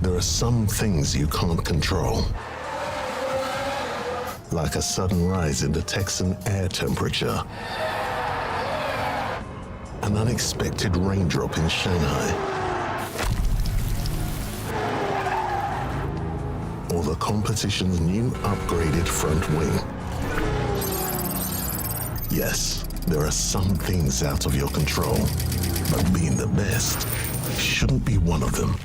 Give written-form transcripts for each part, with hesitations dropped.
There are some things you can't control. Like a sudden rise in the Texan air temperature. An unexpected raindrop in Shanghai. Or the competition's new upgraded front wing. Yes, there are some things out of your control, but being the best shouldn't be one of them.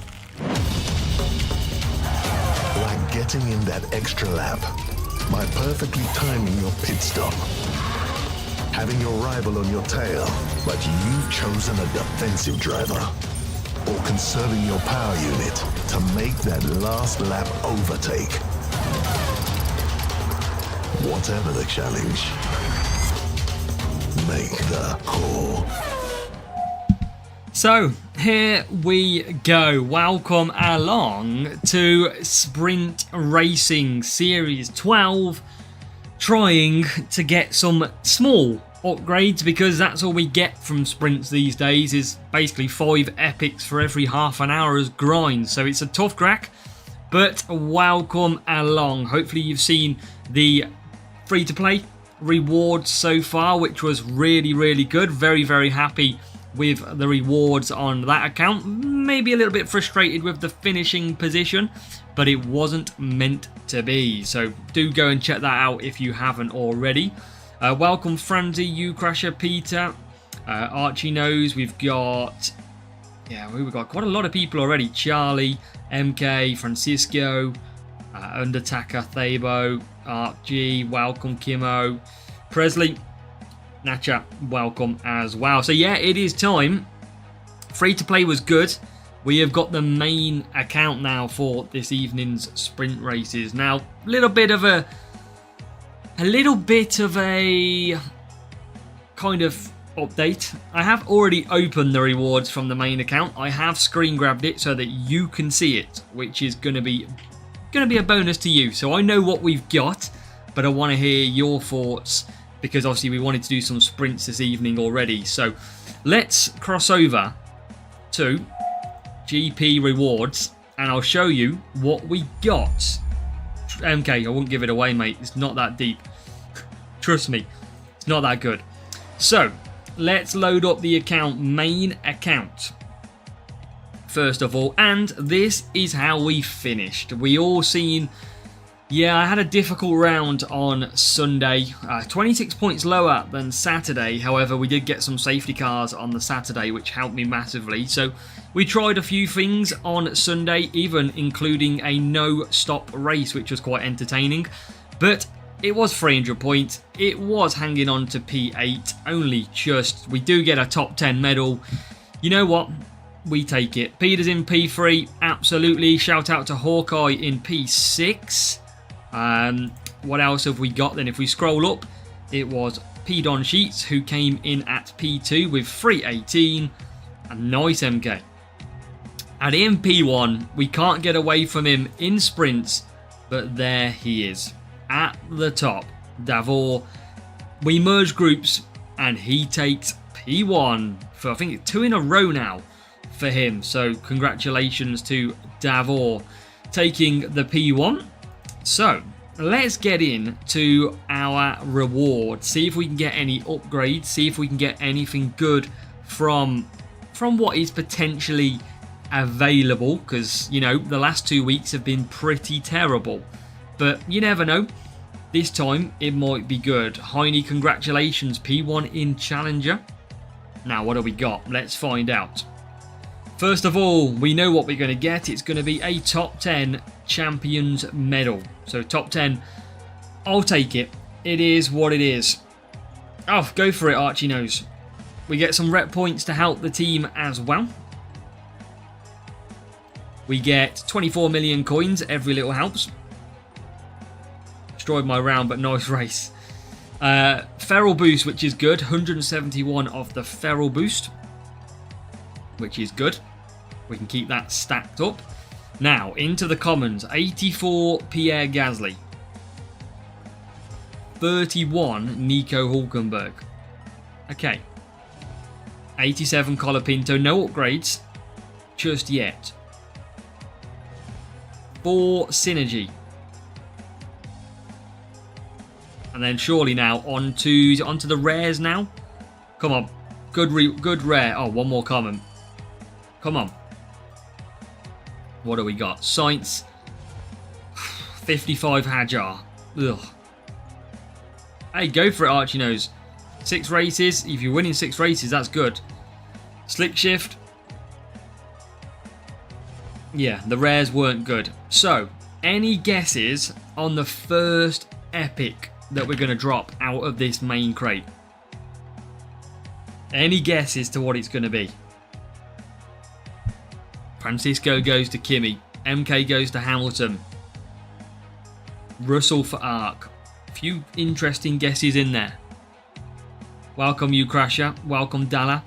Like getting in that extra lap by perfectly timing your pit stop. Having your rival on your tail, but you've chosen a defensive driver. Or conserving your power unit to make that last lap overtake. Whatever the challenge, make the call. So, here we go. Welcome along to Sprint Racing Series 12. Trying to get some small upgrades, because that's all we get from sprints these days, is basically 5 epics for every half an hour's grind. So it's a tough crack, but welcome along. Hopefully you've seen the free-to-play rewards so far, which was really good. Very happy with the rewards on that account. Maybe a little bit frustrated with the finishing position, but it wasn't meant to be. So do go and check that out if you haven't already. Welcome Franzi, Ucrasher, Peter, Archie knows. We've got quite a lot of people already. Charlie, MK, Francisco, Undertaker, Thabo, Archie, welcome Kimo, Presley, Nacha, welcome as well. So yeah, it is time. Free to play was good. We have got the main account now for this evening's sprint races. Now, a little bit of a kind of update. I have already opened the rewards from the main account. I have screen grabbed it so that you can see it, which is going to be a bonus to you. So I know what we've got, but I want to hear your thoughts, because obviously we wanted to do some sprints this evening already. So let's cross over to GP rewards and I'll show you what we got. MK, I won't give it away, mate. It's not that deep. Trust me, it's not that good. So let's load up the main account first of all, and this is how we finished. We all seen, yeah, I had a difficult round on Sunday, 26 points lower than Saturday. However, we did get some safety cars on the Saturday, which helped me massively. So we tried a few things on Sunday, even including a no-stop race, which was quite entertaining. But it was 300 points. It was hanging on to P8, only just. We do get a top 10 medal. You know what? We take it. Peter's in P3, absolutely. Shout out to Hawkeye in P6. What else have we got then? If we scroll up, it was P Don Sheets who came in at P2 with 318. A nice MK. At P1, we can't get away from him in sprints, but there he is at the top. Davor. We merge groups and he takes P1 for I think 2 in a row now for him. So congratulations to Davor taking the P1. So let's get into our reward. See if we can get any upgrades. See if we can get anything good from what is potentially available. Because, you know, the last 2 weeks have been pretty terrible. but you never know. This time, it might be good. Heine, congratulations, P1 in Challenger. Now, what do we got? Let's find out. First of all, we know what we're going to get. It's going to be a top 10 Champions Medal. So, top 10, I'll take it. It is what it is. Oh, go for it, Archie Nose. We get some rep points to help the team as well. We get 24 million coins. Every little helps. Destroyed my round, but nice race. Feral boost, which is good. 171 of the feral boost, which is good. We can keep that stacked up. Now, into the commons. 84 Pierre Gasly. 31 Nico Hulkenberg. Okay. 87 Colapinto. No upgrades just yet. 4 Synergy. And then surely now onto the rares now. Come on. Good rare. Oh, one more common. Come on. What do we got? Science. 55 Hajar. Ugh. Hey, go for it, Archie Nose. 6 races. If you're winning 6 races, that's good. Slick Shift. Yeah, the rares weren't good. So, any guesses on the first epic that we're going to drop out of this main crate? Any guesses to what it's going to be? Francisco goes to Kimi. MK goes to Hamilton. Russell for Arc. A few interesting guesses in there. Welcome, you Crasher. Welcome, Dalla.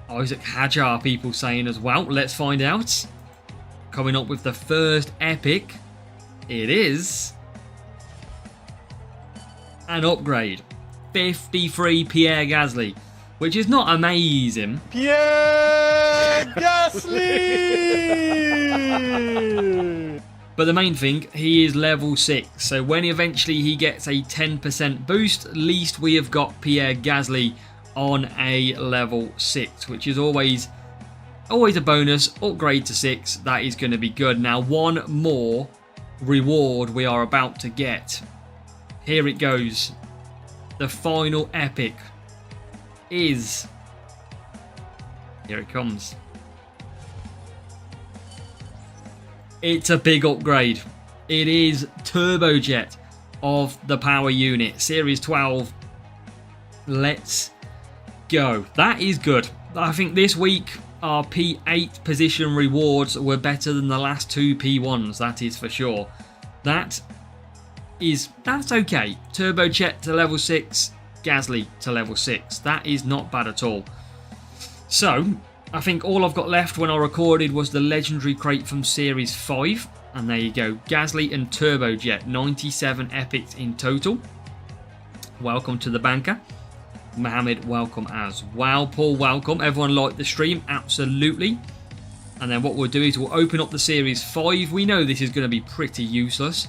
Isaac Hajar, people saying as well. Let's find out. Coming up with the first epic, it is an upgrade. 53 Pierre Gasly, which is not amazing. Pierre Gasly! But the main thing, he is level 6. So when eventually he gets a 10% boost, at least we have got Pierre Gasly on a level 6, which is always a bonus. Upgrade to 6, that is going to be good. Now, one more reward we are about to get. Here it goes. The final epic is... Here it comes. It's a big upgrade. It is Turbojet of the power unit. Series 12. Let's go. That is good. I think this week our P8 position rewards were better than the last 2 P1s. That is for sure. That's okay. Turbojet to level 6. Gasly to level 6. That is not bad at all. So, I think all I've got left when I recorded was the legendary crate from Series 5. And there you go. Gasly and Turbojet. 97 epics in total. Welcome to the banker. Mohammed, welcome as well. Paul, welcome. Everyone liked the stream? Absolutely. And then what we'll do is we'll open up the Series 5. We know this is going to be pretty useless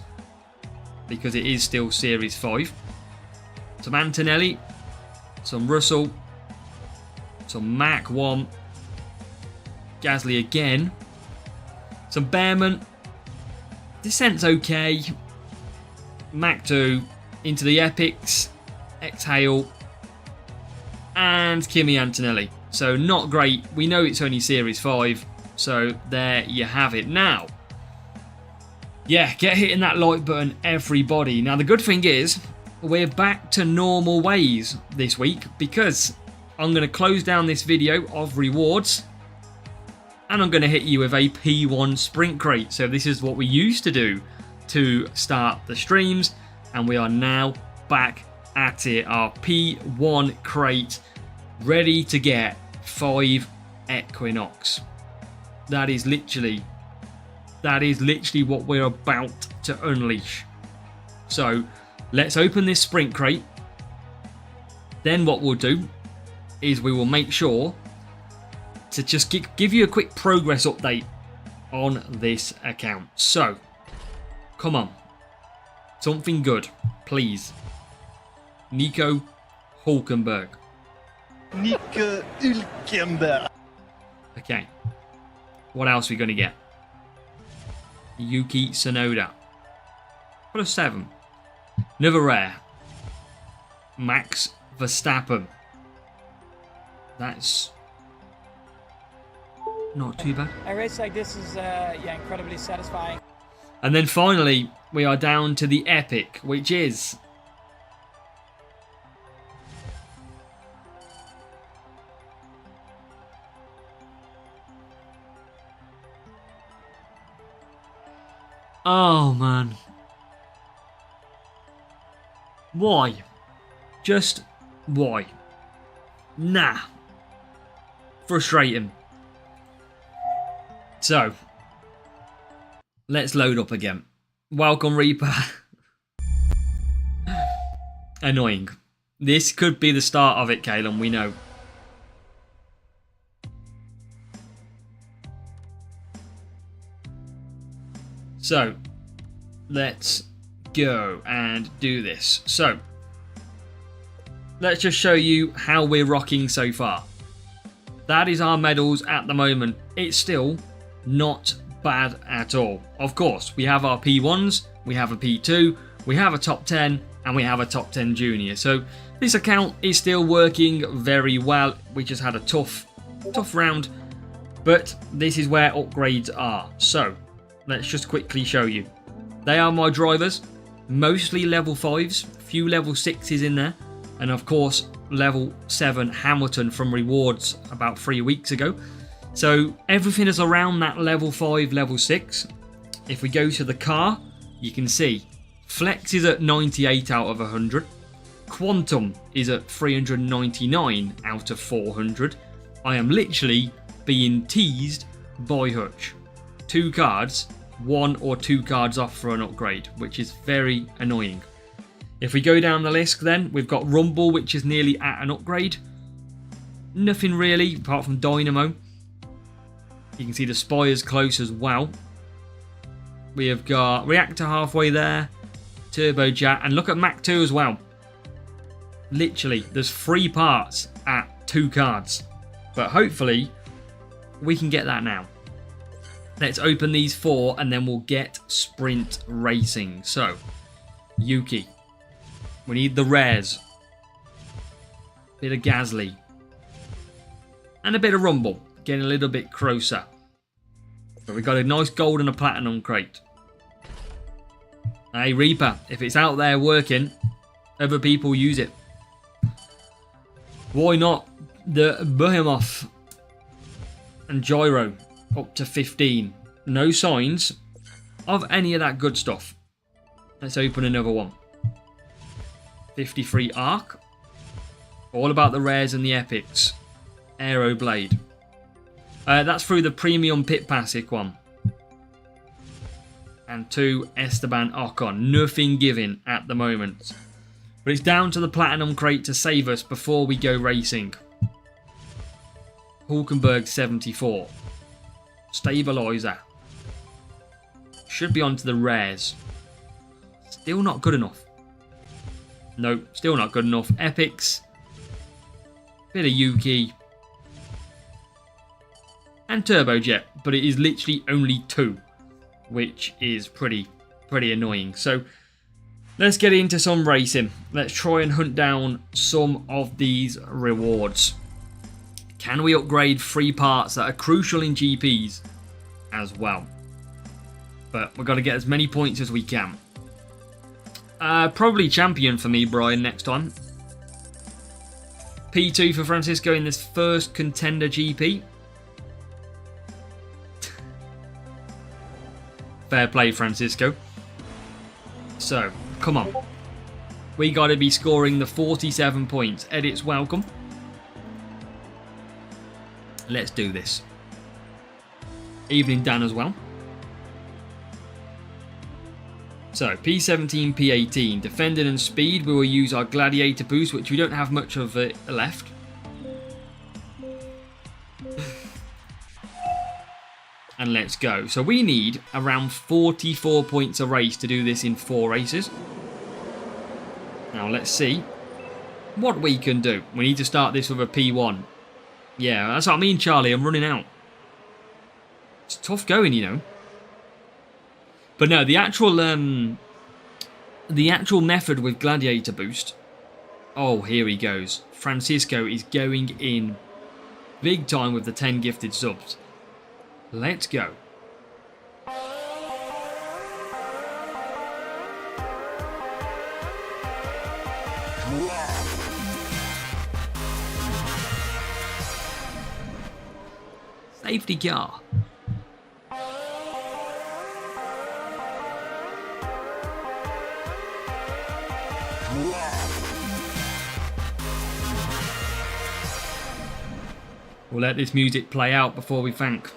because it is still Series 5. Some Antonelli. Some Russell. Some Mac 1. Gasly again. Some Behrman. Descent's okay. Mac 2. Into the Epics. Exhale. And Kimi Antonelli. So not great. We know it's only Series 5. So there you have it. Now, yeah, get hitting that like button, everybody. Now the good thing is, we're back to normal ways this week because I'm going to close down this video of rewards and I'm going to hit you with a P1 sprint crate. So this is what we used to do to start the streams, and we are now back at it. Our P1 crate ready to get 5 Equinox. That is literally what we're about to unleash. So let's open this sprint crate. Then what we'll do is we will make sure to just give you a quick progress update on this account. So come on, something good, please. Nico Hulkenberg. Nico Hulkenberg. Okay. What else are we going to get? Yuki Tsunoda. +7. Another rare. Max Verstappen. That's not too bad. A race like this is yeah, incredibly satisfying. And then finally, we are down to the epic, which is oh man. Why? Just why? Nah. Frustrating. So, let's load up again. Welcome, Reaper. Annoying. This could be the start of it, Kalen, we know. So, let's go and do this. So, let's just show you how we're rocking so far. That is our medals at the moment. It's still not bad at all. Of course, we have our P1s, we have a P2, we have a top 10, and we have a top 10 junior. So this account is still working very well. We just had a tough round, but this is where upgrades are. So let's just quickly show you. They are my drivers, mostly level 5s, few level 6s in there, and of course level 7 Hamilton from rewards about 3 weeks ago. So everything is around that level 5, level 6. If we go to the car, you can see Flex is at 98 out of 100. Quantum is at 399 out of 400. I am literally being teased by Hutch. 2 cards, 1 or 2 cards off for an upgrade, which is very annoying. If we go down the list then, we've got Rumble, which is nearly at an upgrade. Nothing really, apart from Dynamo. You can see the Spire's close as well. We have got Reactor halfway there, Turbojet, and look at Mach 2 as well. Literally, there's 3 parts at 2 cards. But hopefully, we can get that now. Let's open these 4 and then we'll get Sprint Racing. So, Yuki. We need the rares. Bit of Gasly. And a bit of Rumble. Getting a little bit closer. But we've got a nice gold and a platinum crate. Hey Reaper, if it's out there working, other people use it. Why not the Behemoth and Gyro up to 15? No signs of any of that good stuff. Let's open another one. 53 Arc. All about the rares and the epics. Aeroblade. That's through the premium Pit Passic one. And 2 Esteban Ocon. Nothing given at the moment. But it's down to the Platinum Crate to save us before we go racing. Hulkenberg 74. Stabilizer. Should be onto the rares. Still not good enough. Nope, still not good enough. Epics. Bit of Yuki. And Turbojet, but it is literally only 2, which is pretty annoying. So let's get into some racing. Let's try and hunt down some of these rewards. Can we upgrade 3 parts that are crucial in GPs as well? But we've got to get as many points as we can. Probably champion for me, Brian, next time. P2 for Francisco in this first contender GP. Fair play, Francisco. So, come on. We got to be scoring the 47 points. Edits welcome. Let's do this. Evening Dan as well. So, P17, P18. Defending and speed, we will use our Gladiator boost, which we don't have much of it left. And let's go. So we need around 44 points a race to do this in 4 races. Now let's see what we can do. We need to start this with a P1. Yeah, that's what I mean, Charlie. I'm running out. It's tough going, you know. But no, the actual the actual method with Gladiator Boost. Oh, here he goes. Francisco is going in big time with the 10 gifted subs. Let's go. Safety car. We'll let this music play out before we thank.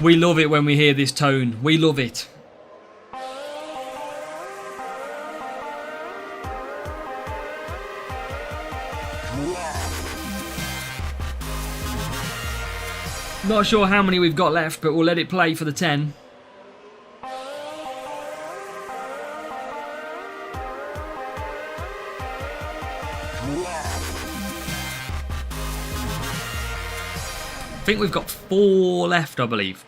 We love it when we hear this tone. We love it. Not sure how many we've got left, but we'll let it play for the 10. I think we've got 4 left, I believe.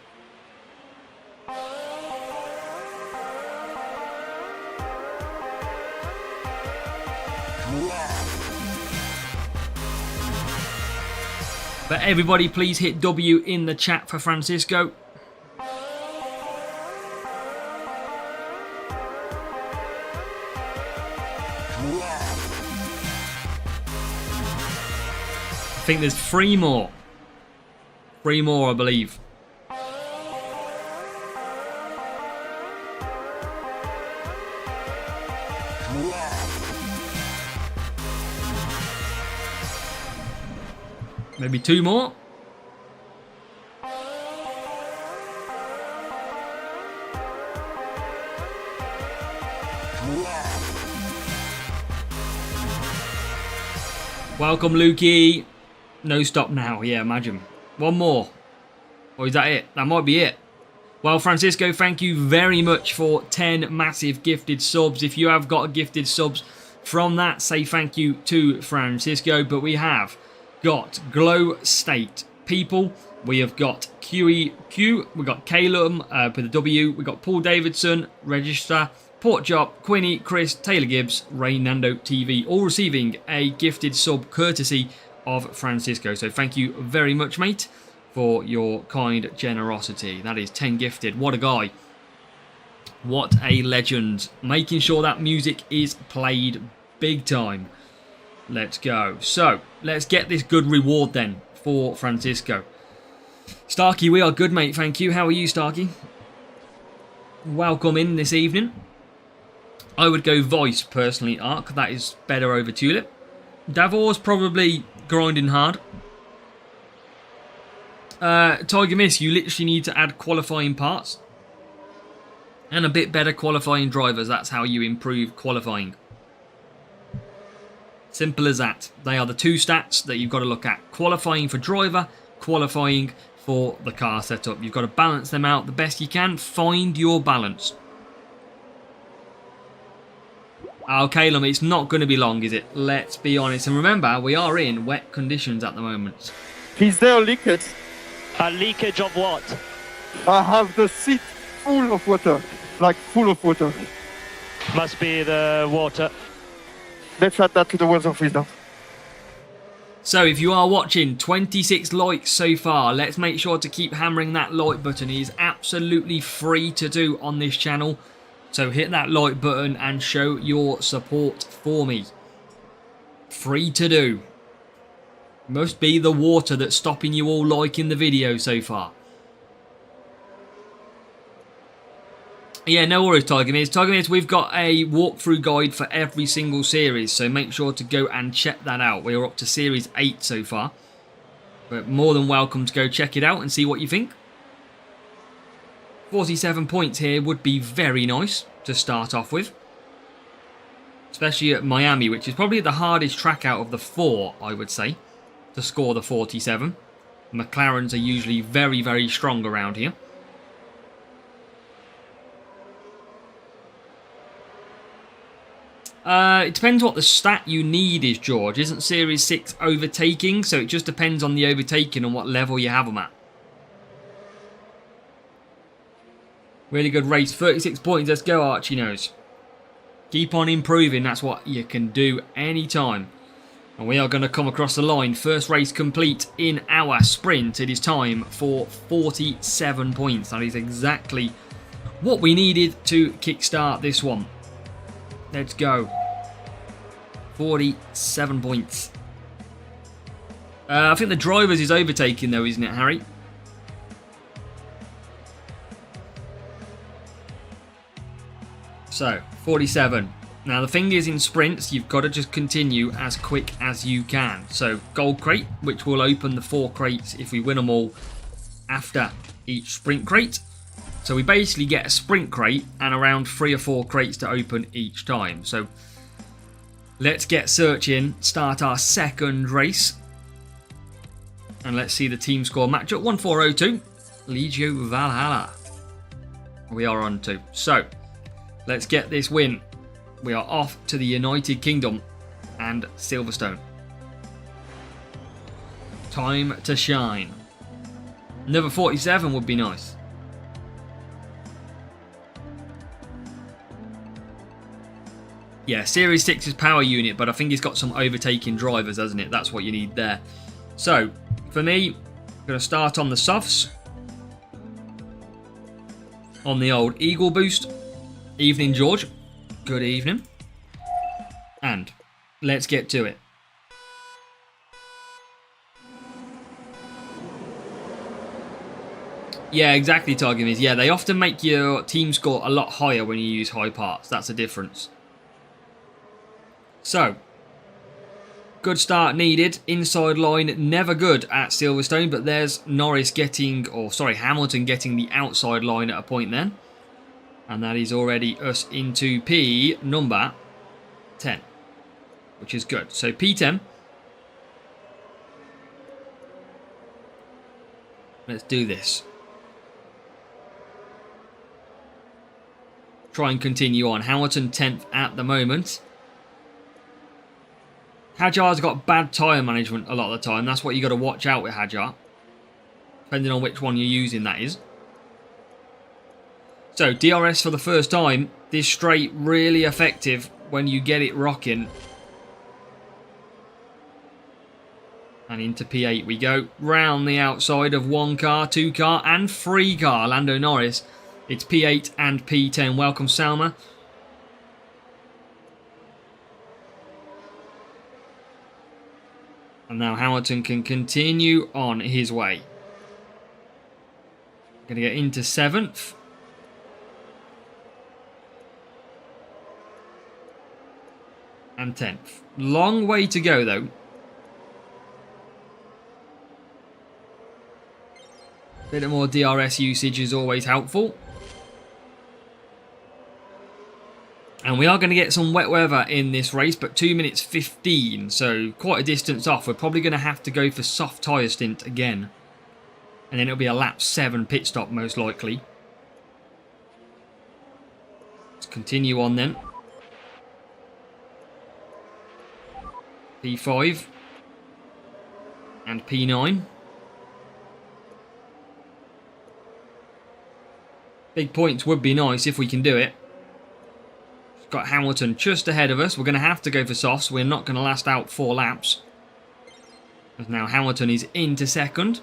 But everybody please hit W in the chat for Francisco. I think there's 3 more. 3 more, I believe. Maybe 2 more. Welcome, Lukey. No stop now. Yeah, imagine. 1 more. Or is that it? That might be it. Well, Francisco, thank you very much for 10 massive gifted subs. If you have got gifted subs from that, say thank you to Francisco. But we have got Glow State People. We have got QEQ. We've got Calum with a W. We've got Paul Davidson, Register, Port Job, Quinny, Chris, Taylor Gibbs, Raynando TV, all receiving a gifted sub courtesy of Francisco. So thank you very much, mate, for your kind generosity. That is 10 gifted. What a guy. What a legend. Making sure that music is played big time. Let's go. So, let's get this good reward then for Francisco. Starkey, we are good, mate. Thank you. How are you, Starkey? Welcome in this evening. I would go Voice, personally, Ark. That is better over Tulip. Davor's probably grinding hard. Tiger Miss, you literally need to add qualifying parts. And a bit better qualifying drivers. That's how you improve qualifying. Simple as that. They are the 2 stats that you've got to look at. Qualifying for driver, qualifying for the car setup. You've got to balance them out the best you can. Find your balance. Oh, Calum, it's not going to be long, is it? Let's be honest. And remember, we are in wet conditions at the moment. Is there leakage? A leakage of what? I have the seat full of water. Like full of water. Must be the water. Let's add that to the weather office now. So if you are watching, 26 likes so far. Let's make sure to keep hammering that like button. It is absolutely free to do on this channel. So hit that like button and show your support for me. Free to do. Must be the water that's stopping you all liking the video so far. Yeah, no worries, Tiger Mears. Tiger Mears, we've got a walkthrough guide for every single series, so make sure to go and check that out. We're up to Series 8 so far. But more than welcome to go check it out and see what you think. 47 points here would be very nice to start off with. Especially at Miami, which is probably the hardest track out of the 4, I would say. to score the 47. McLarens are usually very, very strong around here. It depends what the stat you need is, George. Isn't Series 6 overtaking? So it just depends on the overtaking and what level you have them at. Really good race. 36 points. Let's go, Archie Nose. Keep on improving. That's what you can do anytime. And we are going to come across the line. First race complete in our sprint. It is time for 47 points. That is exactly what we needed to kickstart this one. Let's go. 47 points. I think the drivers is overtaking though, isn't it, Harry? So, 47. Now the thing is, in sprints, you've got to just continue as quick as you can. So, gold crate, which will open the 4 crates if we win them all after each sprint crate. So we basically get a sprint crate and around 3 or 4 crates to open each time. So let's get searching, start our second race. And let's see the team score matchup. 1402, Legio Valhalla. We are on to. So let's get this win. We are off to the United Kingdom and Silverstone. Time to shine. Another 47 would be nice. Yeah, Series 6's power unit, but I think it's got some overtaking drivers, hasn't it? That's what you need there. So, for me, I'm going to start on the softs. On the old Eagle boost. Evening, George. Good evening. And let's get to it. Yeah, exactly, Targamis. Yeah, they often make your team score a lot higher when you use high parts. That's the difference. So, good start needed. Inside line, never good at Silverstone, but there's Norris getting, Hamilton getting the outside line at a point then. And that is already us into P number 10, which is good. So P10. Let's do this. Try and continue on. Hamilton 10th at the moment. Hadjar's got bad tyre management a lot of the time. That's what you got to watch out with Hadjar. Depending on which one you're using, that is. So, DRS for the first time. This straight, really effective when you get it rocking. And into P8 we go. Round the outside of 1 car, 2 car and 3 car. Lando Norris. It's P8 and P10. Welcome, Salma. And now Hamilton can continue on his way. Going to get into 7th. And 10th. Long way to go though. Bit more DRS usage is always helpful. And we are going to get some wet weather in this race, but 2 minutes 15, so quite a distance off. We're probably going to have to go for soft tyre stint again. And then it'll be a lap 7 pit stop most likely. Let's continue on then. P5 and P9. Big points would be nice if we can do it. Got Hamilton just ahead of us. We're going to have to go for softs. We're not going to last out 4 laps. As now Hamilton is into 2nd.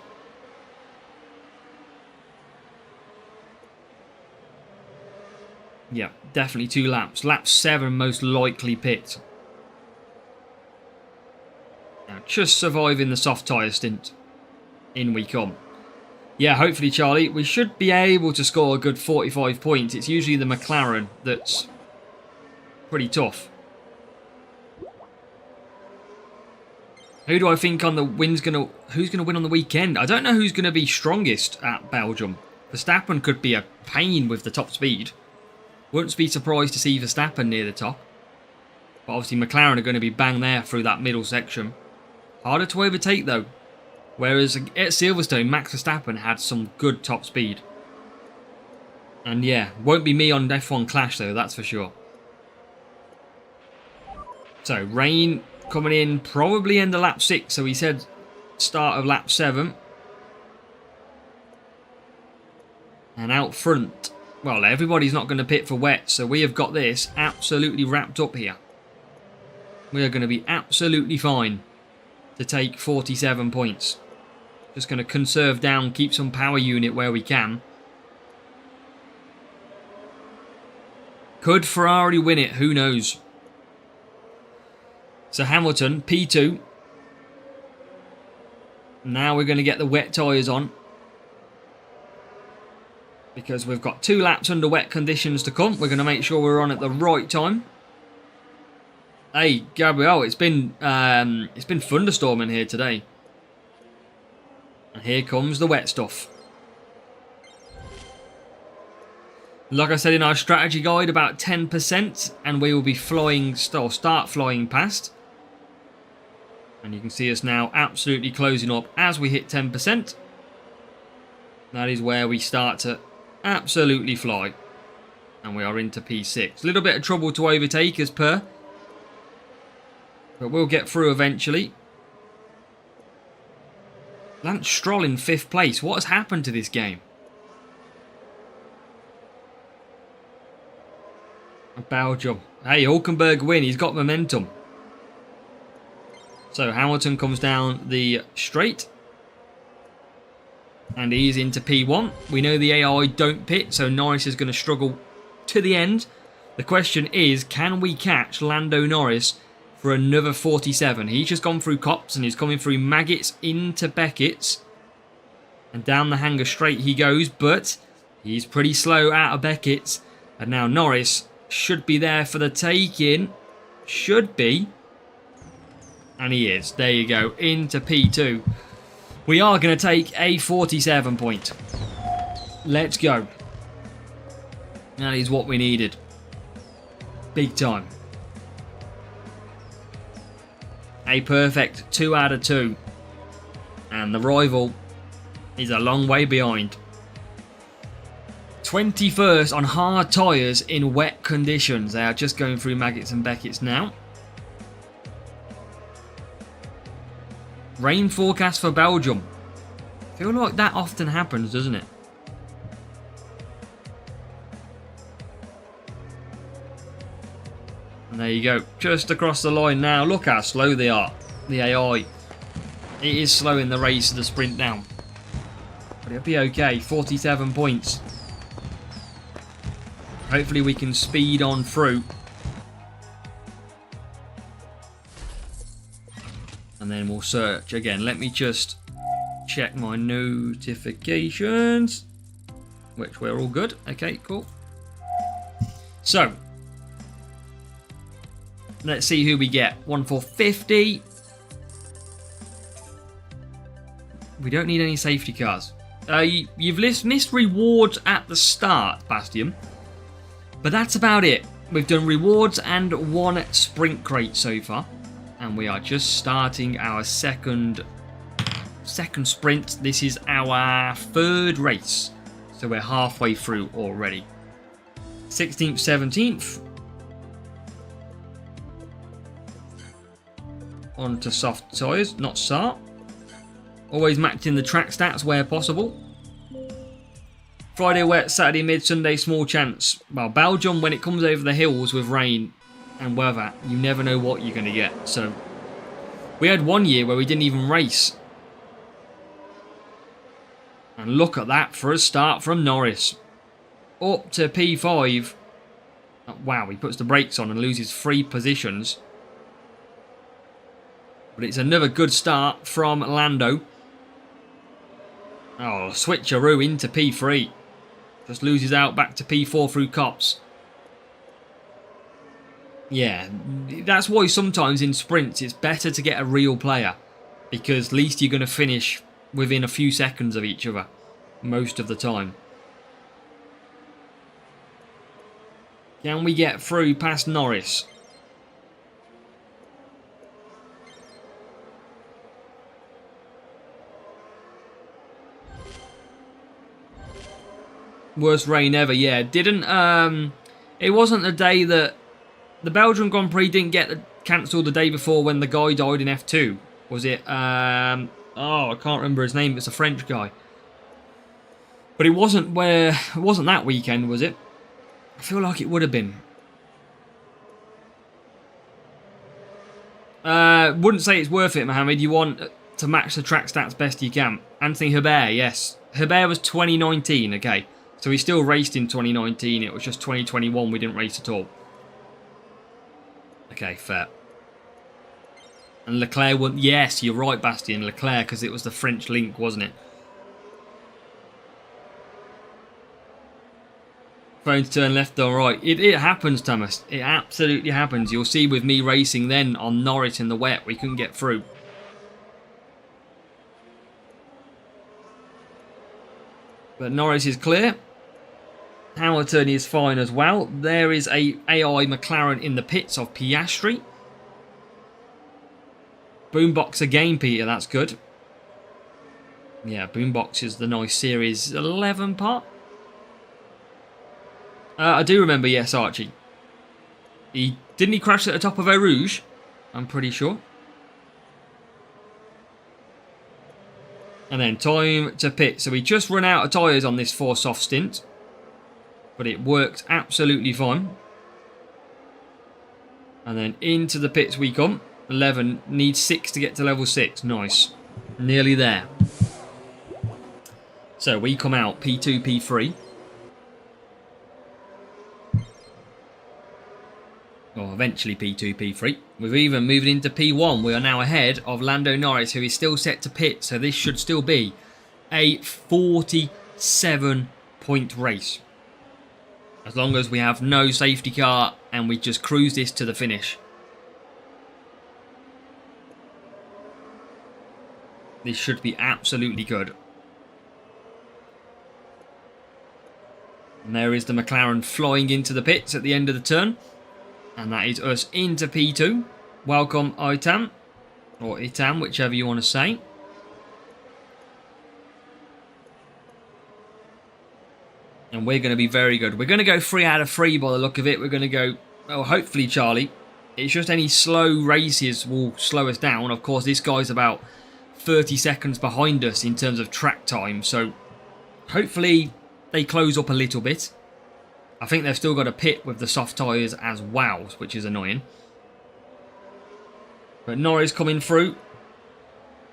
Yeah, definitely 2 laps. Lap 7 most likely pit. Now just surviving the soft tyre stint. In we come. Yeah, hopefully, Charlie, we should be able to score a good 45 points. It's usually the McLaren that's pretty tough. Who do I think on the who's gonna win on the weekend? I don't know who's gonna be strongest at Belgium. Verstappen could be a pain with the top speed. Wouldn't be surprised to see Verstappen near the top. But obviously McLaren are going to be bang there through that middle section. Harder to overtake though. Whereas at Silverstone, Max Verstappen had some good top speed. And yeah, won't be me on F1 Clash though, that's for sure. So, rain coming in probably end of lap 6. So he said start of lap 7. And out front, well, everybody's not going to pit for wet. So we have got this absolutely wrapped up here. We are going to be absolutely fine to take 47 points. Just going to conserve down, keep some power unit where we can. Could Ferrari win it? Who knows? So Hamilton, P2. Now we're going to get the wet tyres on. Because we've got 2 laps under wet conditions to come. We're going to make sure we're on at the right time. Hey, Gabriel, it's been thunderstorming here today. And here comes the wet stuff. Like I said in our strategy guide, about 10%, and we will be flying, or start flying past. And you can see us now absolutely closing up as we hit 10%. That is where we start to absolutely fly. And we are into P6. A little bit of trouble to overtake as per. But we'll get through eventually. Lance Stroll in 5th place. What has happened to this game? Belgium. Hey, Hulkenberg win. He's got momentum. So Hamilton comes down the straight. And he's into P1. We know the AI don't pit, so Norris is going to struggle to the end. The question is, can we catch Lando Norris for another 47? He's just gone through Copse and he's coming through Maggots into Beckett's. And down the hanger straight he goes, but he's pretty slow out of Beckett's. And now Norris should be there for the taking. Should be. And he is. There you go. Into P2. We are going to take a 47 point. Let's go. That is what we needed. Big time. A perfect 2 out of 2. And the rival is a long way behind. 21st on hard tyres in wet conditions. They are just going through Maggots and Beckett's now. Rain forecast for Belgium. I feel like that often happens, doesn't it? And there you go. Just across the line now. Look how slow they are. The AI. It is slowing the race, the sprint down. But it'll be okay. 47 points. Hopefully we can speed on through. And then we'll search again. Let me just check my notifications. Which we're all good. Okay, cool. So. Let's see who we get. 1 for 50. We don't need any safety cars. You've missed rewards at the start, Bastian. But that's about it. We've done rewards and 1 sprint crate so far. And we are just starting our second sprint. This is our 3rd race. So we're halfway through already. 16th, 17th. On to soft tyres, not SAR. Always matching the track stats where possible. Friday wet, Saturday mid, Sunday small chance. Well, Belgium, when it comes over the hills with rain and weather, you never know what you're going to get. So we had one year where we didn't even race. And look at that for a start from Norris. Up to P5. Oh, wow, he puts the brakes on and loses 3 positions. But it's another good start from Lando. Oh, switcheroo into P3. Just loses out back to P4 through Copse. Yeah, that's why sometimes in sprints it's better to get a real player. Because at least you're going to finish within a few seconds of each other. Most of the time. Can we get through past Norris? Worst rain ever, yeah. Didn't, it wasn't the day that... The Belgian Grand Prix didn't get cancelled the day before when the guy died in F2. Was it, I can't remember his name. It's a French guy. But it wasn't that weekend, was it? I feel like it would have been. Wouldn't say it's worth it, Mohammed. You want to match the track stats best you can. Anthony Hebert, yes. Hebert was 2019, okay. So he still raced in 2019. It was just 2021 we didn't race at all. Okay, fair. And Leclerc won. Yes, you're right, Bastien. Leclerc, because it was the French link, wasn't it? Phones turn left or right. It happens, Thomas. It absolutely happens. You'll see with me racing then on Norris in the wet, we couldn't get through. But Norris is clear. Hamilton is fine as well. There is a AI McLaren in the pits of Piastri. Boombox again, Peter. That's good. Yeah, Boombox is the nice Series 11 part. I do remember, yes, Archie. Didn't he crash at the top of Eau Rouge? I'm pretty sure. And then time to pit. So we just run out of tyres on this force off stint. But it worked absolutely fine. And then into the pits we come. 11 needs 6 to get to level 6. Nice. Nearly there. So we come out P2, P3. Or eventually P2, P3. We've even moved into P1. We are now ahead of Lando Norris, who is still set to pit. So this should still be a 47-point race. As long as we have no safety car and we just cruise this to the finish. This should be absolutely good. And there is the McLaren flying into the pits at the end of the turn. And that is us into P2. Welcome, Itam. Or Itam, whichever you want to say. And we're going to be very good. We're going to go 3 out of 3 by the look of it. We're going to go, well, hopefully, Charlie. It's just any slow races will slow us down. Of course, this guy's about 30 seconds behind us in terms of track time. So, hopefully, they close up a little bit. I think they've still got a pit with the soft tyres as well, which is annoying. But Norris coming through.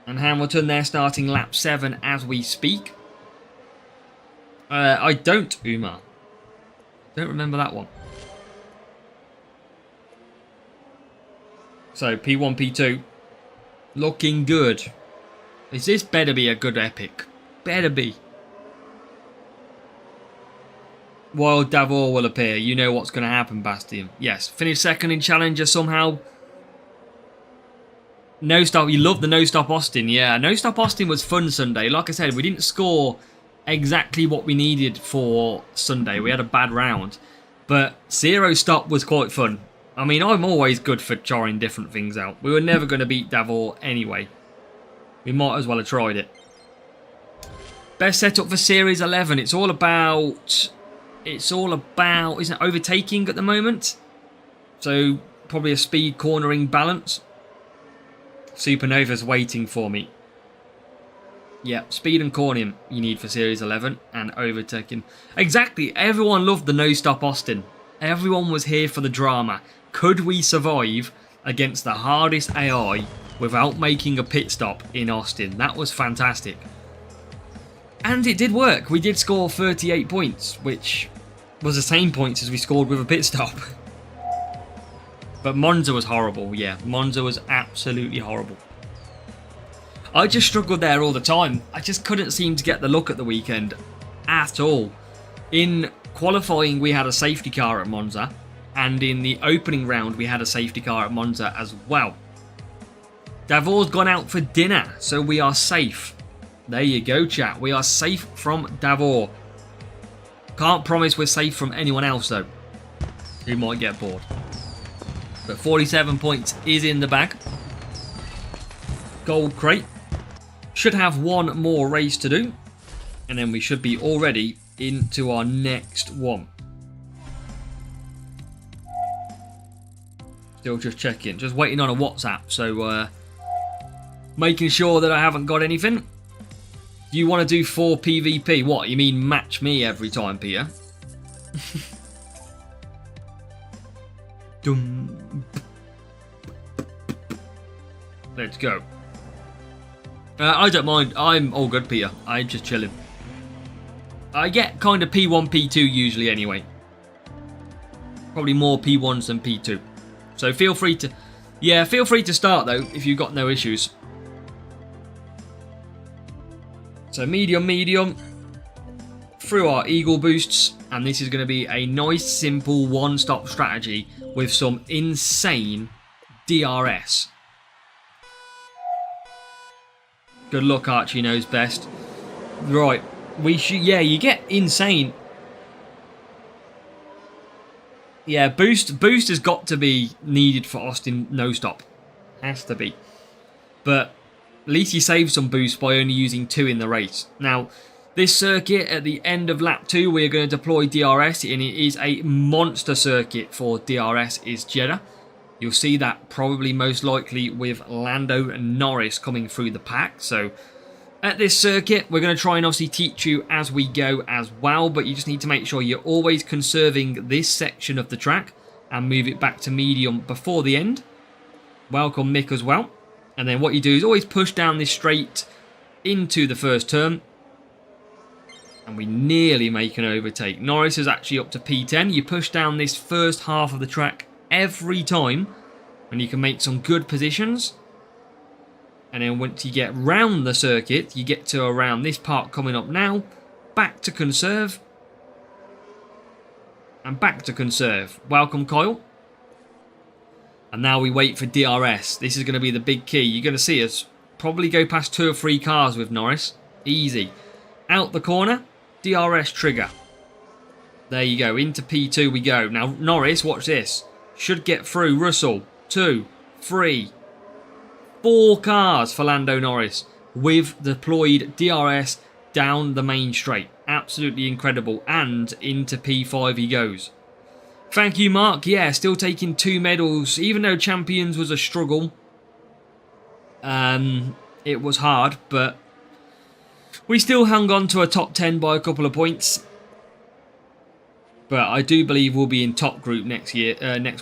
And Hamilton, they're starting lap 7 as we speak. I don't, Umar. Don't remember that one. So, P1, P2. Looking good. This better be a good epic. Better be. Wild Davor will appear. You know what's going to happen, Bastien. Yes. Finish second in Challenger somehow. No stop. You love the no stop Austin. Yeah, no stop Austin was fun Sunday. Like I said, we didn't score exactly what we needed for Sunday. We had a bad round. But zero stop was quite fun. I mean, I'm always good for trying different things out. We were never going to beat Davor anyway. We might as well have tried it. Best setup for Series 11. It's all about, isn't it, overtaking at the moment? So, probably a speed cornering balance. Supernova's waiting for me. Yeah, speed and cornering you need for Series 11 and overtaking. Exactly, everyone loved the no-stop Austin. Everyone was here for the drama. Could we survive against the hardest AI without making a pit stop in Austin? That was fantastic. And it did work. We did score 38 points, which was the same points as we scored with a pit stop. But Monza was horrible, yeah. Monza was absolutely horrible. I just struggled there all the time. I just couldn't seem to get the look at the weekend at all. In qualifying, we had a safety car at Monza. And in the opening round, we had a safety car at Monza as well. Davor's gone out for dinner, so we are safe. There you go, chat. We are safe from Davor. Can't promise we're safe from anyone else, though, who might get bored. But 47 points is in the bag. Gold crate. Should have one more race to do. And then we should be all ready into our next one. Still just checking, just waiting on a WhatsApp, so making sure that I haven't got anything. Do you want to do 4 PvP? What, you mean match me every time, Peter? Dum. Let's go. I don't mind. I'm all good, Peter. I'm just chilling. I get kind of P1, P2 usually anyway. Probably more P1s than P2. So feel free to... Yeah, feel free to start though, if you've got no issues. So medium, through our Eagle boosts, and this is going to be a nice, simple one-stop strategy with some insane DRS. Good luck, Archie knows best. Right, we should... Yeah, you get insane. Yeah, boost has got to be needed for Austin no stop. Has to be. But at least you save some boost by only using 2 in the race. Now, this circuit at the end of lap 2, we're going to deploy DRS, and it is a monster circuit for DRS is Jeddah. You'll see that probably most likely with Lando and Norris coming through the pack. So at this circuit, we're going to try and obviously teach you as we go as well, but you just need to make sure you're always conserving this section of the track and move it back to medium before the end. Welcome Mick as well. And then what you do is always push down this straight into the first turn. And we nearly make an overtake. Norris is actually up to P10. You push down this first half of the track every time, and you can make some good positions. And then once you get round the circuit, you get to around this part coming up now. Back to conserve. And back to conserve. Welcome, Kyle. And now we wait for DRS. This is going to be the big key. You're going to see us probably go past 2 or 3 cars with Norris. Easy. Out the corner. DRS trigger. There you go. Into P2 we go. Now, Norris, watch this. Should get through Russell. 2, 3, 4 cars for Lando Norris with deployed DRS down the main straight. Absolutely incredible. And into P5 he goes. Thank you, Mark. Yeah, still taking 2 medals. Even though Champions was a struggle. It was hard, but we still hung on to a top 10 by a couple of points. But I do believe we'll be in top group next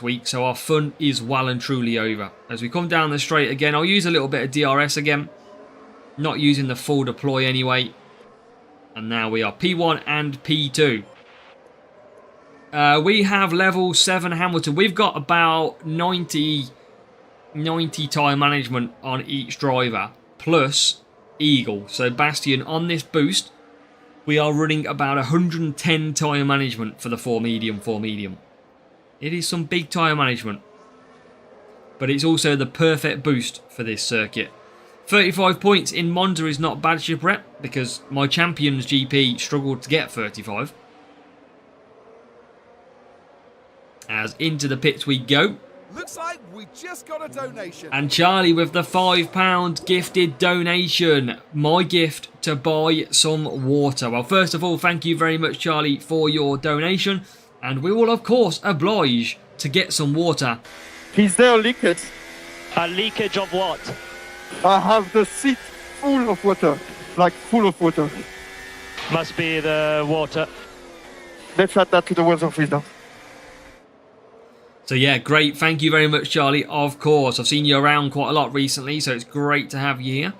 week. So our fun is well and truly over. As we come down the straight again, I'll use a little bit of DRS again. Not using the full deploy anyway. And now we are P1 and P2. We have level 7 Hamilton. We've got about 90 tyre management on each driver. Plus Eagle. So Bastian, on this boost, we are running about 110 tyre management for the 4 medium. It is some big tyre management. But it's also the perfect boost for this circuit. 35 points in Monza is not bad, Shipwreck, because my Champions GP struggled to get 35. As into the pits we go. Looks like we just got a donation. And Charlie with the £5 gifted donation. My gift to buy some water. Well, first of all, thank you very much, Charlie, for your donation. And we will, of course, oblige to get some water. Is there leakage? A leakage of what? I have the seat full of water. Like full of water. Must be the water. Let's add that to the weather freezer. So yeah, great. Thank you very much, Charlie. Of course, I've seen you around quite a lot recently, so it's great to have you here.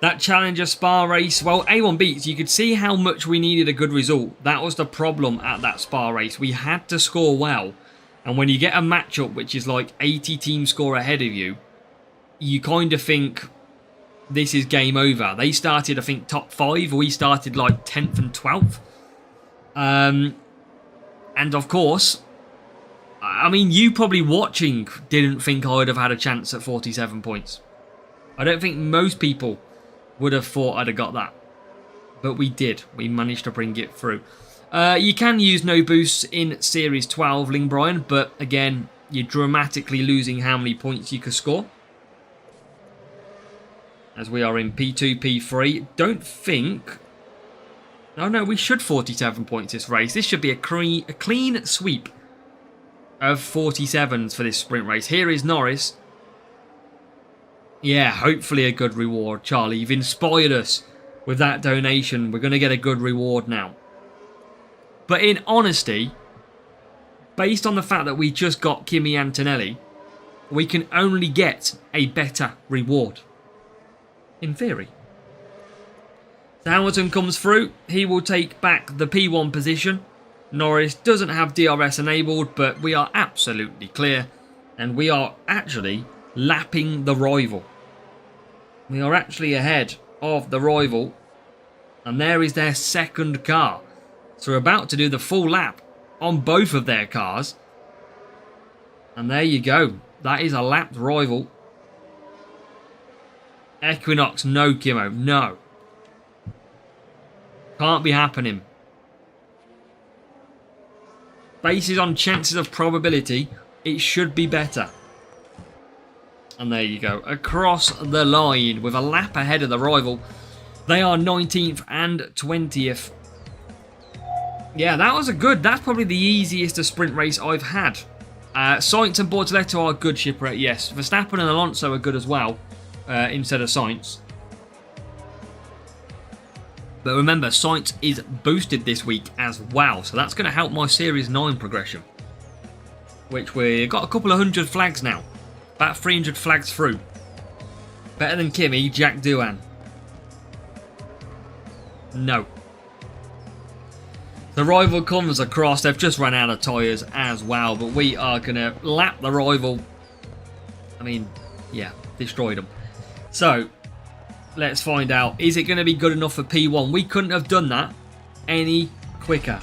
That Challenger Spa race, well, A1 Beats, you could see how much we needed a good result. That was the problem at that Spa race. We had to score well. And when you get a matchup which is like 80 team score ahead of you, you kind of think this is game over. They started, I think, top 5. We started like 10th and 12th. And of course, I mean, you probably watching didn't think I would have had a chance at 47 points. I don't think most people would have thought I'd have got that. But we did. We managed to bring it through. You can use no boosts in Series 12, Ling Brian, but again, you're dramatically losing how many points you could score. As we are in P2, P3. Don't think... Oh no, we should 47 points this race. This should be a clean sweep of 47s for this sprint race. Here is Norris. Yeah, hopefully a good reward, Charlie. You've inspired us with that donation. We're going to get a good reward now. But in honesty, based on the fact that we just got Kimi Antonelli, we can only get a better reward. In theory. So Hamilton comes through. He will take back the P1 position. Norris doesn't have DRS enabled, but we are absolutely clear. And we are actually lapping the rival. We are actually ahead of the rival. And there is their second car. So we're about to do the full lap on both of their cars. And there you go. That is a lapped rival. Equinox, no, Kimo, no. Can't be happening. Bases on chances of probability, it should be better. And there you go. Across the line with a lap ahead of the rival. They are 19th and 20th. Yeah, that was a good... That's probably the easiest sprint race I've had. Sainz and Bortoleto are good, Shipwreck, yes. Verstappen and Alonso are good as well, instead of Sainz. But remember, Sainz is boosted this week as well, so that's going to help my Series 9 progression. Which we've got a couple of 100 flags now. About 300 flags through. Better than Kimi, Jack Doohan. No. The rival comes across. They've just run out of tyres as well, but we are going to lap the rival. I mean, yeah, destroyed them. So, let's find out. Is it going to be good enough for P1? We couldn't have done that any quicker.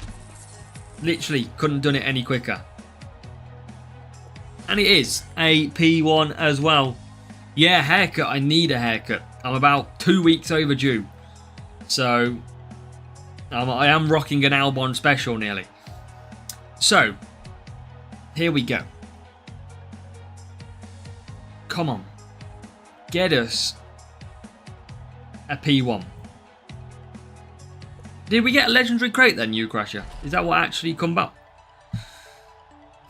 Literally couldn't have done it any quicker. And it is a P1 as well. Yeah, haircut. I need a haircut. I'm about 2 weeks overdue. So, I am rocking an Albon special nearly. So, here we go. Come on. Get us a P1. Did we get a legendary crate then, you Crasher? Is that what actually come up?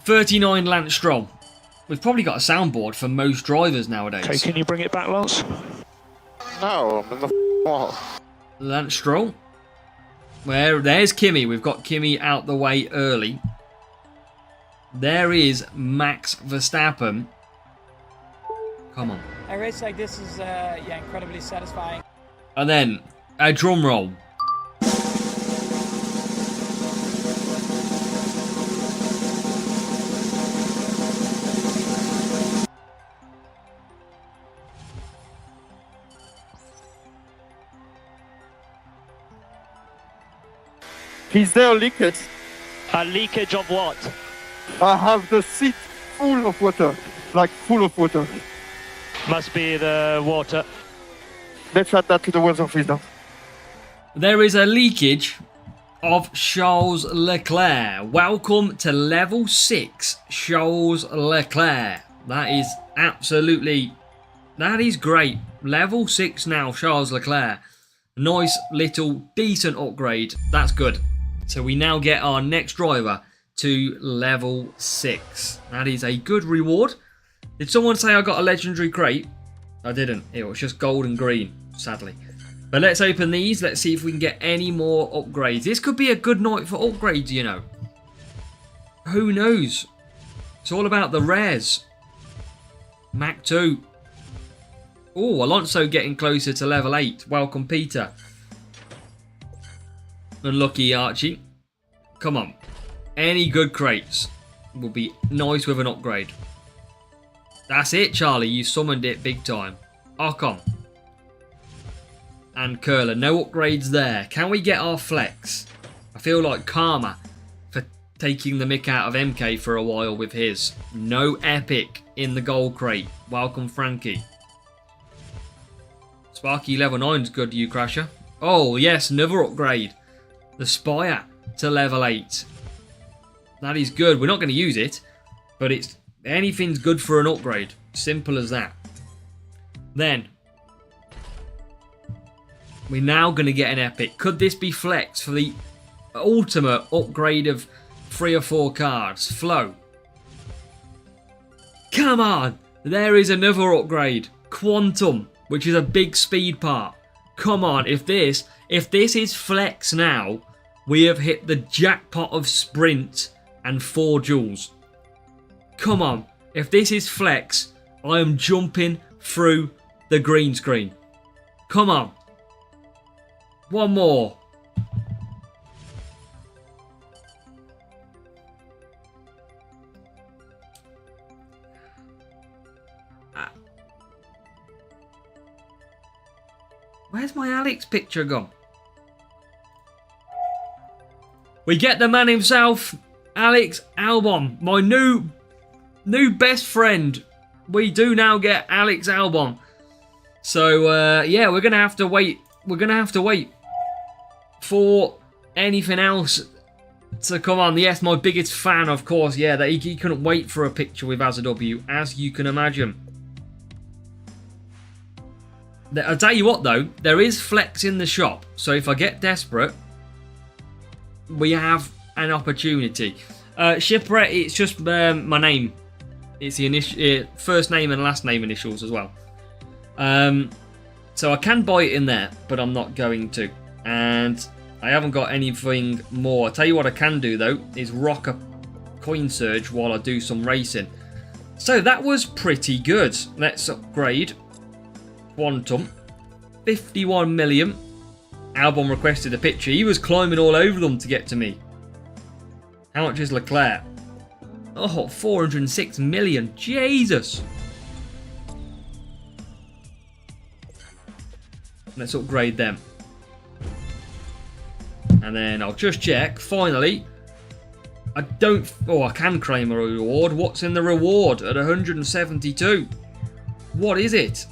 39 Lance Stroll. We've probably got a soundboard for most drivers nowadays. Okay, can you bring it back, Lance? No, I'm in the wall. Lance Stroll. There's Kimi. We've got Kimi out the way early. There is Max Verstappen. Come on. A race like this is yeah, incredibly satisfying. And then a drum roll. Is there leakage? A leakage of what? I have the seat full of water, like full of water. Must be the water. Let's add that to the weather freezer. There is a leakage of Charles Leclerc. Welcome to level 6, Charles Leclerc. That is absolutely... That is great. Level 6 now, Charles Leclerc. Nice little decent upgrade. That's good. So we now get our next driver to level 6. That is a good reward. Did someone say I got a legendary crate? I didn't. It was just gold and green, sadly. But let's open these. Let's see if we can get any more upgrades. This could be a good night for upgrades, you know. Who knows? It's all about the rares. Mach 2. Oh, Alonso getting closer to level 8. Welcome, Peter. Unlucky, Archie. Come on. Any good crates will be nice with an upgrade. That's it, Charlie. You summoned it big time. Ocon. And Curler. No upgrades there. Can we get our flex? I feel like karma for taking the mick out of MK for a while with his. No epic in the gold crate. Welcome, Frankie. Sparky level 9's good, you Crasher. Oh, yes, another upgrade. The Spire to level 8. That is good. We're not going to use it, but it's anything's good for an upgrade. Simple as that. Then, We're now going to get an epic. Could this be flex for the ultimate upgrade of 3 or 4 cards? Flow. Come on! There is another upgrade. Quantum, which is a big speed part. Come on, if this is flex now, we have hit the jackpot of sprint and 4 jewels. Come on, if this is flex, I am jumping through the green screen. Come on. One more. Where's my Alex picture gone? We get the man himself, Alex Albon, my new best friend. We do now get Alex Albon. So yeah, we're gonna have to wait. We're gonna have to wait for anything else to come on. Yes, my biggest fan, of course. Yeah, that he couldn't wait for a picture with AzaW, as you can imagine. I'll tell you what though, there is flex in the shop. So if I get desperate, we have an opportunity. Shipwreck, it's just my name. It's the first name and last name initials as well. So I can buy it in there, but I'm not going to. And I haven't got anything more. I'll tell you what I can do though, is rock a coin surge while I do some racing. So that was pretty good. Let's upgrade. Quantum. 51 million. Albon requested a picture. He was climbing all over them to get to me. How much is Leclerc? Oh, 406 million. Jesus. Let's upgrade them. And then I'll just check. Finally. I don't... Oh, I can claim a reward. What's in the reward at 172? What is it?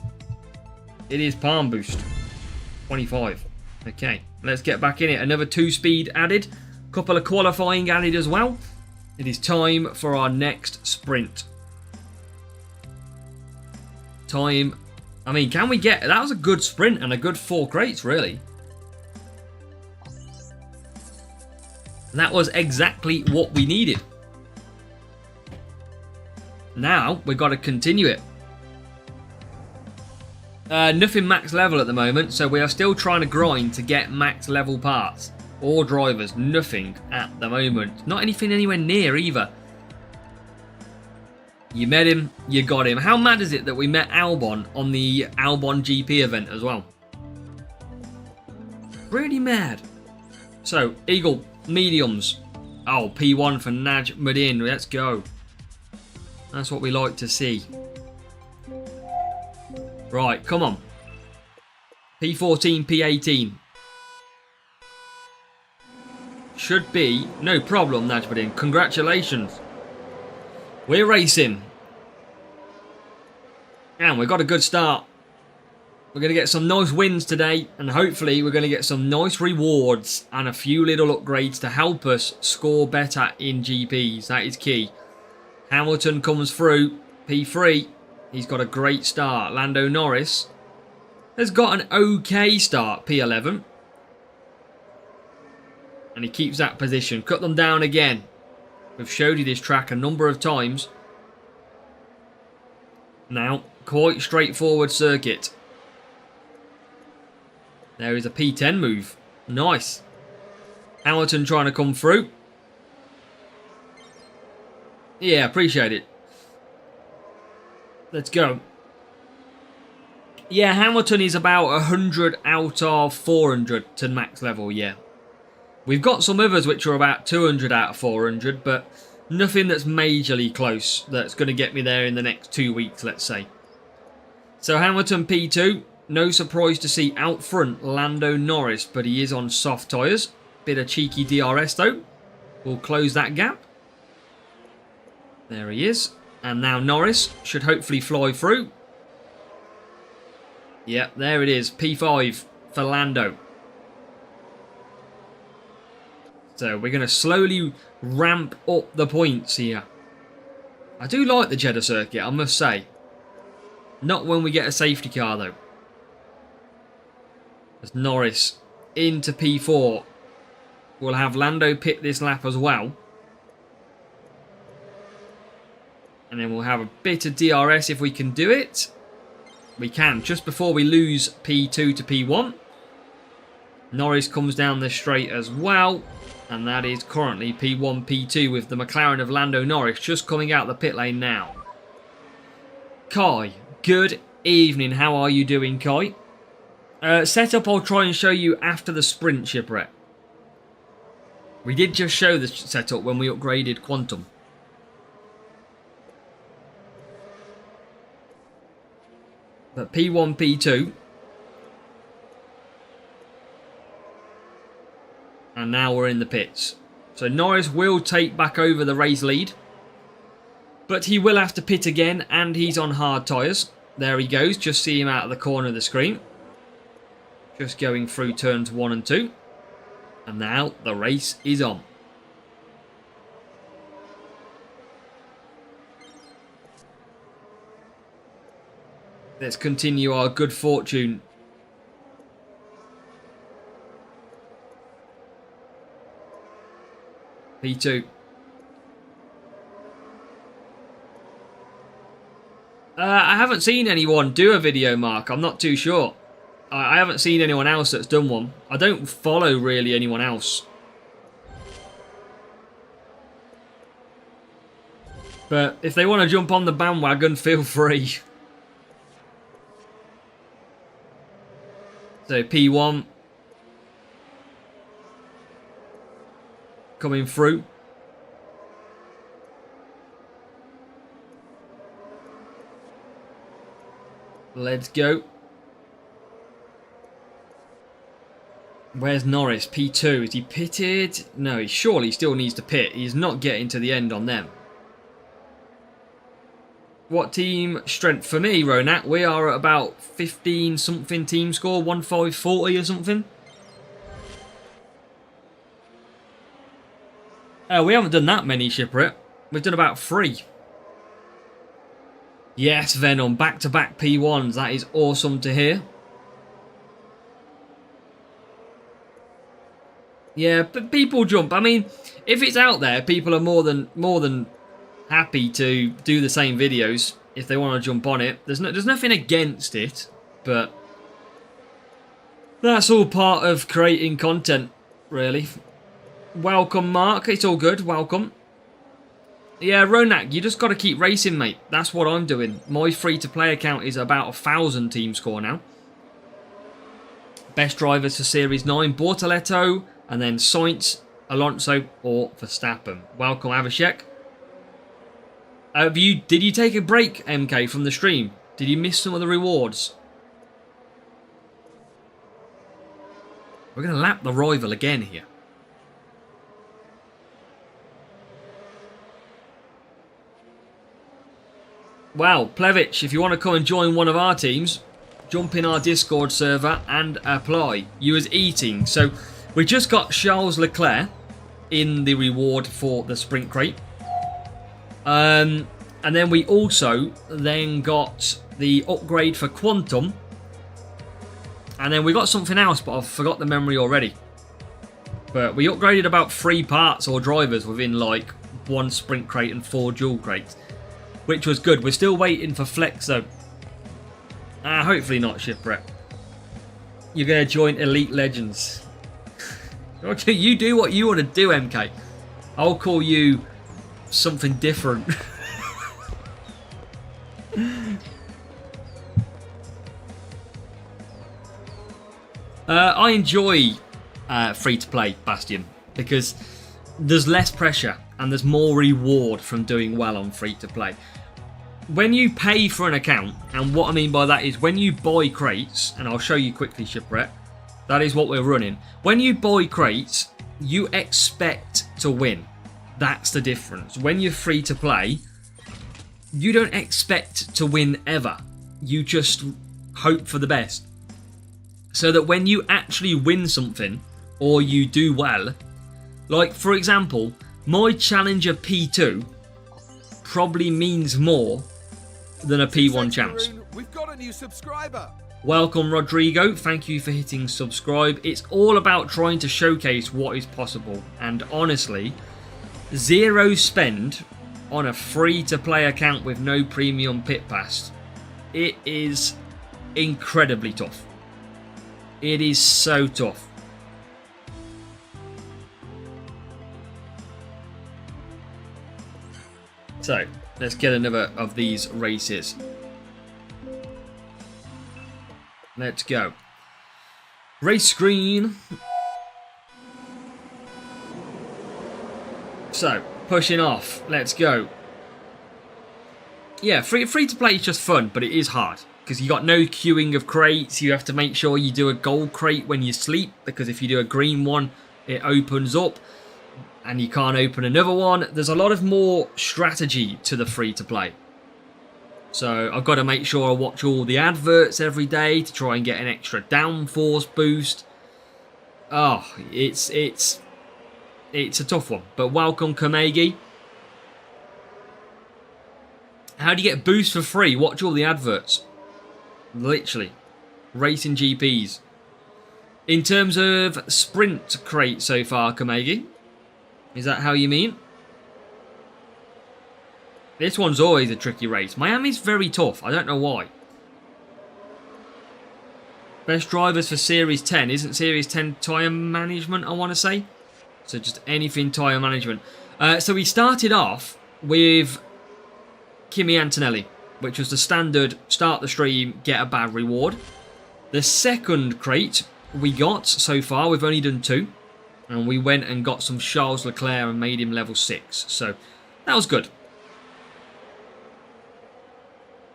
It is Palm Boost. 25. Okay, let's get back in it. Another 2 speed added. Couple of qualifying added as well. It is time for our next sprint. Time. I mean, can we get... That was a good sprint and a good 4 crates, really. And that was exactly what we needed. Now, we've got to continue it. Nothing max level at the moment, so we are still trying to grind to get max level parts. Or drivers, nothing at the moment. Not anything anywhere near either. You met him, you got him. How mad is it that we met Albon on the Albon GP event as well? Really mad. So, Eagle, mediums. Oh, P1 for Najmuddin, let's go. That's what we like to see. Right, come on. P14, P18. Should be no problem, Najmuddin. Congratulations. We're racing. And we've got a good start. We're going to get some nice wins today. And hopefully we're going to get some nice rewards and a few little upgrades to help us score better in GPs. That is key. Hamilton comes through. P3. He's got a great start. Lando Norris has got an okay start. P11. And he keeps that position. Cut them down again. We've showed you this track a number of times. Now, quite straightforward circuit. There is a P10 move. Nice. Hamilton trying to come through. Yeah, appreciate it. Let's go. Yeah, Hamilton is about 100 out of 400 to max level, yeah. We've got some others which are about 200 out of 400, but nothing that's majorly close that's going to get me there in the next 2 weeks, let's say. So Hamilton P2, no surprise to see out front Lando Norris, but he is on soft tyres. Bit of cheeky DRS though. We'll close that gap. There he is. And now Norris should hopefully fly through. Yeah, there it is. P5 for Lando. So we're going to slowly ramp up the points here. I do like the Jeddah circuit, I must say. Not when we get a safety car though. As Norris into P4. We'll have Lando pit this lap as well. And then we'll have a bit of DRS if we can do it. We can, just before we lose P2 to P1. Norris comes down the straight as well. And that is currently P1, P2 with the McLaren of Lando Norris just coming out the pit lane now. Kai, good evening. How are you doing, Kai? Setup I'll try and show you after the sprint, Shipwreck. We did just show the setup when we upgraded Quantum. But P1, P2. And now we're in the pits. So Norris will take back over the race lead. But he will have to pit again, and he's on hard tyres. There he goes, just see him out of the corner of the screen. Just going through turns 1 and 2. And now the race is on. Let's continue our good fortune. P2. I haven't seen anyone do a video, Mark. I'm not too sure. I haven't seen anyone else that's done one. I don't follow really anyone else. But if they want to jump on the bandwagon, feel free. So P1 coming through. Let's go. Where's Norris? P2. Is he pitted? No, he surely still needs to pit. He's not getting to the end on them. What team strength for me, Ronak? We are at about 15 something team score, 1540 or something. We haven't done that many, Shipwreck. We've done about 3. Yes, Venom, back-to-back P1s. That is awesome to hear. Yeah, but people jump. I mean, if it's out there, people are more than happy to do the same videos if they want to jump on it. There's nothing against it, but that's all part of creating content, really. Welcome, Mark. It's all good. Welcome. Yeah, Ronak, you just got to keep racing, mate. That's what I'm doing. My free-to-play account is about 1,000 team score now. Best drivers for Series 9, Bortoletto, and then Sainz, Alonso, or Verstappen. Welcome, Avishek. Did you take a break, MK, from the stream? Did you miss some of the rewards? We're going to lap the rival again here. Wow, Plevich, if you want to come and join one of our teams, jump in our Discord server and apply. You was eating. So we just got Charles Leclerc in the reward for the sprint crate. And then we also then got the upgrade for Quantum. And then we got something else, but I've forgot the memory already. But we upgraded about 3 parts or drivers within like 1 sprint crate and 4 dual crates. Which was good. We're still waiting for Flex though. Hopefully not, Shipwreck. You're going to join Elite Legends. Okay, you do what you want to do, MK. I'll call you something different. I enjoy free-to-play, Bastion, because there's less pressure and there's more reward from doing well on free-to-play. When you pay for an account, and what I mean by that is when you buy crates, and I'll show you quickly, Shipwreck, that is what we're running. When you buy crates, you expect to win. That's the difference. When you're free-to-play, you don't expect to win ever. You just hope for the best. So that when you actually win something, or you do well, like for example, my Challenger P2 probably means more than a P1 chance. We've got a new subscriber. Welcome, Rodrigo. Thank you for hitting subscribe. It's all about trying to showcase what is possible. And honestly, zero spend on a free-to-play account with no premium pit pass. It is incredibly tough. It is so tough. So, let's get another of these races. Let's go. Race screen. So, pushing off. Let's go. Yeah, free to play is just fun, but it is hard. Because you got no queuing of crates. You have to make sure you do a gold crate when you sleep. Because if you do a green one, it opens up. And you can't open another one. There's a lot of more strategy to the free to play. So I've got to make sure I watch all the adverts every day to try and get an extra downforce boost. Oh, it's a tough one. But welcome, Kamegi. How do you get boost for free? Watch all the adverts. Literally. Racing GPs. In terms of sprint crate so far, Kamegi, is that how you mean? This one's always a tricky race. Miami's very tough. I don't know why. Best drivers for Series 10. Isn't Series 10 tyre management, I want to say? So just anything tyre management. So we started off with Kimi Antonelli, which was the standard start the stream, get a bad reward. The second crate we got so far, we've only done 2. And we went and got some Charles Leclerc and made him level 6. So that was good.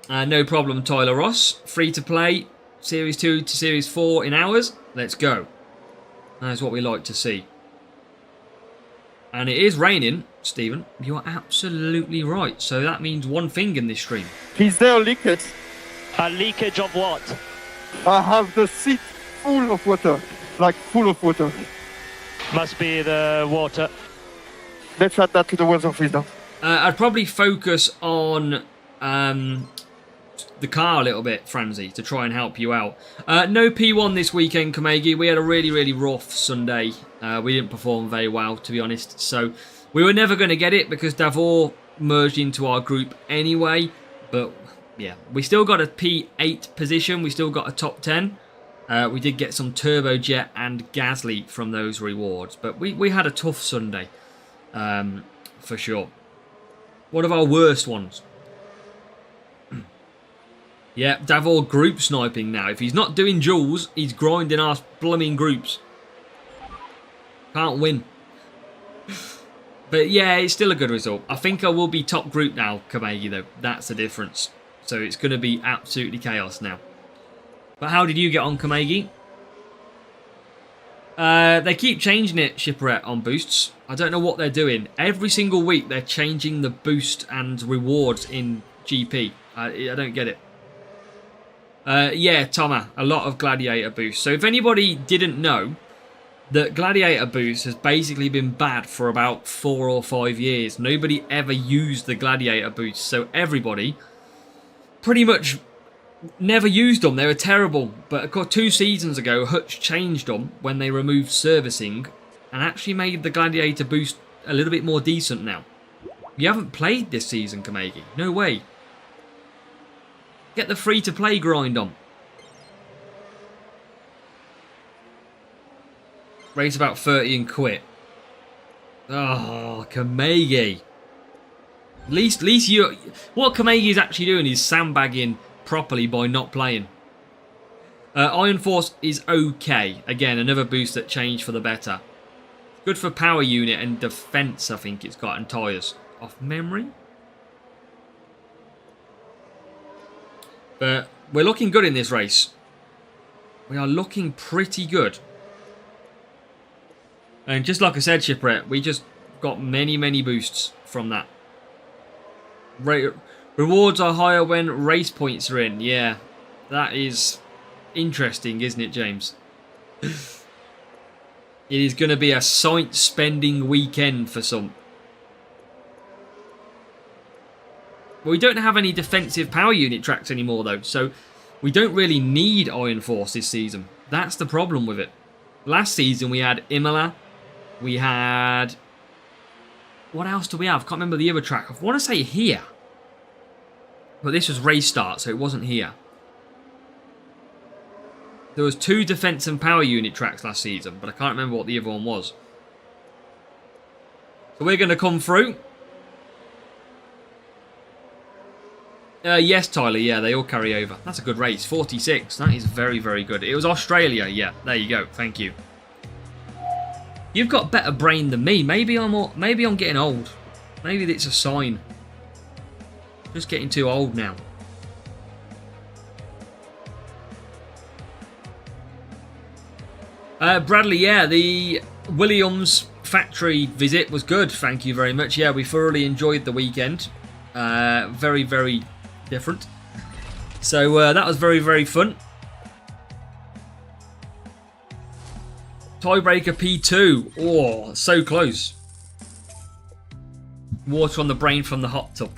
No problem, Tyler Ross. Free to play. Series 2 to Series 4 in hours. Let's go. That's what we like to see. And it is raining, Stephen. You're absolutely right. So that means one thing in this stream. Is there leakage? A leakage of what? I have the seat full of water, like full of water. Must be the water. Let's add that to the weather freezer. I'd probably focus on the car a little bit, Franzi, to try and help you out. No P1 this weekend, Kamegi. We had a really, really rough Sunday. We didn't perform very well, to be honest. So we were never going to get it because Davor merged into our group anyway. But yeah, we still got a P8 position. We still got a top 10. We did get some Turbojet and Gasly from those rewards. But we had a tough Sunday, for sure. One of our worst ones. Yeah, Davor group sniping now. If he's not doing duels, he's grinding our blooming groups. Can't win. But yeah, it's still a good result. I think I will be top group now, Kamegi, though. That's the difference. So it's going to be absolutely chaos now. But how did you get on, Kamegi? They keep changing it, Shipwreck, on boosts. I don't know what they're doing. Every single week, they're changing the boost and rewards in GP. I don't get it. Yeah, Thomas, a lot of Gladiator boosts. So if anybody didn't know, that Gladiator boost has basically been bad for about 4 or 5 years. Nobody ever used the Gladiator boost. So everybody pretty much never used them. They were terrible. But of course, 2 seasons ago, Hutch changed them when they removed servicing and actually made the Gladiator boost a little bit more decent now. You haven't played this season, Kamegi. No way. Get the free-to-play grind on. Race about 30 and quit. Oh, Kamegi. At least you... What Kamegi is actually doing is sandbagging properly by not playing. Iron Force is okay. Again, another boost that changed for the better. Good for power unit and defense, I think it's got, and tyres. Off memory? But we're looking good in this race. We are looking pretty good. And just like I said, Shipwreck, we just got many, many boosts from that. Rewards are higher when race points are in. Yeah, that is interesting, isn't it, James? It is going to be a sight-spending weekend for some. We don't have any defensive power unit tracks anymore, though. So We don't really need Iron Force this season. That's the problem with it. Last season we had Imola. We had... What else do we have? Can't remember the other track. I want to say here. But this was race start, so it wasn't here. There was 2 defense and power unit tracks last season, but I can't remember what the other one was. So we're going to come through. Yes, Tyler, yeah, they all carry over. That's a good race. 46. That is very, very good. It was Australia. Yeah, there you go. Thank you. You've got better brain than me. Maybe I'm getting old. Maybe it's a sign. Just getting too old now. Bradley, yeah, the Williams factory visit was good. Thank you very much. Yeah, we thoroughly enjoyed the weekend. Very, very different. So that was very, very fun. Tiebreaker P2. Oh, so close. Water on the brain from the hot tub.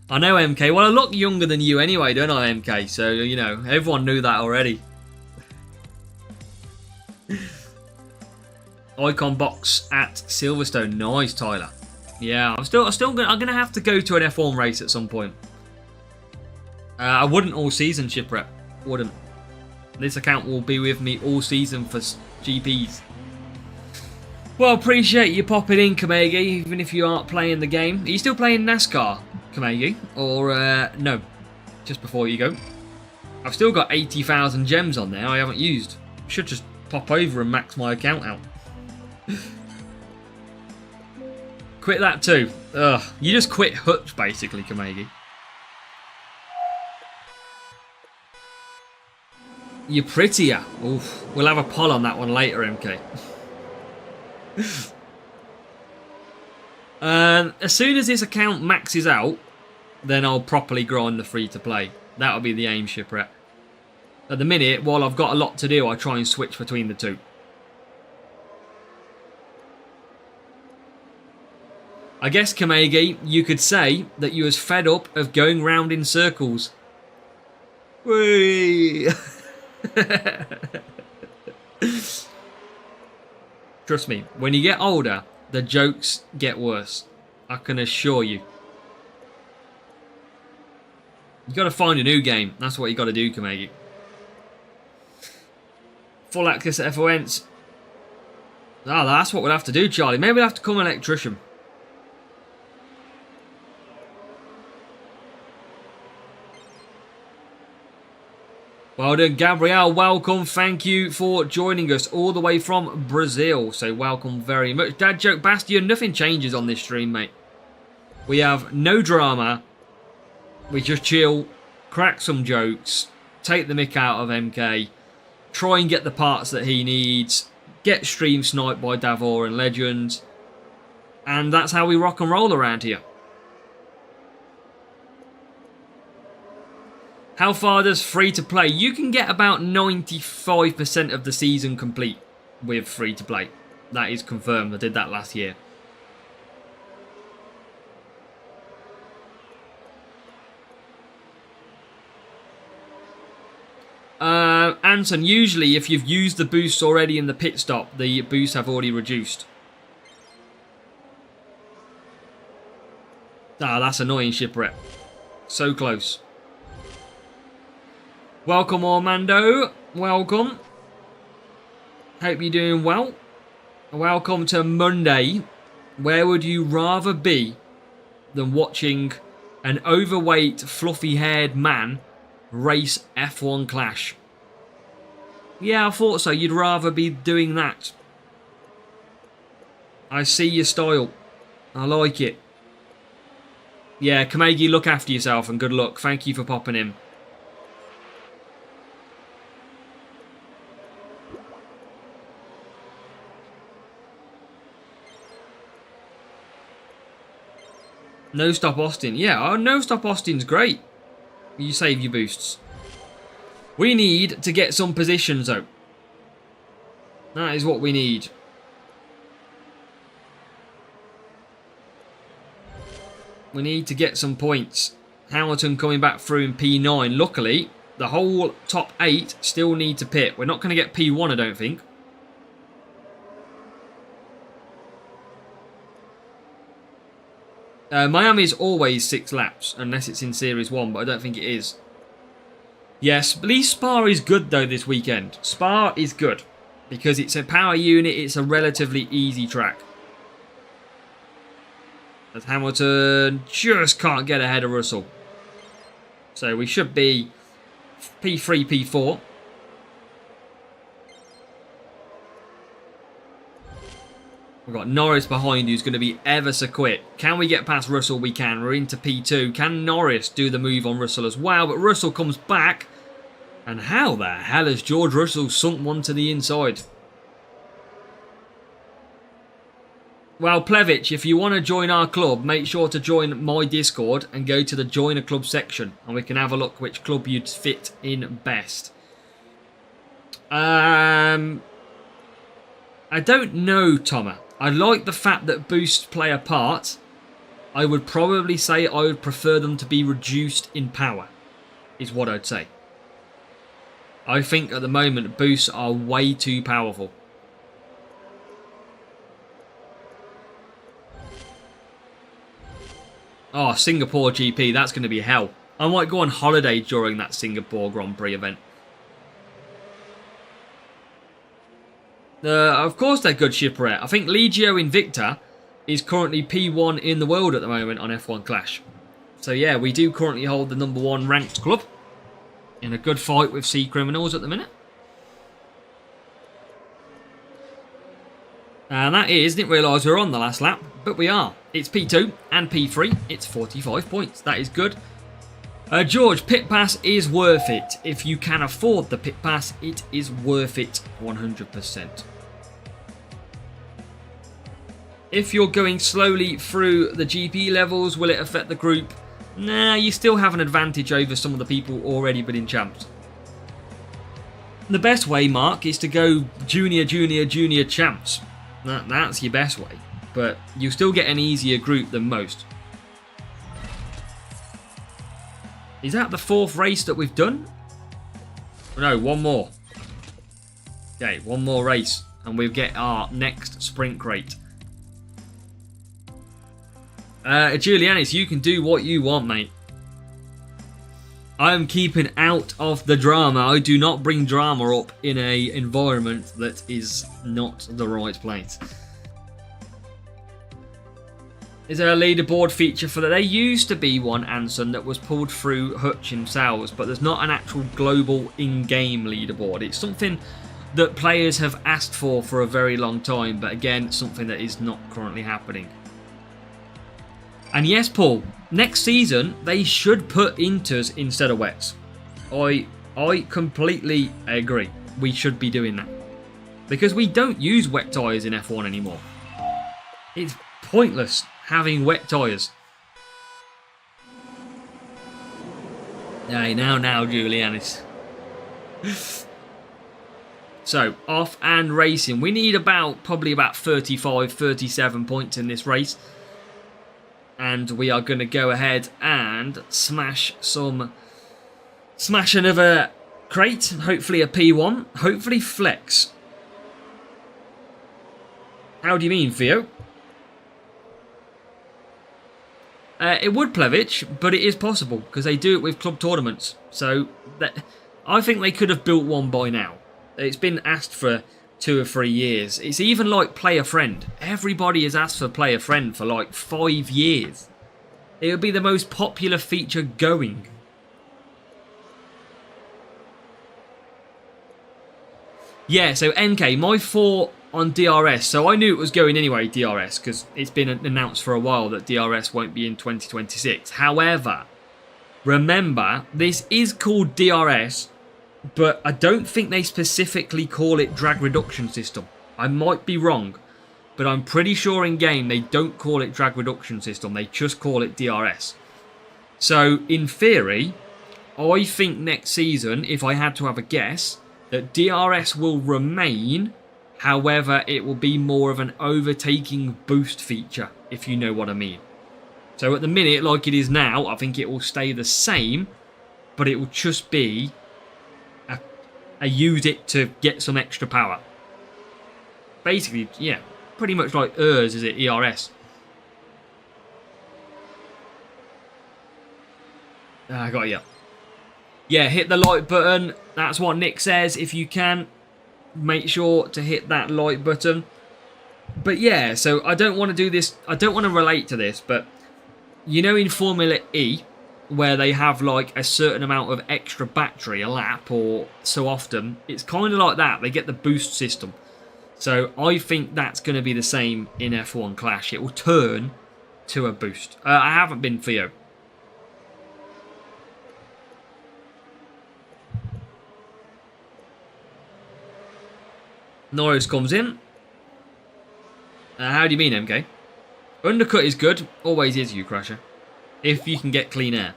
I know, MK. Well, I look younger than you anyway, don't I, MK? So, you know, everyone knew that already. Icon box at Silverstone. Nice, Tyler. Yeah, I'm gonna have to go to an F1 race at some point. I wouldn't all season, Shipwreck. Wouldn't. This account will be with me all season for GPs. Well, appreciate you popping in, Kamegi, even if you aren't playing the game. Are you still playing NASCAR, Kamegi? Or, no, just before you go. I've still got 80,000 gems on there I haven't used. Should just pop over and max my account out. Quit that too. Ugh, you just quit Hutch, basically, Kamegi. You're prettier. Oof. We'll have a poll on that one later, MK. As soon as this account maxes out, then I'll properly grind the free-to-play. That'll be the aim, Shipwreck. At the minute, while I've got a lot to do, I try and switch between the two. I guess, Kamegi, you could say that you was fed up of going round in circles. Whee! Trust me, when you get older, the jokes get worse. I can assure you. You got to find a new game. That's what you got to do, Kamegi. Full access at FONs. Ah, that's what we'll have to do, Charlie. Maybe we'll have to become an electrician. Well done, Gabrielle. Welcome. Thank you for joining us all the way from Brazil. So welcome very much. Dad Joke Bastion, nothing changes on this stream, mate. We have no drama. We just chill, crack some jokes, take the mick out of MK, try and get the parts that he needs, get stream sniped by Davor and Legend. And that's how we rock and roll around here. How far does free-to-play? You can get about 95% of the season complete with free-to-play. That is confirmed. I did that last year. Anton, usually if you've used the boosts already in the pit stop, the boosts have already reduced. Ah, that's annoying, Shipwreck. So close. Welcome, Armando. Welcome. Hope you're doing well. Welcome to Monday. Where would you rather be than watching an overweight, fluffy-haired man race F1 Clash? Yeah, I thought so. You'd rather be doing that. I see your style. I like it. Yeah, Kamegi, look after yourself and good luck. Thank you for popping in. No Stop Austin. Yeah, No Stop Austin's great. You save your boosts. We need to get some positions out. That is what we need. We need to get some points. Hamilton coming back through in P9. Luckily, the whole top 8 still need to pit. We're not going to get P1, I don't think. Miami's always 6 laps, unless it's in Series 1, but I don't think it is. Yes, at least Spa is good, though, this weekend. Spa is good, because it's a power unit, it's a relatively easy track. As Hamilton just can't get ahead of Russell. So we should be P3, P4. We've got Norris behind who's going to be ever so quick. Can we get past Russell? We can. We're into P2. Can Norris do the move on Russell as well? But Russell comes back. And how the hell has George Russell sunk one to the inside? Well, Plevich, if you want to join our club, make sure to join my Discord and go to the Join a Club section. And we can have a look which club you'd fit in best. I don't know, Thomas. I like the fact that boosts play a part. I would probably say I would prefer them to be reduced in power, is what I'd say. I think at the moment boosts are way too powerful. Oh, Singapore GP, that's going to be hell. I might go on holiday during that Singapore Grand Prix event. Of course they're good shipwreck. I think Legio Invicta is currently P1 in the world at the moment on F1 Clash. So yeah, we do currently hold the #1 ranked club. In a good fight with Sea Criminals at the minute. And that is, didn't realise we were on the last lap, but we are. It's P2 and P3. It's 45 points. That is good. George, pit pass is worth it. If you can afford the pit pass, it is worth it 100%. If you're going slowly through the GP levels, will it affect the group? Nah, you still have an advantage over some of the people already been champs. The best way, Mark, is to go junior champs. That's your best way. But you still get an easier group than most. Is that the 4th race that we've done? No, one more. Okay, one more race. And we'll get our next sprint crate. Julianis, you can do what you want, mate. I am keeping out of the drama. I do not bring drama up in an environment that is not the right place. Is there a leaderboard feature for that? There used to be one, Anson, that was pulled through Hutch himself, but there's not an actual global in-game leaderboard. It's something that players have asked for a very long time, but again, something that is not currently happening. And yes, Paul, next season, they should put inters instead of wets. I completely agree. We should be doing that. Because we don't use wet tyres in F1 anymore. It's pointless having wet tyres. Hey, now, Julianis. So, off and racing. We need probably about 35, 37 points in this race. And we are going to go ahead and smash another crate. Hopefully a P1. Hopefully flex. How do you mean, Theo? It would, Plevich, but it is possible because they do it with club tournaments. So I think they could have built one by now. It's been asked for 2 or 3 years. It's even like Player Friend. Everybody has asked for Player Friend for like 5 years. It would be the most popular feature going. Yeah, so NK, my 4 on DRS. So I knew it was going anyway, DRS, because it's been announced for a while that DRS won't be in 2026. However, remember, this is called DRS, but I don't think they specifically call it drag reduction system. I might be wrong, but I'm pretty sure in game they don't call it drag reduction system. They just call it DRS. So in theory, I think next season, if I had to have a guess, that DRS will remain. However, it will be more of an overtaking boost feature, if you know what I mean. So at the minute, like it is now, I think it will stay the same, but it will just be use it to get some extra power. Basically, yeah, pretty much like ERS, is it? ERS. I got you. Yeah, hit the like button. That's what Nick says. If you can, make sure to hit that like button. But yeah, so I don't want to do this. I don't want to relate to this, but you know in Formula E, where they have like a certain amount of extra battery a lap or so often, it's kind of like that. They get the boost system. So I think that's going to be the same in F1 Clash. It will turn to a boost. I haven't been Theo. Norris comes in. How do you mean, MK? Undercut is good. Always is, you Crasher. If you can get clean air.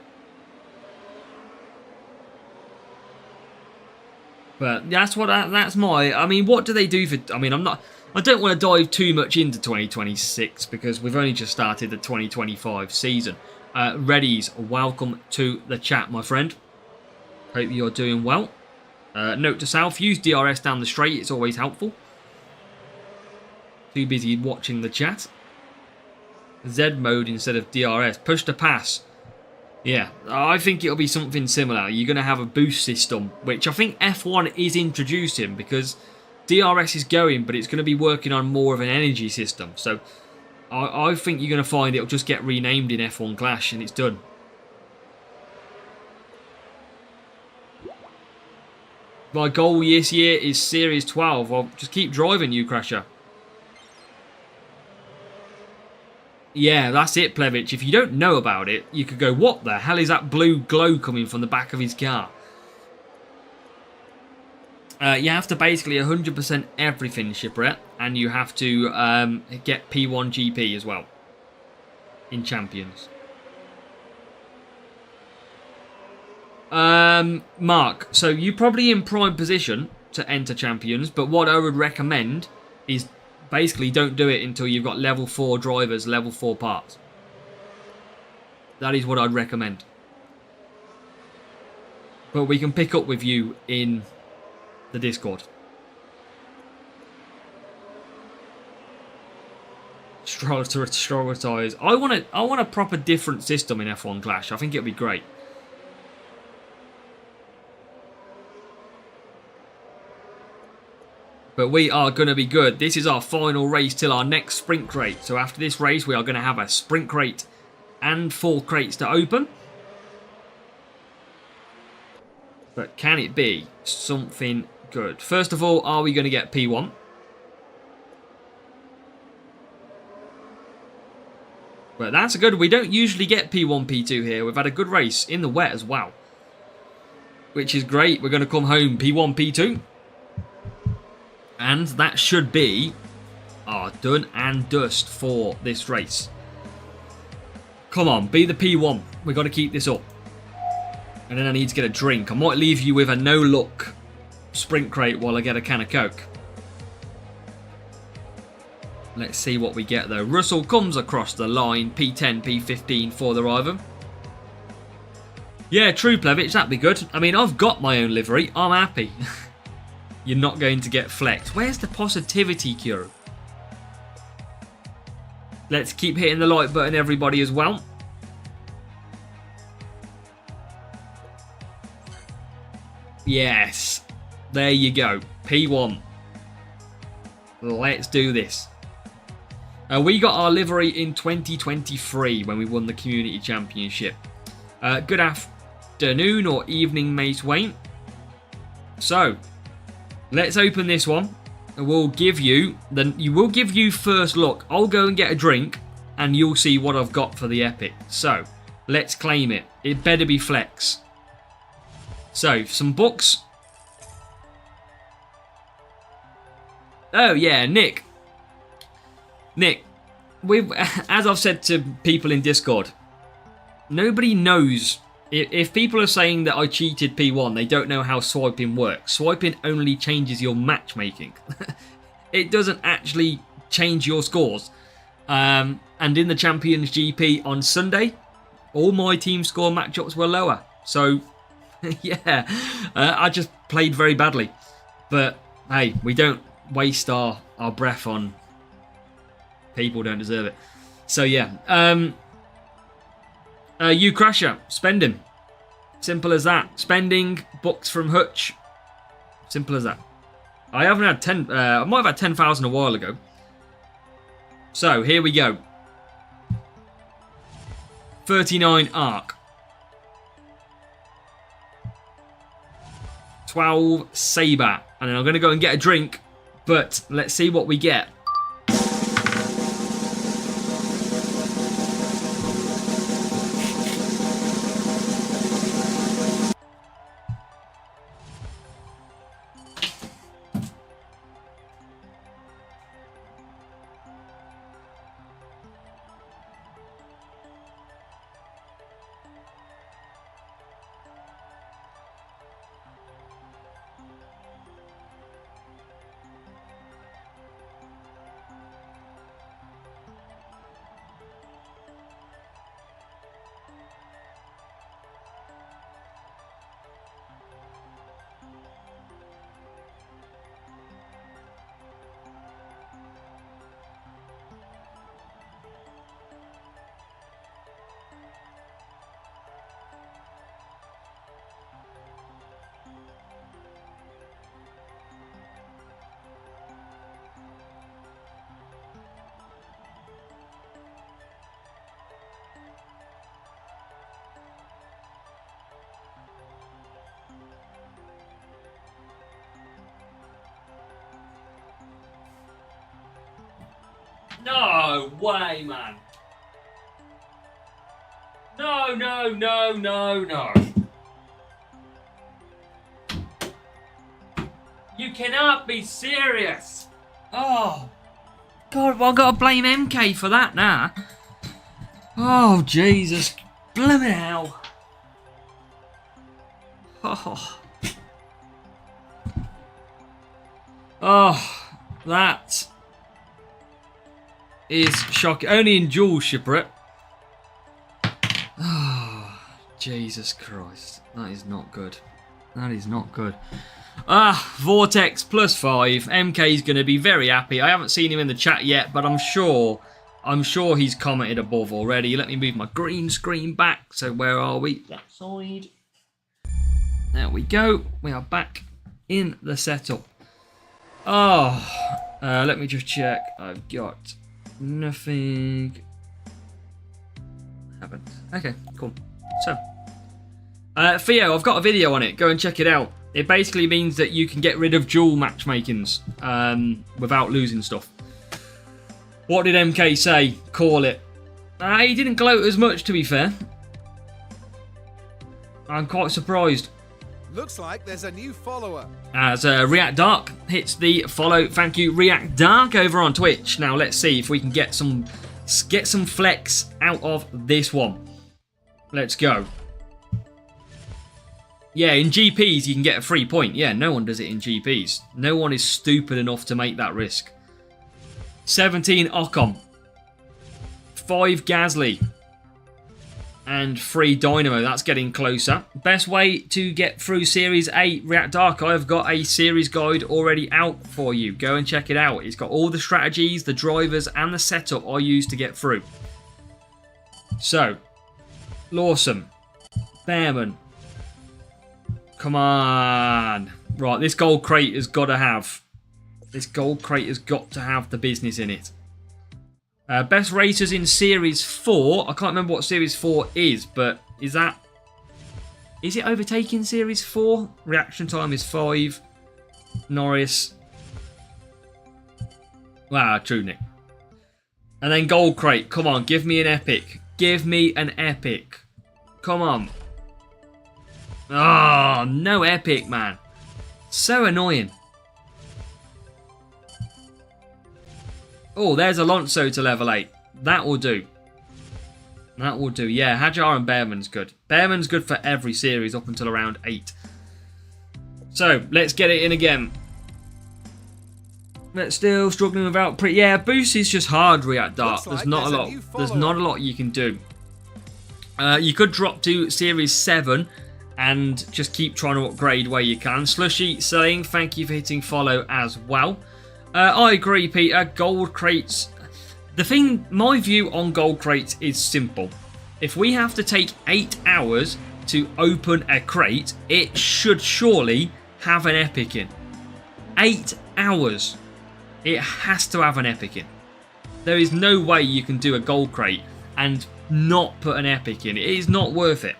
But that's what that's my... I mean, what do they do for... I mean, I don't want to dive too much into 2026 because we've only just started the 2025 season. Reddies, welcome to the chat, my friend. Hope you're doing well. Note to self, use DRS down the straight. It's always helpful. Too busy watching the chat. Z mode instead of DRS. Push to pass. Yeah, I think it'll be something similar. You're going to have a boost system, which I think F1 is introducing because DRS is going, but it's going to be working on more of an energy system. So I think you're going to find it'll just get renamed in F1 Clash and it's done. My goal this year is Series 12. Well, just keep driving, you Crasher. Yeah, that's it, Plevich. If you don't know about it, you could go, what the hell is that blue glow coming from the back of his car? You have to basically 100% everything, Shipwreck, and you have to get P1 GP as well in Champions. Mark, so you're probably in prime position to enter Champions, but what I would recommend is basically don't do it until you've got level 4 drivers, level 4 parts. That is what I'd recommend. But we can pick up with you in the Discord. Stronger tires. I want a proper different system in F1 Clash. I think it'll be great. But we are going to be good. This is our final race till our next sprint crate. So after this race, we are going to have a sprint crate and 4 crates to open. But can it be something good? First of all, are we going to get P1? But that's a good... We don't usually get P1, P2 here. We've had a good race in the wet as well. Which is great. We're going to come home P1, P2. And that should be our done and dust for this race. Come on, be the P1. We've got to keep this up. And then I need to get a drink. I might leave you with a no-luck sprint crate while I get a can of Coke. Let's see what we get though. Russell comes across the line. P10, P15 for the driver. Yeah, true, Plevich. That'd be good. I mean, I've got my own livery. I'm happy. You're not going to get flexed. Where's the positivity cure? Let's keep hitting the like button, everybody, as well. Yes. There you go. P1. Let's do this. We got our livery in 2023 when we won the Community Championship. Good afternoon or evening, Mace Wayne. So... let's open this one. We'll give you first look. I'll go and get a drink and you'll see what I've got for the epic. So, let's claim it. It better be flex. So, some books. Oh yeah, Nick. Nick, as I've said to people in Discord, nobody knows. If people are saying that I cheated P1, they don't know how swiping works. Swiping only changes your matchmaking. It doesn't actually change your scores. And in the Champions GP on Sunday, all my team score matchups were lower. So, yeah, I just played very badly. But, hey, we don't waste our breath on people who don't deserve it. So, yeah. You Crusher, spend him. Simple as that. Spending bucks from Hutch. Simple as that. I haven't had 10... I might have had 10,000 a while ago. So, here we go. 39 Arc. 12 Saber. And then I'm going to go and get a drink. But let's see what we get. No way, man. No, no, no, no, no. You cannot be serious. Oh. God, well, I've got to blame MK for that now. Oh, Jesus. Blimey hell. Oh. Oh, that is shocking. Only in dual shipwreck. Oh, Jesus Christ. That is not good. That is not good. Vortex +5. MK's going to be very happy. I haven't seen him in the chat yet, but I'm sure he's commented above already. Let me move my green screen back. So where are we? That side. There we go. We are back in the setup. Oh, let me just check. I've got nothing. Haven't. Okay, cool. So, Theo, I've got a video on it. Go and check it out. It basically means that you can get rid of dual matchmakings without losing stuff. What did MK say? Call it. He didn't gloat as much, to be fair. I'm quite surprised. Looks like there's a new follower. As React Dark hits the follow. Thank you, React Dark, over on Twitch. Now let's see if we can get some flex out of this one. Let's go. Yeah, in GPs you can get a free point. Yeah, no one does it in GPs. No one is stupid enough to make that risk. 17 Ockham. 5 Gasly. And 3 Dynamo. That's getting closer. Best way to get through Series 8 React Dark. I've got a series guide already out for you. Go and check it out. It's got all the strategies, the drivers, and the setup I use to get through. So, Lawson. Behrman. Come on. Right, this gold crate has got to have. This gold crate has got to have the business in it. Best racers in Series 4. I can't remember what Series 4 is, but is it overtaking Series 4? Reaction time is 5. Norris. Wow, true, Nick. And then gold crate. Come on, give me an epic. Give me an epic. Come on. Oh, no epic, man. So annoying. Oh, there's Alonso to level 8. That will do. That will do. Yeah, Hajar and Behrman's good. Behrman's good for every series up until around 8. So, let's get it in again. But still struggling without yeah, boost is just hard, React Dark. There's not a lot you can do. You could drop to Series 7 and just keep trying to upgrade where you can. Slushy saying thank you for hitting follow as well. I agree, Peter. Gold crates. The thing, my view on gold crates is simple. If we have to take 8 hours to open a crate, it should surely have an epic in. 8 hours. It has to have an epic in. There is no way you can do a gold crate and not put an epic in. It is not worth it.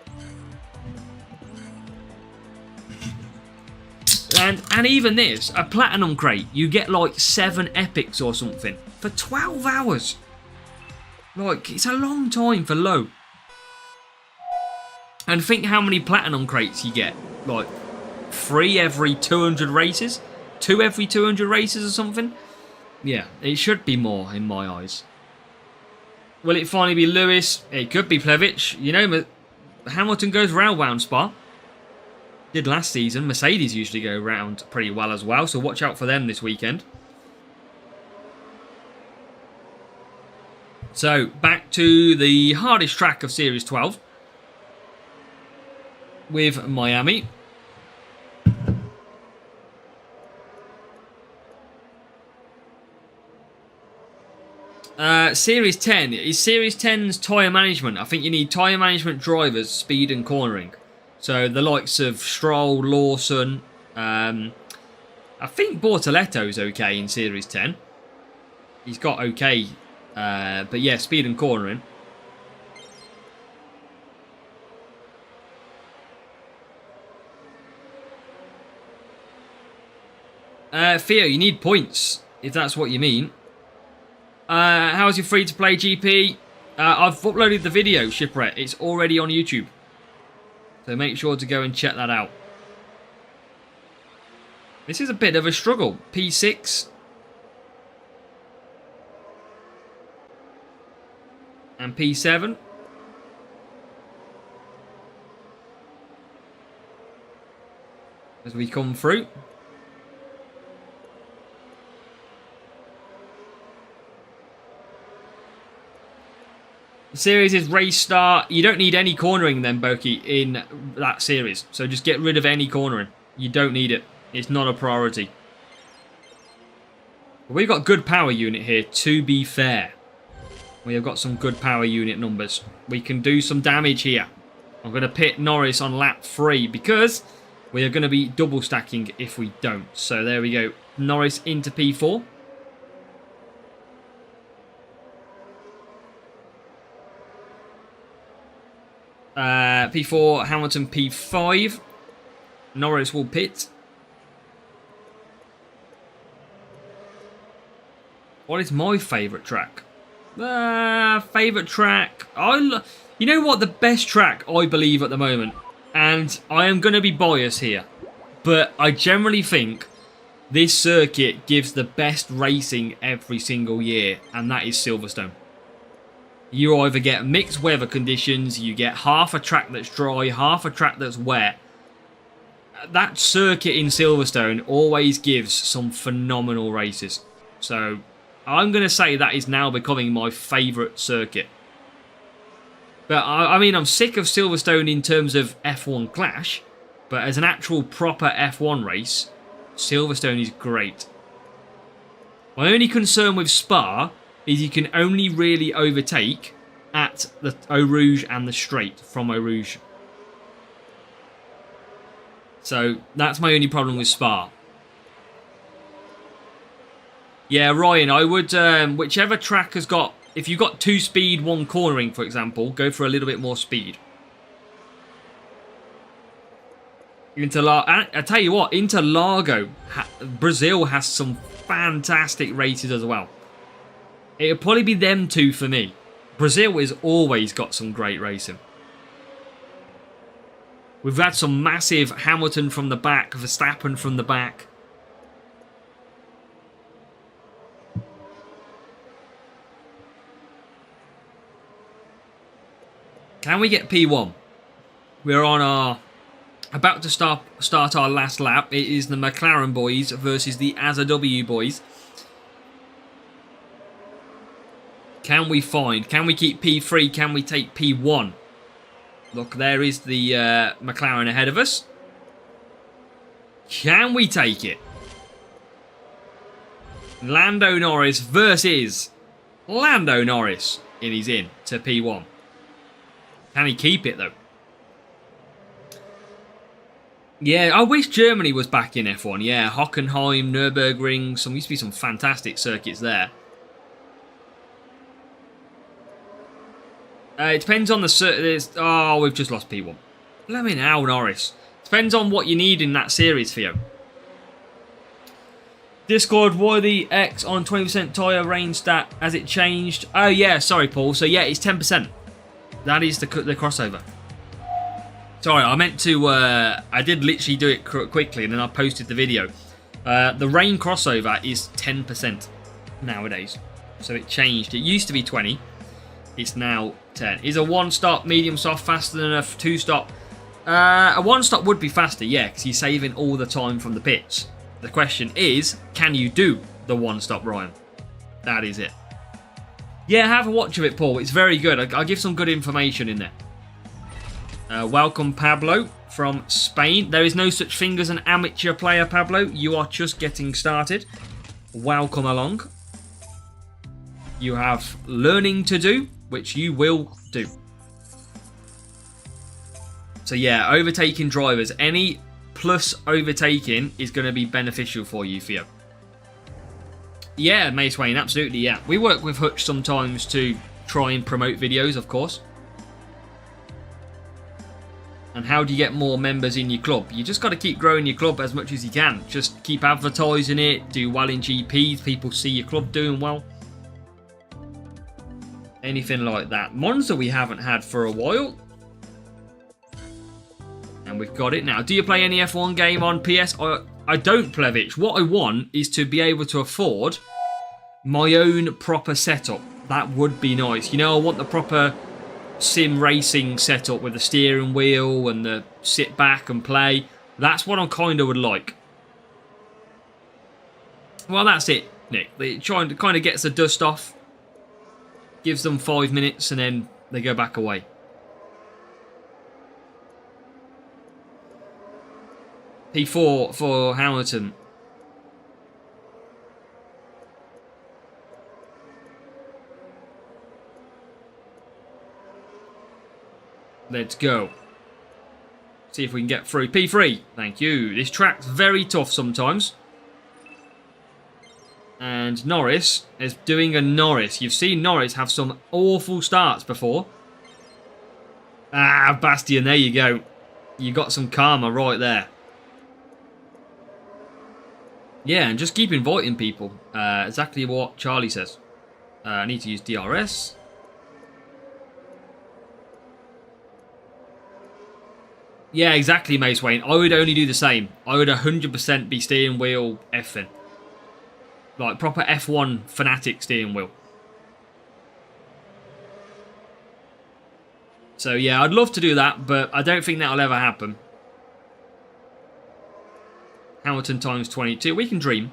And even this, a platinum crate, you get like 7 epics or something for 12 hours. Like, it's a long time for low. And think how many platinum crates you get. Like, 3 every 200 races? 2 every 200 races or something? Yeah, it should be more in my eyes. Will it finally be Lewis? It could be Plevich. You know, Hamilton goes round Spa. Did last season. Mercedes usually go round pretty well as well, so watch out for them this weekend. So, back to the hardest track of Series 12 with Miami. Series 10 is Series 10's tyre management. I think you need tyre management, drivers, speed and cornering. So the likes of Stroll, Lawson, I think Bortoletto's okay in Series 10. He's got okay, but yeah, speed and cornering. Theo, you need points, if that's what you mean. How's your free-to-play GP? I've uploaded the video, Shipwreck. It's already on YouTube. So make sure to go and check that out. This is a bit of a struggle. P6. And P7. As we come through. The series is race start. You don't need any cornering then, Boki, in that series. So just get rid of any cornering. You don't need it. It's not a priority. But we've got good power unit here, to be fair. We have got some good power unit numbers. We can do some damage here. I'm going to pit Norris on lap 3 because we are going to be double stacking if we don't. So there we go. Norris into P4. P4, Hamilton P5. Norris will pit. What is my favourite track? Favourite track? You know what? The best track, I believe, at the moment. And I am going to be biased here. But I generally think this circuit gives the best racing every single year. And that is Silverstone. You either get mixed weather conditions, you get half a track that's dry, half a track that's wet. That circuit in Silverstone always gives some phenomenal races. So, I'm going to say that is now becoming my favourite circuit. But, I mean, I'm sick of Silverstone in terms of F1 Clash. But as an actual proper F1 race, Silverstone is great. My only concern with Spa is you can only really overtake at the Eau Rouge and the straight from Eau Rouge. So that's my only problem with Spa. Yeah, Ryan, I would, whichever track has got, if you've got 2 speed, 1 cornering, for example, go for a little bit more speed. I tell you what, Interlagos, Brazil has some fantastic races as well. It'll probably be them 2 for me. Brazil has always got some great racing. We've had some massive Hamilton from the back, Verstappen from the back. Can we get P1? We're on our... about to start our last lap. It is the McLaren boys versus the AZW boys. Can we keep P3? Can we take P1? Look, there is the McLaren ahead of us. Can we take it? Lando Norris versus Lando Norris. And he's in to P1. Can he keep it, though? Yeah, I wish Germany was back in F1. Yeah, Hockenheim, Nürburgring. Used to be some fantastic circuits there. It depends on the circuit. Oh, we've just lost P1. Let me know, Norris. Depends on what you need in that series, Theo. Discord, why the X on 20% tyre range stat? Has it changed? Oh, yeah, sorry, Paul. So, yeah, it's 10%. That is the crossover. Sorry, I meant to... I did literally do it quickly, and then I posted the video. The rain crossover is 10% nowadays. So it changed. It used to be 20. It's now 10. Is a one-stop medium soft faster than a two-stop? A one-stop would be faster, yeah, because you're saving all the time from the pits. The question is, can you do the one-stop, Ryan? That is it. Yeah, have a watch of it, Paul. It's very good. I'll give some good information in there. Welcome, Pablo, from Spain. There is no such thing as an amateur player, Pablo. You are just getting started. Welcome along. You have learning to do, which you will do. So yeah, overtaking drivers. Any plus overtaking is going to be beneficial for you, Theo. Yeah, Mace Wayne, absolutely, yeah. We work with Hutch sometimes to try and promote videos, of course. And how do you get more members in your club? You just got to keep growing your club as much as you can. Just keep advertising it, do well in GPs, people see your club doing well. Anything like that. Monza we haven't had for a while. And we've got it now. Do you play any F1 game on PS? I don't, Plevich. What I want is to be able to afford my own proper setup. That would be nice. You know, I want the proper sim racing setup with the steering wheel and the sit back and play. That's what I kind of would like. Well, that's it, Nick. It kind of gets the dust off. Gives them 5 minutes and then they go back away. P4 for Hamilton. Let's go. See if we can get through. P3. Thank you. This track's very tough sometimes. And Norris is doing a Norris. You've seen Norris have some awful starts before. Ah, Bastian, there you go. You got some karma right there. Yeah, and just keep inviting people. Exactly what Charlie says. I need to use DRS. Yeah, exactly, Mace Wayne. I would only do the same. I would 100% be steering wheel effing. Like, proper F1 fanatic steering wheel. So, yeah, I'd love to do that, but I don't think that'll ever happen. Hamilton times 22. We can dream.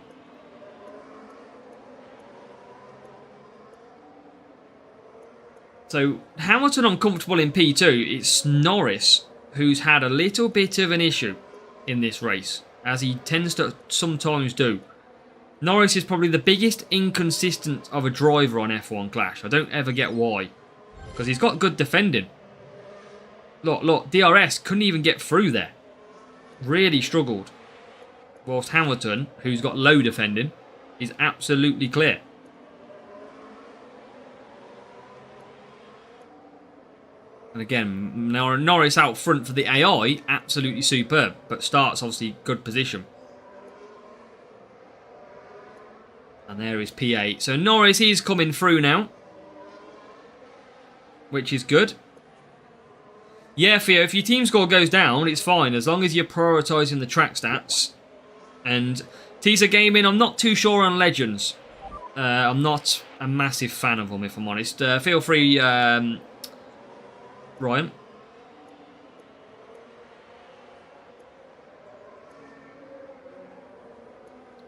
So, Hamilton uncomfortable in P2. It's Norris who's had a little bit of an issue in this race, as he tends to sometimes do. Norris is probably the biggest inconsistent of a driver on F1 Clash. I don't ever get why. Because he's got good defending. Look, DRS couldn't even get through there. Really struggled. Whilst Hamilton, who's got low defending, is absolutely clear. And again, Norris out front for the AI, absolutely superb. But starts, obviously, good position. And there is P8. So Norris is coming through now. Which is good. Yeah, Theo, if your team score goes down, it's fine. As long as you're prioritising the track stats. And Teaser Gaming, I'm not too sure on Legends. I'm not a massive fan of them, if I'm honest. Feel free, Ryan.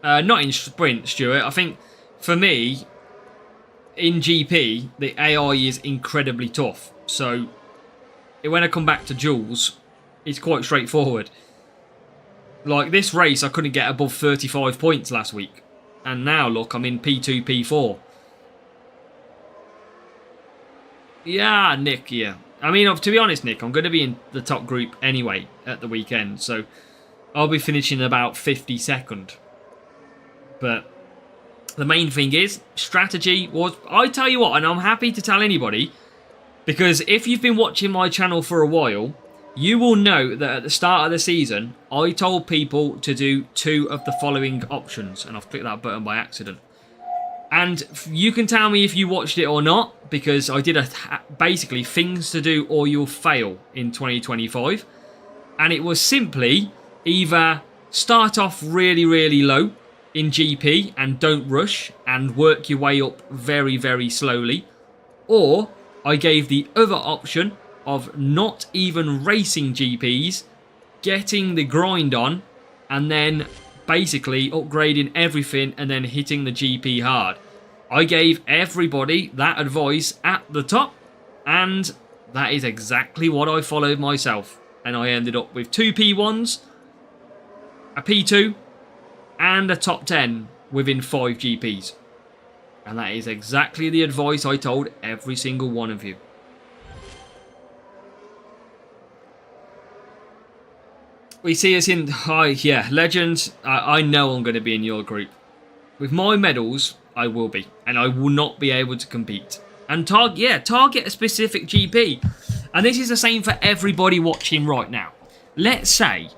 Not in Sprint, Stuart. I think, for me, in GP, the AI is incredibly tough. So, when I come back to Jules, it's quite straightforward. Like this race, I couldn't get above 35 points last week. And now, look, I'm in P2, P4. Yeah, Nick, yeah. I mean, to be honest, Nick, I'm going to be in the top group anyway at the weekend. So I'll be finishing about 52nd. But the main thing is, strategy was... I tell you what, and I'm happy to tell anybody, because if you've been watching my channel for a while, you will know that at the start of the season, I told people to do 2 of the following options. And I've clicked that button by accident. And you can tell me if you watched it or not, because I did basically things to do or you'll fail in 2025. And it was simply either start off really, really low in GP and don't rush and work your way up very, very slowly. Or I gave the other option of not even racing GPs, getting the grind on, and then basically upgrading everything and then hitting the GP hard. I gave everybody that advice at the top, and that is exactly what I followed myself. And I ended up with 2 P1s, a P2, and a top 10 within 5 GPs. And that is exactly the advice I told every single one of you. We see us in... yeah, Legends, I know I'm going to be in your group. With my medals, I will be. And I will not be able to compete. And target a specific GP. And this is the same for everybody watching right now. Let's say,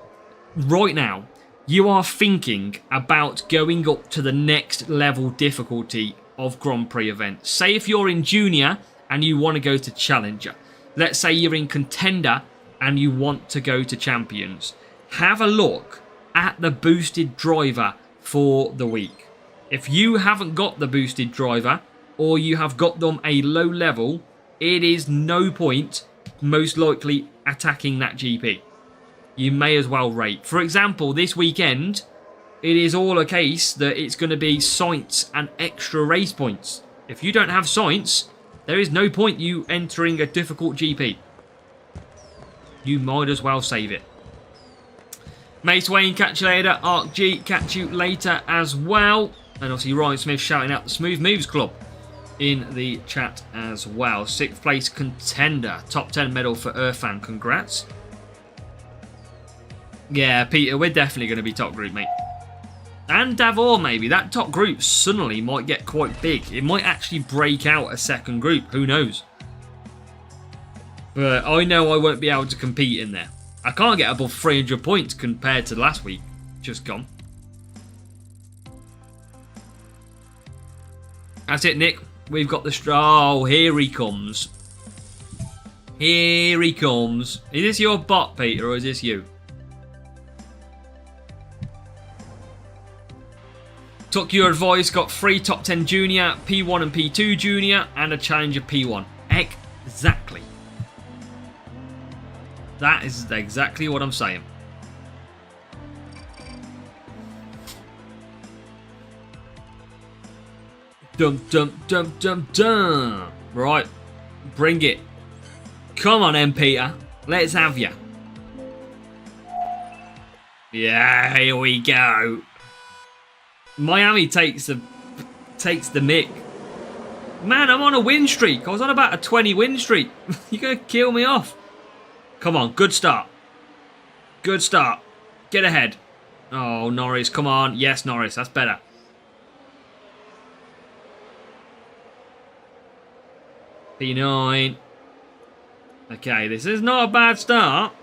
right now, you are thinking about going up to the next level difficulty of Grand Prix events. Say if you're in Junior and you want to go to Challenger. Let's say you're in Contender and you want to go to Champions. Have a look at the boosted driver for the week. If you haven't got the boosted driver, or you have got them a low level, it is no point most likely attacking that GP. You may as well rate. For example, this weekend, it is all a case that it's going to be science and extra race points. If you don't have science, there is no point you entering a difficult GP. You might as well save it. Mace Wayne, catch you later. Arc G, catch you later as well. And obviously Ryan Smith shouting out the Smooth Moves Club in the chat as well. 6th place contender. Top 10 medal for Irfan. Congrats. Yeah, Peter, we're definitely going to be top group, mate. And Davor, maybe. That top group suddenly might get quite big. It might actually break out a second group. Who knows? But I know I won't be able to compete in there. I can't get above 300 points compared to last week. Just gone. That's it, Nick. We've got the... Oh, here he comes. Here he comes. Is this your bot, Peter, or is this you? Took your advice, got 3 top 10 junior, P1 and P2 junior, and a challenger P1. Exactly. That is exactly what I'm saying. Dum dum dum dum dum. Right, bring it. Come on, then, Peter. Let's have ya. Yeah, here we go. Miami takes the mick. Man, I'm on a win streak. I was on about a 20 win streak. You're gonna kill me off. Come on, good start. Good start. Get ahead. Oh, Norris, come on. Yes, Norris, that's better. P9. Okay, this is not a bad start.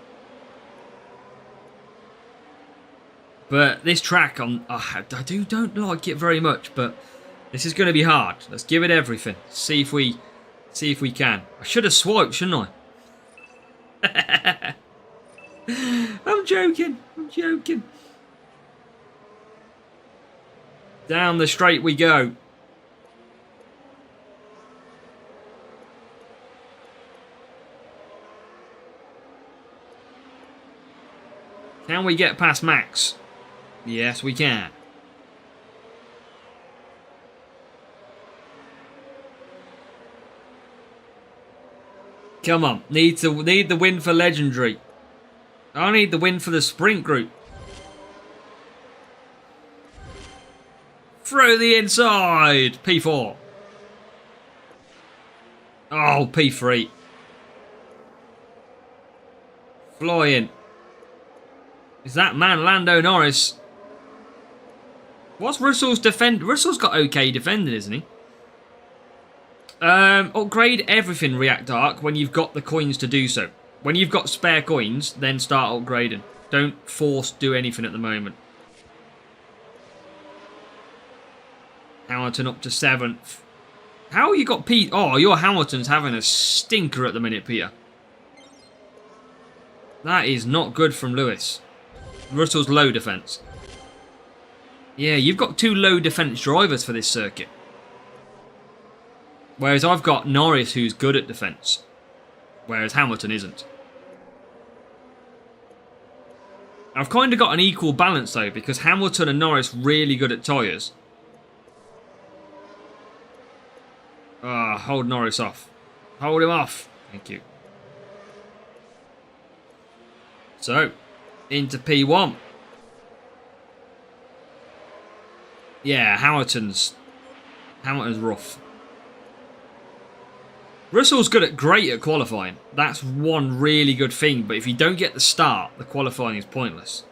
But this track, I don't like it very much, but this is going to be hard. Let's give it everything. See if we can. I should have swiped, shouldn't I? I'm joking. I'm joking. Down the straight we go. Can we get past Max? Yes, we can. Come on. Need the win for Legendary. I need the win for the sprint group. Through the inside. P4. Oh, P3. Flying. Is that man Lando Norris? What's Russell's defend? Russell's got okay defending, isn't he? Upgrade everything, React Arc, when you've got the coins to do so. When you've got spare coins, then start upgrading. Don't force do anything at the moment. Hamilton up to 7th. How you got Pete? Oh, your Hamilton's having a stinker at the minute, Peter. That is not good from Lewis. Russell's low defence. Yeah, you've got 2 low defence drivers for this circuit. Whereas I've got Norris, who's good at defence. Whereas Hamilton isn't. I've kind of got an equal balance though, because Hamilton and Norris really good at tyres. Hold Norris off. Hold him off. Thank you. So, into P1. Yeah, Hamilton's rough. Russell's great at qualifying. That's one really good thing. But if you don't get the start, the qualifying is pointless.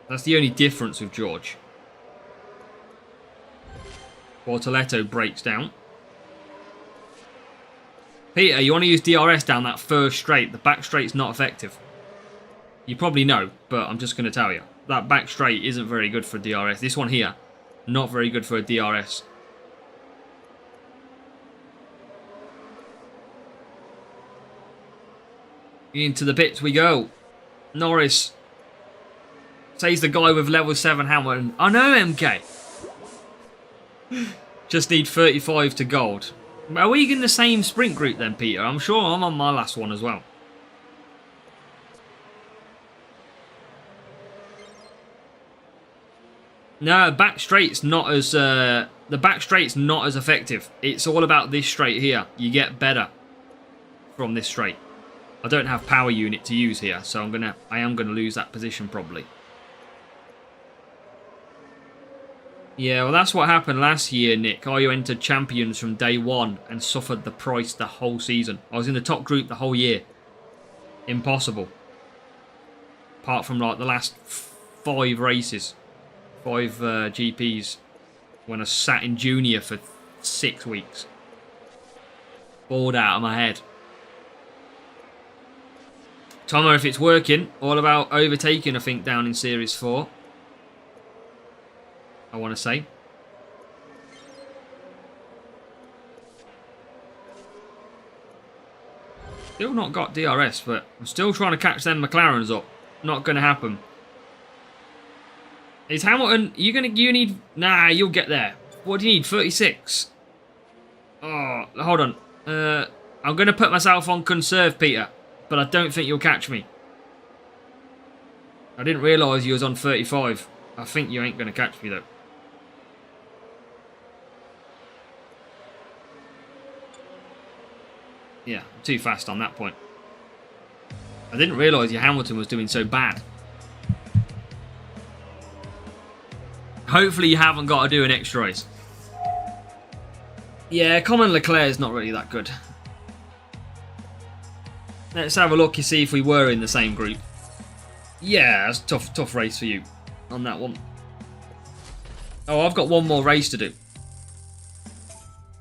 That's the only difference with George. Bortoletto breaks down. Peter, you want to use DRS down that first straight. The back straight's not effective. You probably know, but I'm just going to tell you. That back straight isn't very good for DRS. This one here, not very good for a DRS. Into the pits we go. Norris. Says the guy with level 7 Hamilton. I know, MK. Just need 35 to gold. Are we in the same sprint group then, Peter? I'm sure I'm on my last one as well. No, back straight's not as the back straight's not as effective. It's all about this straight here. You get better from this straight. I don't have power unit to use here, so I am gonna lose that position probably. Yeah, well that's what happened last year, Nick. I entered champions from day 1 and suffered the price the whole season. I was in the top group the whole year. Impossible. Apart from like the last 5 races. 5 GPs. When I sat in junior for 6 weeks. Bored out of my head. Tomo, if it's working, all about overtaking, I think, down in Series 4. I want to say. Still not got DRS, but I'm still trying to catch them McLarens up. Not going to happen. Is Hamilton, you need, nah, you'll get there. What do you need, 36? Oh, hold on. I'm going to put myself on conserve, Peter. But I don't think you'll catch me. I didn't realise you was on 35. I think you ain't going to catch me though. Yeah, I'm too fast on that point. I didn't realise your Hamilton was doing so bad. Hopefully you haven't got to do an extra race. Yeah, Common Leclerc is not really that good. Let's have a look and see if we were in the same group. Yeah, that's a tough race for you on that one. Oh, I've got one more race to do.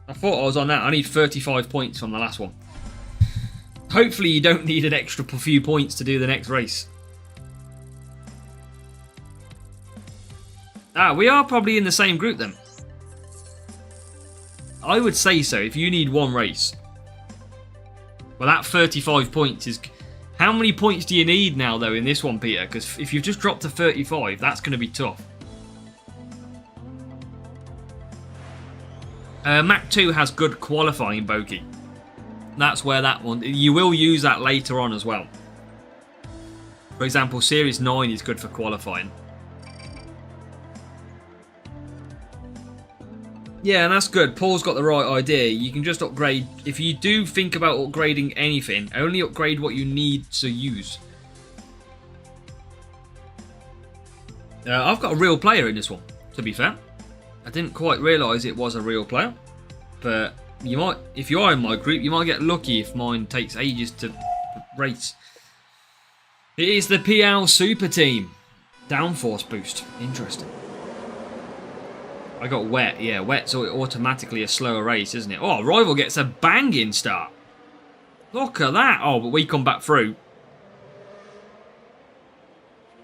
I thought I was on that. I need 35 points from the last one. Hopefully you don't need an extra few points to do the next race. Ah, we are probably in the same group then. I would say so if you need one race. Well, that 35 points is... How many points do you need now, though, in this one, Peter? Because if you've just dropped to 35, that's going to be tough. Mach 2 has good qualifying, Boki. That's where that one... You will use that later on as well. For example, Series 9 is good for qualifying. Yeah, and that's good. Paul's got the right idea. You can just upgrade. If you do think about upgrading anything, only upgrade what you need to use. I've got a real player in this one, to be fair. I didn't quite realise it was a real player. But you might, if you are in my group, you might get lucky if mine takes ages to race. It is the PL Super Team. Downforce boost. Interesting. I got wet. Yeah, wet's automatically a slower race, isn't it? Oh, Rival gets a banging start. Look at that. Oh, but we come back through.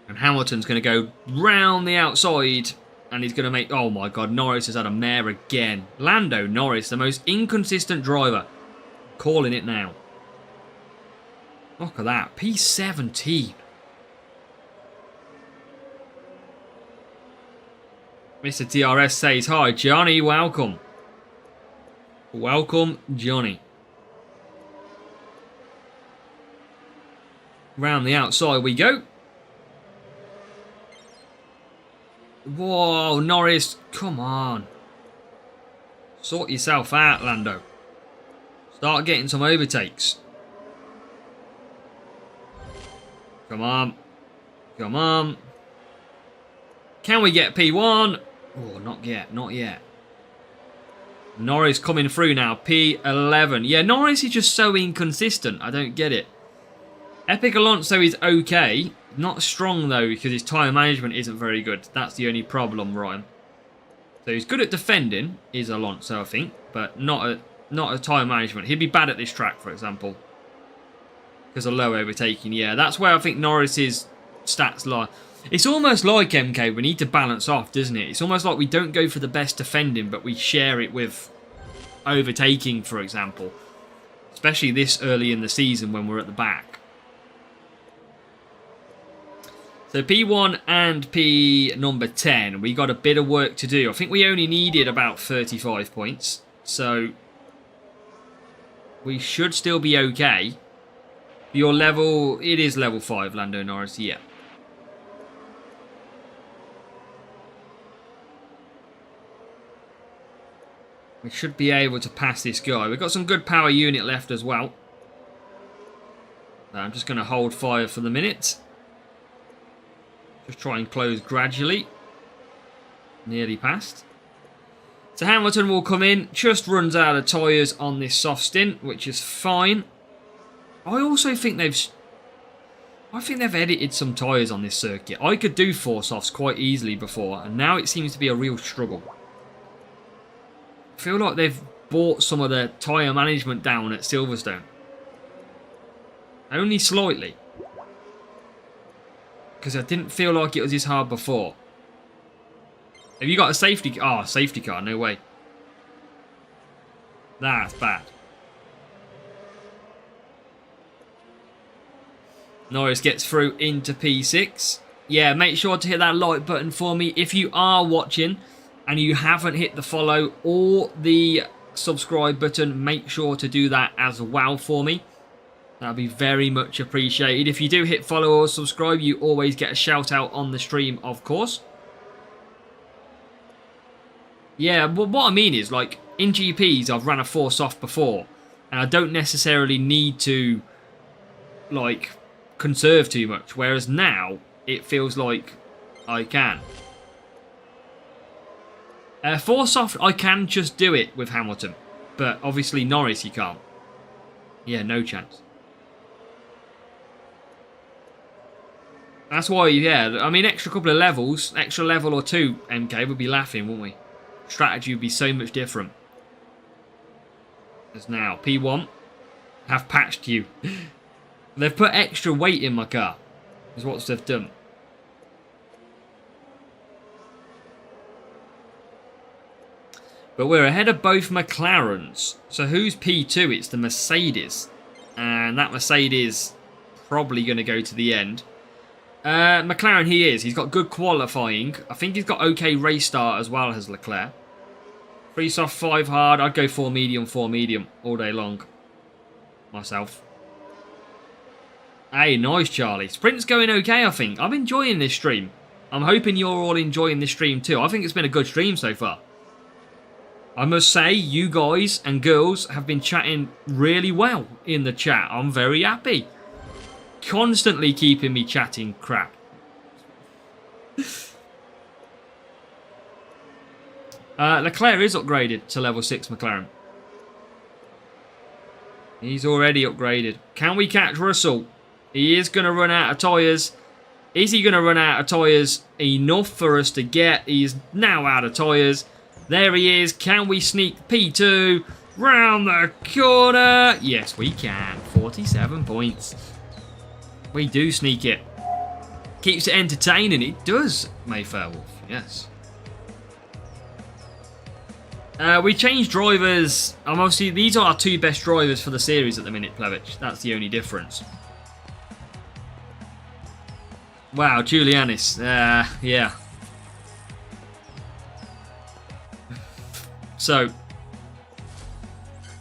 And Hamilton's going to go round the outside. And he's going to make... Oh, my God. Norris has had a mare again. Lando Norris, the most inconsistent driver. Calling it now. Look at that. P17. Mr. DRS says, hi, Johnny, welcome. Welcome, Johnny. Round the outside we go. Whoa, Norris, come on. Sort yourself out, Lando. Start getting some overtakes. Come on. Come on. Can we get P1? Oh, not yet. Not yet. Norris coming through now. P11. Yeah, Norris is just so inconsistent. I don't get it. Epic Alonso is okay. Not strong, though, because his tyre management isn't very good. That's the only problem, Ryan. So he's good at defending, is Alonso, I think. But not at tyre management. He'd be bad at this track, for example. Because of low overtaking. Yeah, that's where I think Norris's stats lie. It's almost like MK, we need to balance off, doesn't it? It's almost like we don't go for the best defending, but we share it with overtaking, for example. Especially this early in the season when we're at the back. So P1 and P number 10, we got a bit of work to do. I think we only needed about 35 points. So we should still be okay. Your level, it is level 5, Lando Norris, yeah. We should be able to pass this guy. We've got some good power unit left as well. I'm just going to hold fire for the minute. Just try and close gradually. Nearly passed. So Hamilton will come in. Just runs out of tyres on this soft stint, which is fine. I also think they've edited some tyres on this circuit. I could do 4 softs quite easily before, and now it seems to be a real struggle. I feel like they've brought some of the tyre management down at Silverstone. Only slightly. Because I didn't feel like it was this hard before. Have you got a safety car? Oh, safety car, no way. That's bad. Norris gets through into P6. Yeah, make sure to hit that like button for me. If you are watching and you haven't hit the follow or the subscribe button, make sure to do that as well for me. That'd be very much appreciated. If you do hit follow or subscribe, you always get a shout out on the stream, of course. Yeah, but what I mean is, like, in GPs, I've ran a 4 soft before, and I don't necessarily need to, like, conserve too much, whereas now, it feels like I can. 4 soft, I can just do it with Hamilton, but obviously Norris you can't. Yeah, no chance. That's why, yeah, I mean, extra couple of levels, extra level or 2, MK, would be laughing, wouldn't we? Strategy would be so much different. As now, P1, have patched you. They've put extra weight in my car, is what they've done. But we're ahead of both McLarens. So who's P2? It's the Mercedes. And that Mercedes probably going to go to the end. McLaren, he is. He's got good qualifying. I think he's got okay race start as well as Leclerc. 3 soft, 5 hard. I'd go 4 medium all day long. Myself. Hey, nice, Charlie. Sprint's going okay, I think. I'm enjoying this stream. I'm hoping you're all enjoying this stream too. I think it's been a good stream so far. I must say, you guys and girls have been chatting really well in the chat. I'm very happy. Constantly keeping me chatting crap. Leclerc is upgraded to level 6 McLaren. He's already upgraded. Can we catch Russell? He is going to run out of tyres. Is he going to run out of tyres enough for us to get? He is now out of tyres. There he is. Can we sneak P2 round the corner? Yes, we can. 47 points. We do sneak it. Keeps it entertaining. It does, Mayfair Wolf. Yes. We changed drivers. Obviously, these are our 2 best drivers for the series at the minute, Plevich. That's the only difference. Wow, Julianis. Yeah. So,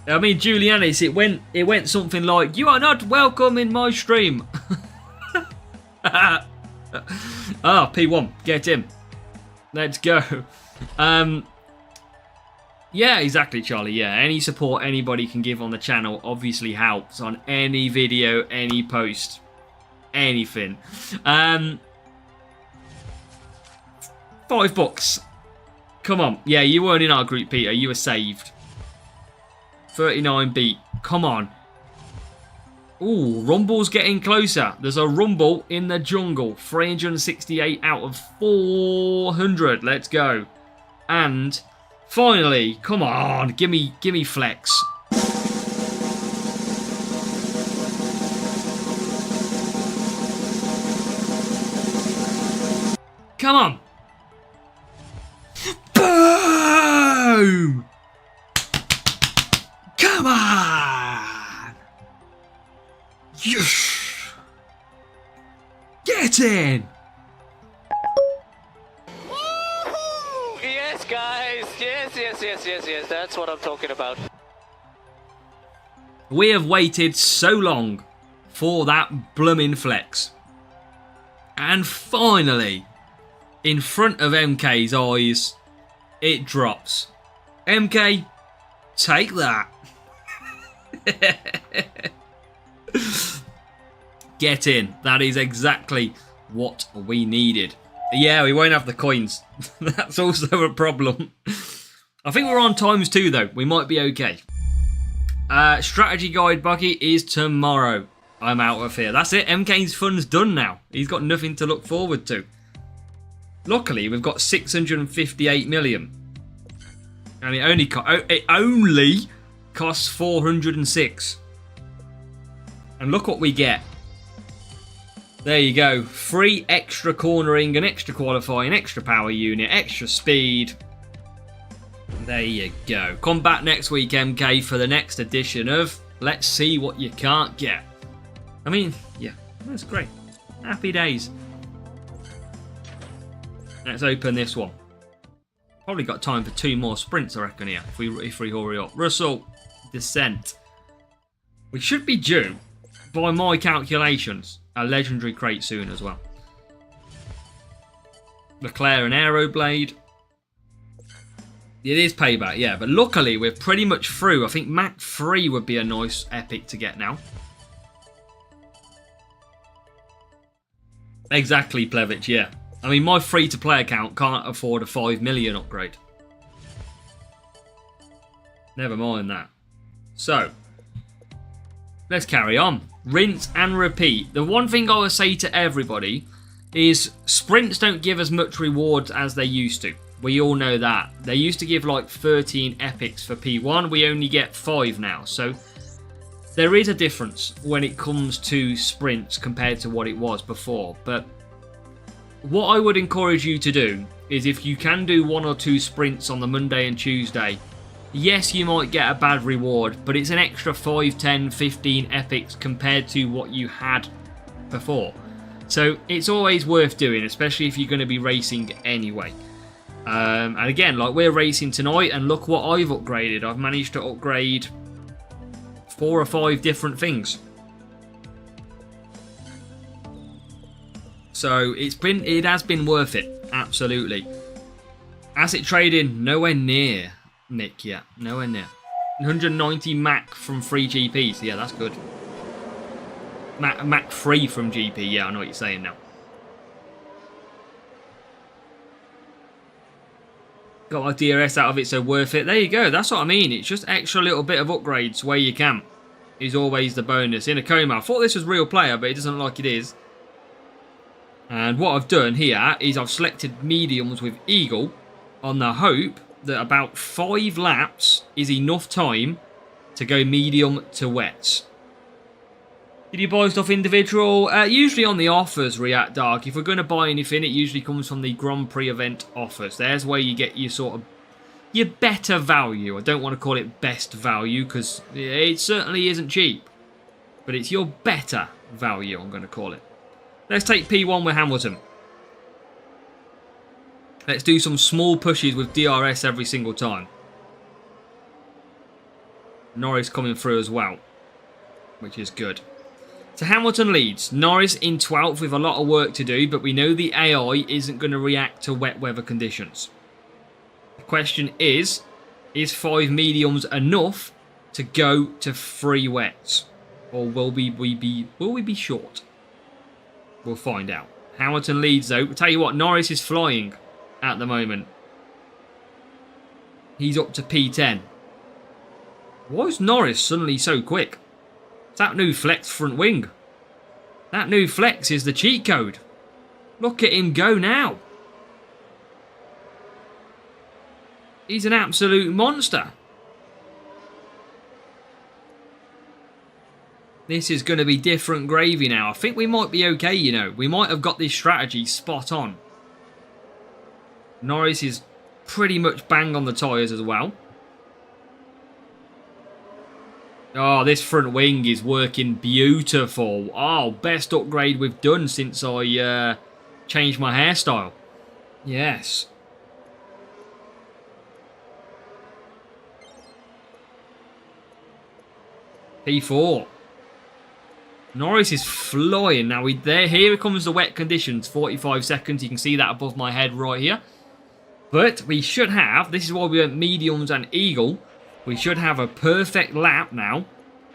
I mean, Julianis, it went something like, "You are not welcome in my stream." P1, get him. Let's go. Yeah, exactly, Charlie. Yeah, any support anybody can give on the channel obviously helps on any video, any post, anything. $5. Come on. Yeah, you weren't in our group, Peter. You were saved. 39 beat. Come on. Ooh, Rumble's getting closer. There's a Rumble in the jungle. 368 out of 400. Let's go. And finally, come on, give me flex. Come on. Boom! Come on! Yes! Get in! Yes, guys. Yes. That's what I'm talking about. We have waited so long for that blooming flex. And finally, in front of MK's eyes, it drops. MK, take that. Get in. That is exactly what we needed. Yeah, we won't have the coins. That's also a problem. I think we're on ×2 though. We might be okay. Strategy guide Bucky is tomorrow. I'm out of here. That's it. MK's fun's done now. He's got nothing to look forward to. Luckily, we've got 658 million. And it only costs 406. And look what we get. There you go. Free extra cornering, an extra qualifying, extra power unit, extra speed. There you go. Come back next week, MK, for the next edition of Let's See What You Can't Get. I mean, yeah, that's great. Happy days. Let's open this one. Probably got time for 2 more sprints, I reckon, here, if we hurry up. Russell, Descent. We should be due, by my calculations, a legendary crate soon as well. Leclerc and Aeroblade. It is payback, yeah, but luckily we're pretty much through. I think Mach 3 would be a nice epic to get now. Exactly, Plevich, yeah. I mean, my free-to-play account can't afford a 5 million upgrade. Never mind that. So, let's carry on. Rinse and repeat. The one thing I would say to everybody is sprints don't give as much rewards as they used to. We all know that. They used to give like 13 epics for P1. We only get 5 now. So there is a difference when it comes to sprints compared to what it was before. But what I would encourage you to do is, if you can do 1 or 2 sprints on the Monday and Tuesday, yes, you might get a bad reward, but it's an extra 5, 10, 15 epics compared to what you had before. So it's always worth doing, especially if you're going to be racing anyway. And again, like we're racing tonight, and look what I've upgraded. I've managed to upgrade 4 or 5 different things. So it has been worth it, absolutely. Asset trading, nowhere near Nick, yeah. Nowhere near. 190 Mac from free GP. So, yeah, that's good. Mac free from GP. Yeah, I know what you're saying now. Got my DRS out of it, so worth it. There you go. That's what I mean. It's just extra little bit of upgrades where you can. Is always the bonus. In a coma, I thought this was real player, but it doesn't look like it is. And what I've done here is I've selected mediums with Eagle on the hope that about 5 laps is enough time to go medium to wets. Did you buy stuff individual? Usually on the offers, React Dark. If we're going to buy anything, it usually comes from the Grand Prix event offers. There's where you get your sort of your better value. I don't want to call it best value because it certainly isn't cheap. But it's your better value, I'm going to call it. Let's take P1 with Hamilton. Let's do some small pushes with DRS every single time. Norris coming through as well, which is good. So Hamilton leads. Norris in 12th with a lot of work to do, but we know the AI isn't going to react to wet weather conditions. The question is 5 mediums enough to go to 3 wets? Or will we be short? We'll find out. Hamilton leads though. I'll tell you what, Norris is flying at the moment. He's up to P10. Why is Norris suddenly so quick? It's that new flex front wing. That new flex is the cheat code. Look at him go now. He's an absolute monster. This is going to be different gravy now. I think we might be okay, you know. We might have got this strategy spot on. Norris is pretty much bang on the tyres as well. Oh, this front wing is working beautiful. Oh, best upgrade we've done since I changed my hairstyle. Yes. P4. Norris is flying now. Here comes the wet conditions. 45 seconds. You can see that above my head right here. But we should have, this is why we went mediums and Eagle. We should have a perfect lap now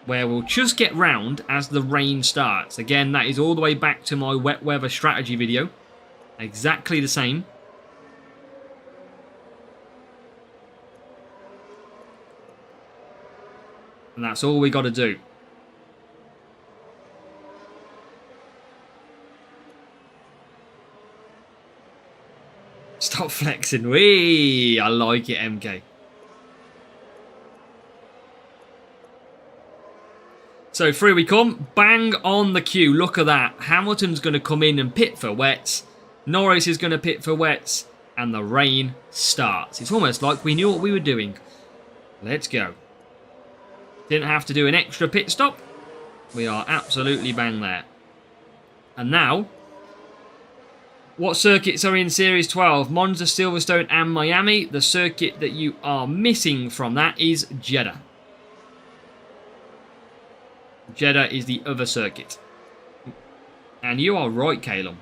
where we'll just get round as the rain starts. Again, that is all the way back to my wet weather strategy video. Exactly the same. And that's all we got to do. Stop flexing. Wee! I like it, MK. So through we come. Bang on the queue. Look at that. Hamilton's going to come in and pit for wets. Norris is going to pit for wets. And the rain starts. It's almost like we knew what we were doing. Let's go. Didn't have to do an extra pit stop. We are absolutely bang there. And now, what circuits are in Series 12? Monza, Silverstone and Miami. The circuit that you are missing from that is Jeddah. Jeddah is the other circuit. And you are right, Calum.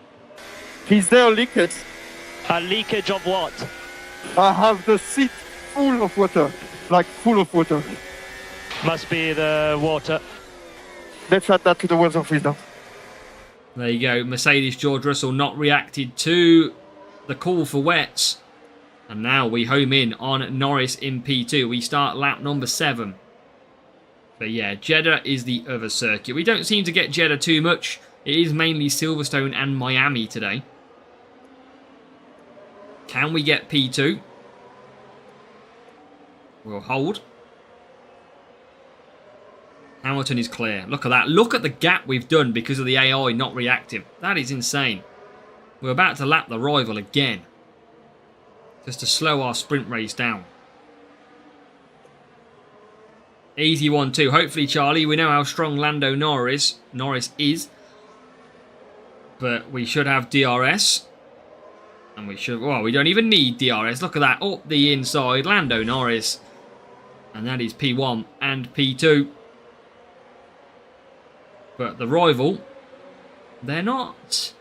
Is there leakage? A leakage of what? I have the seat full of water, like full of water. Must be the water. Let's add that to the weather freezer. There you go. Mercedes George Russell not reacted to the call for wets. And now we home in on Norris in P2. We start lap number 7. But yeah, Jeddah is the other circuit. We don't seem to get Jeddah too much. It is mainly Silverstone and Miami today. Can we get P2? We'll hold. Hamilton is clear. Look at that. Look at the gap we've done because of the AI not reacting. That is insane. We're about to lap the rival again. Just to slow our sprint race down. Easy 1-2. Hopefully, Charlie, we know how strong Lando Norris is. But we should have DRS. And we should... Well, we don't even need DRS. Look at that. Up the inside. Lando Norris. And that is P1 and P2. But the rival, they're not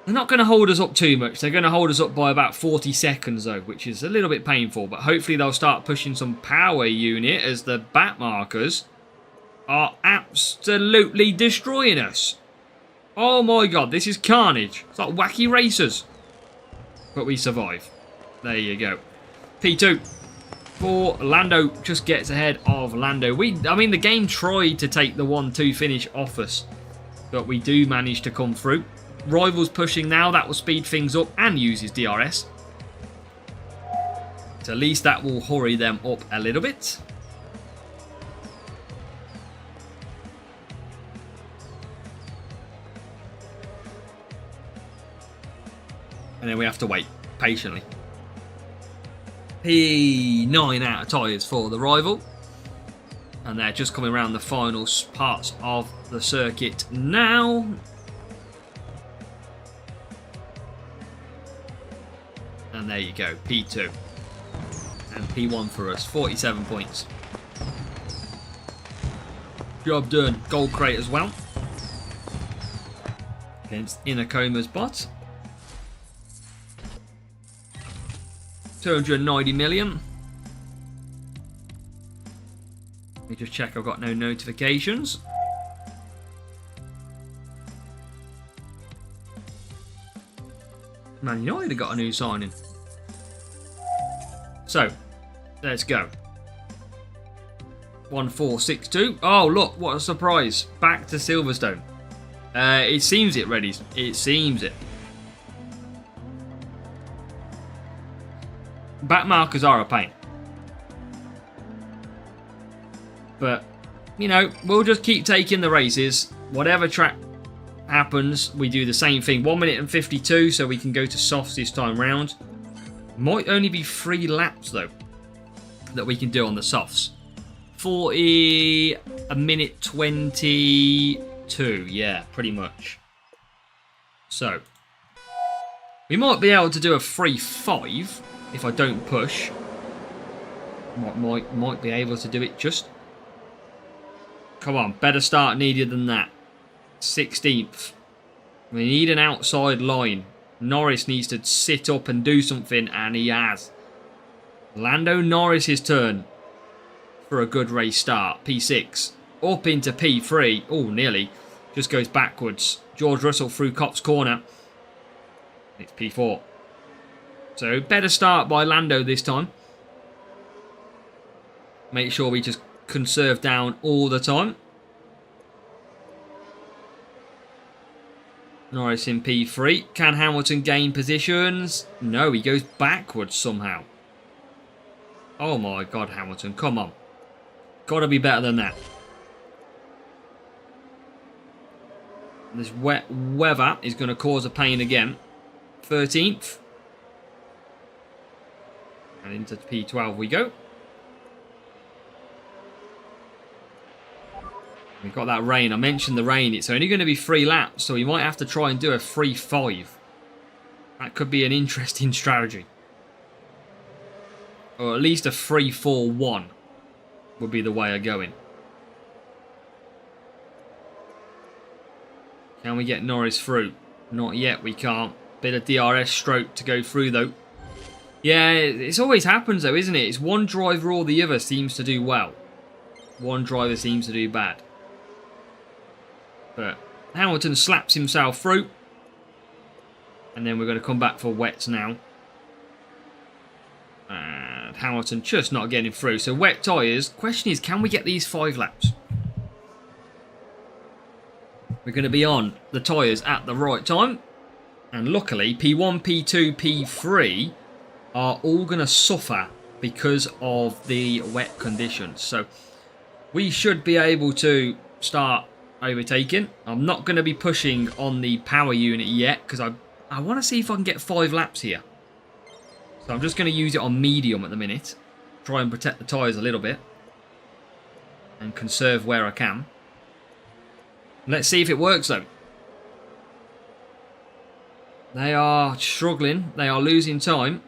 They're not going to hold us up too much. They're going to hold us up by about 40 seconds, though, which is a little bit painful. But hopefully they'll start pushing some power unit as the back markers are absolutely destroying us. Oh my god, this is carnage. It's like Wacky Racers. But we survive. There you go. P2 for Lando just gets ahead of Lando. I mean, the game tried to take the 1-2 finish off us, but we do manage to come through. Rivals pushing now. That will speed things up and uses DRS. So at least that will hurry them up a little bit. And then we have to wait patiently. P9 out of tyres for the rival. And they're just coming around the final parts of the circuit now. And there you go, P2. And P1 for us, 47 points. Job done. Gold crate as well. Against Inacoma's bot. 290 million. Let me just check I've got no notifications. Man United have got a new signing. So, let's go. 1462. Oh, look, what a surprise. Back to Silverstone. It seems it, Reddies. It seems it. Back markers are a pain. But, you know, we'll just keep taking the races. Whatever track happens, we do the same thing. 1 minute and 52, so we can go to softs this time round. Might only be 3 laps, though, that we can do on the softs. 40, a minute 22. Yeah, pretty much. So, we might be able to do a 3.5 if I don't push. Might be able to do it just. Come on, better start needed than that. 16th. We need an outside line. Norris needs to sit up and do something, and he has. Lando Norris's turn for a good race start. P6. Up into P3. Oh, nearly. Just goes backwards. George Russell through Copse corner. It's P4. So, better start by Lando this time. Make sure we just conserve down all the time. Norris in P3. Can Hamilton gain positions? No, he goes backwards somehow. Oh my god, Hamilton, come on. Gotta be better than that. This wet weather is going to cause a pain again. 13th. And into P12 we go. We've got that rain. I mentioned the rain. It's only going to be 3 laps, so we might have to try and do a 3.5. That could be an interesting strategy. Or at least a 3.41 would be the way of going. Can we get Norris through? Not yet, we can't. Bit of DRS stroke to go through, though. Yeah, it always happens, though, isn't it? It's one driver or the other seems to do well. One driver seems to do bad. But Hamilton slaps himself through. And then we're going to come back for wets now. And Hamilton just not getting through. So wet tyres. Question is, can we get these 5 laps? We're going to be on the tyres at the right time. And luckily, P1, P2, P3 are all going to suffer because of the wet conditions. So we should be able to start overtaking. I'm not going to be pushing on the power unit yet because I want to see if I can get 5 laps here. So I'm just going to use it on medium at the minute. Try and protect the tyres a little bit. And conserve where I can. Let's see if it works though. They are struggling. They are losing time.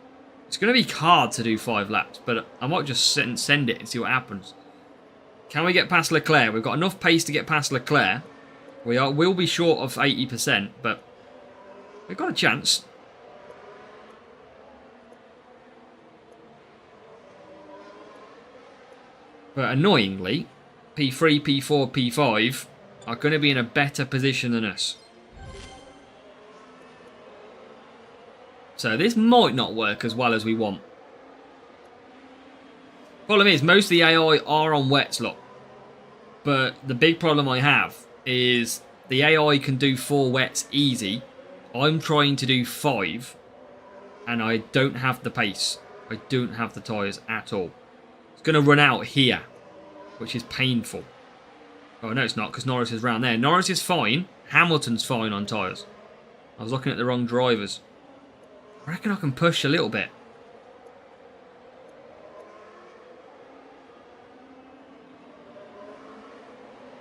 It's going to be hard to do 5 laps, but I might just sit and send it and see what happens. Can we get past Leclerc? We've got enough pace to get past Leclerc. Will be short of 80%, but We've got a chance. But annoyingly, P3, P4, P5 are going to be in a better position than us. So this might not work as well as we want. Problem is, most of the AI are on wets, look. But the big problem I have is the AI can do 4 wets easy. I'm trying to do 5. And I don't have the pace. I don't have the tyres at all. It's going to run out here, which is painful. Oh, no, it's not, because Norris is round there. Norris is fine. Hamilton's fine on tyres. I was looking at the wrong drivers. I reckon I can push a little bit.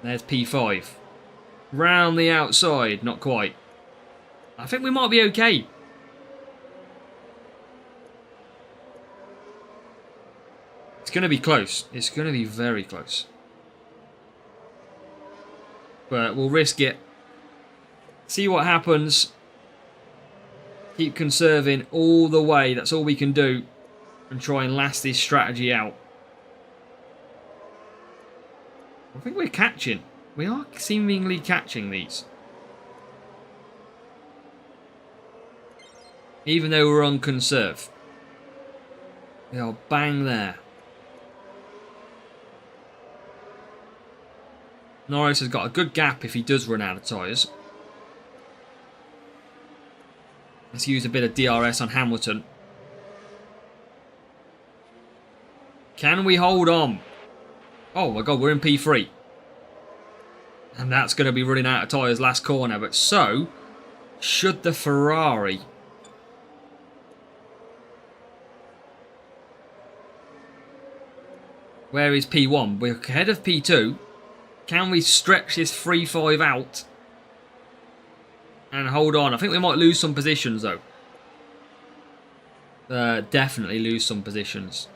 There's P5. Round the outside. Not quite. I think we might be okay. It's going to be close. It's going to be very close. But we'll risk it. See what happens. Keep conserving all the way. That's all we can do. And try and last this strategy out. I think we're catching. We are seemingly catching these. Even though we're on conserve. We are bang there. Norris has got a good gap if he does run out of tyres. Let's use a bit of DRS on Hamilton. Can we hold on? Oh my god, we're in P3. And that's going to be running out of tyres last corner. But so should the Ferrari. Where is P1? We're ahead of P2. Can we stretch this 3-5 out? And hold on. I think we might lose some positions though. Definitely lose some positions.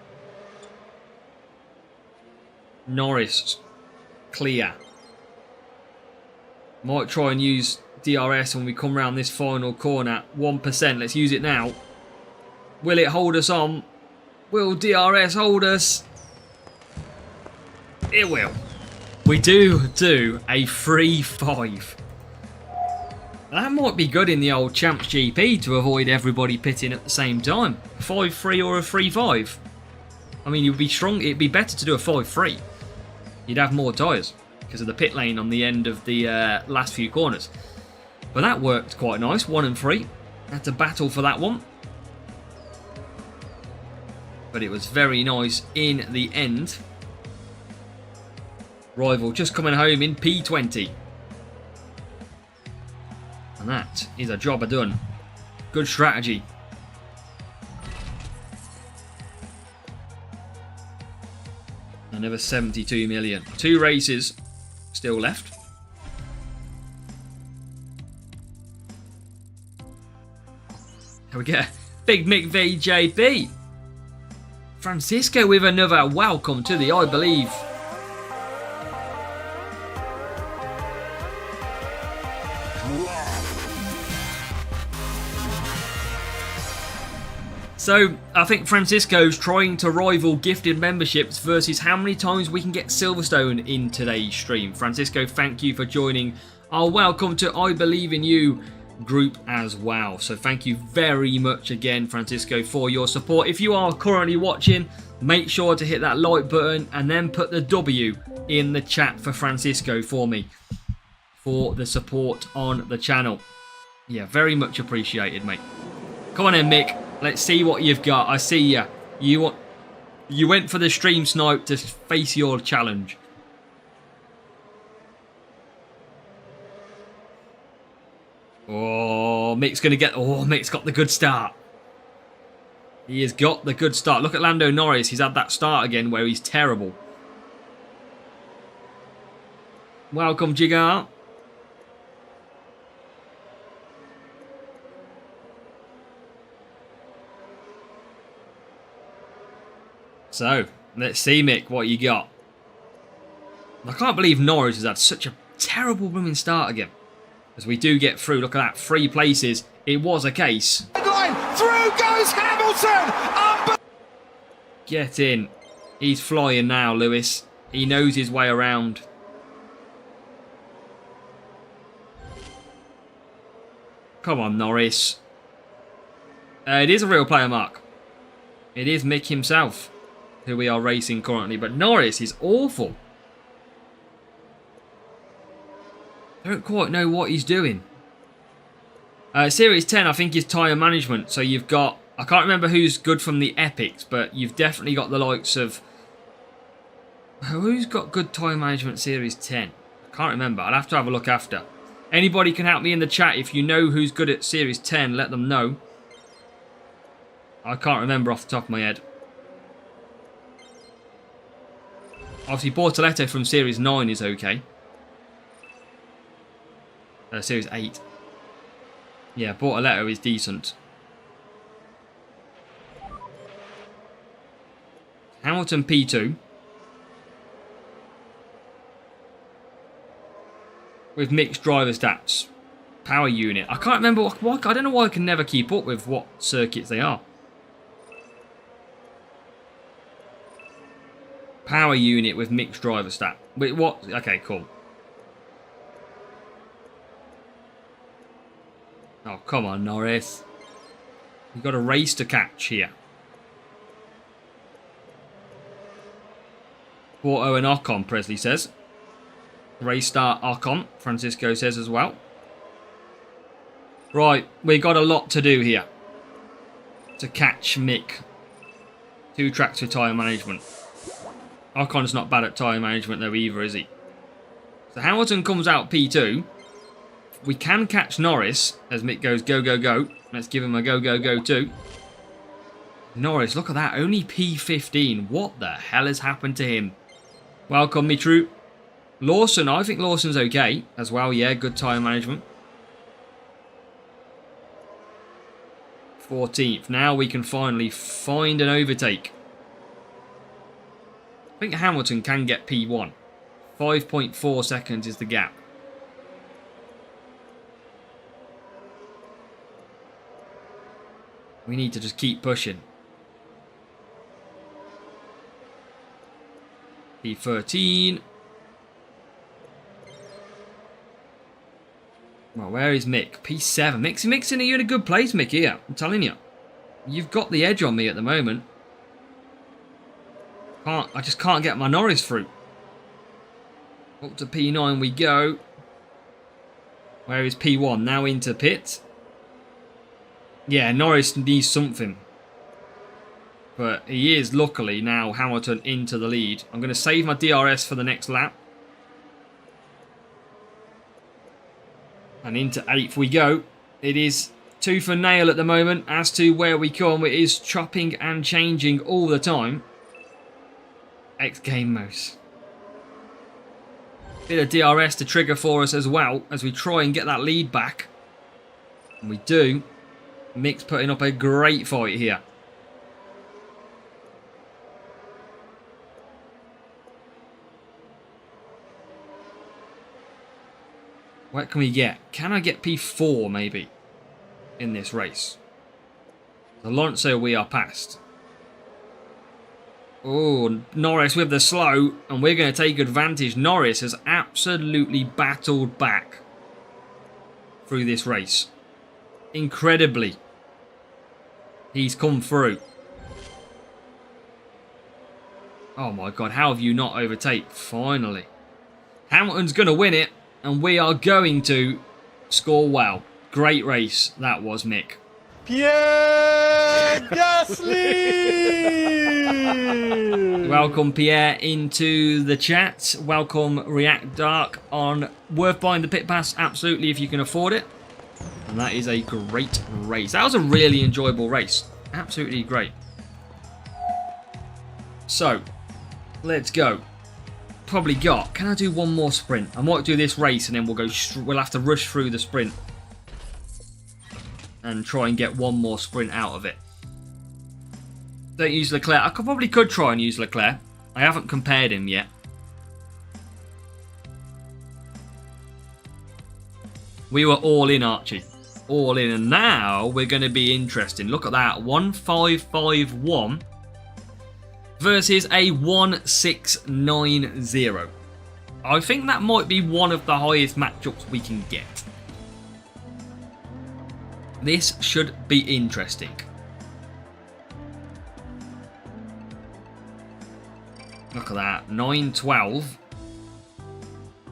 Norris. Clear. Might try and use DRS when we come around this final corner. 1%. Let's use it now. Will it hold us on? Will DRS hold us? It will. We do a 3-5. That might be good in the old Champs GP to avoid everybody pitting at the same time. 5-3 or a 3-5. I mean, it'd be better to do a 5-3. You'd have more tyres because of the pit lane on the end of the last few corners. But that worked quite nice. 1 and 3. Had to battle for that one. But it was very nice in the end. Rival just coming home in P20. And that is a job done. Good strategy. Another 72 million. 2 races still left. Here we go. Big Mick VJP. Francisco with another welcome to the I Believe. So, I think Francisco's trying to rival gifted memberships versus how many times we can get Silverstone in today's stream. Francisco, thank you for joining our Welcome to I Believe in You group as well. So thank you very much again, Francisco, for your support. If you are currently watching, make sure to hit that like button and then put the W in the chat for Francisco for me, for the support on the channel. Yeah, very much appreciated, mate. Come on in, Mick. Let's see what you've got. I see ya. You went for the stream snipe to face your challenge. Oh, Mick's going to get... Oh, Mick's got the good start. He has got the good start. Look at Lando Norris. He's had that start again where he's terrible. Welcome, Jigar. So, let's see, Mick, what you got. I can't believe Norris has had such a terrible blooming start again. As we do get through, look at that, 3 places. It was a case. Line, through goes Hamilton! Get in. He's flying now, Lewis. He knows his way around. Come on, Norris. It is a real player, Mark. It is Mick himself who we are racing currently. But Norris is awful. Don't quite know what he's doing. Series 10, I think, is tyre management. So you've got... I can't remember who's good from the Epics, but you've definitely got the likes of... Who's got good tyre management Series 10? I can't remember. I'll have to have a look after. Anybody can help me in the chat. If you know who's good at Series 10, let them know. I can't remember off the top of my head. Obviously, Bortoletto from Series 9 is okay. Series 8. Yeah, Bortoletto is decent. Hamilton P2. With mixed driver stats. Power unit. I can't remember what... I don't know why I can never keep up with what circuits they are. Power unit with mixed driver stat. Wait, what? Okay, cool. Oh, come on, Norris. You've got a race to catch here. Porto and Ocon, Presley says. Race start Ocon, Francisco says as well. Right, we got a lot to do here. To catch Mick. 2 tracks for tyre management. Ocon's not bad at tyre management though either, is he? So Hamilton comes out P2. We can catch Norris as Mick goes go, go, go. Let's give him a go, go, go too. Norris, look at that. Only P15. What the hell has happened to him? Welcome, me troop. Lawson, I think Lawson's okay as well. Yeah, good tyre management. 14th. Now we can finally find an overtake. I think Hamilton can get P1. 5.4 seconds is the gap. We need to just keep pushing. P13. Well, where is Mick? P7. Mick's in a good place, Mick, here. I'm telling you. You've got the edge on me at the moment. I just can't get my Norris through. Up to P9 we go. Where is P1? Now into pit. Yeah, Norris needs something. But he is, luckily, now Hamilton into the lead. I'm going to save my DRS for the next lap. And into 8th we go. It is tooth and nail at the moment as to where we come. It is chopping and changing all the time. X-Game Mouse. Bit of DRS to trigger for us as well as we try and get that lead back. And we do. Mick's putting up a great fight here. What can we get? Can I get P4 maybe in this race? Alonso we are past. Oh, Norris with the slow, and we're going to take advantage. Norris has absolutely battled back through this race. Incredibly. He's come through. Oh my god, how have you not overtaken? Finally. Hamilton's going to win it, and we are going to score well. Great race that was, Mick. Pierre Gasly! Welcome, Pierre, into the chat. Welcome, React Dark, on worth buying the pit pass, absolutely, if you can afford it. And that is a great race. That was a really enjoyable race. Absolutely great. So, let's go. Probably got... Can I do one more sprint? I might do this race and then we'll go... We'll have to rush through the sprint. And try and get one more sprint out of it. Don't use Leclerc. I probably could try and use Leclerc. I haven't compared him yet. We were all in, Archie. All in. And now we're going to be interesting. Look at that. 1551 versus a 1690. I think that might be one of the highest matchups we can get. This should be interesting. Look at that. 912.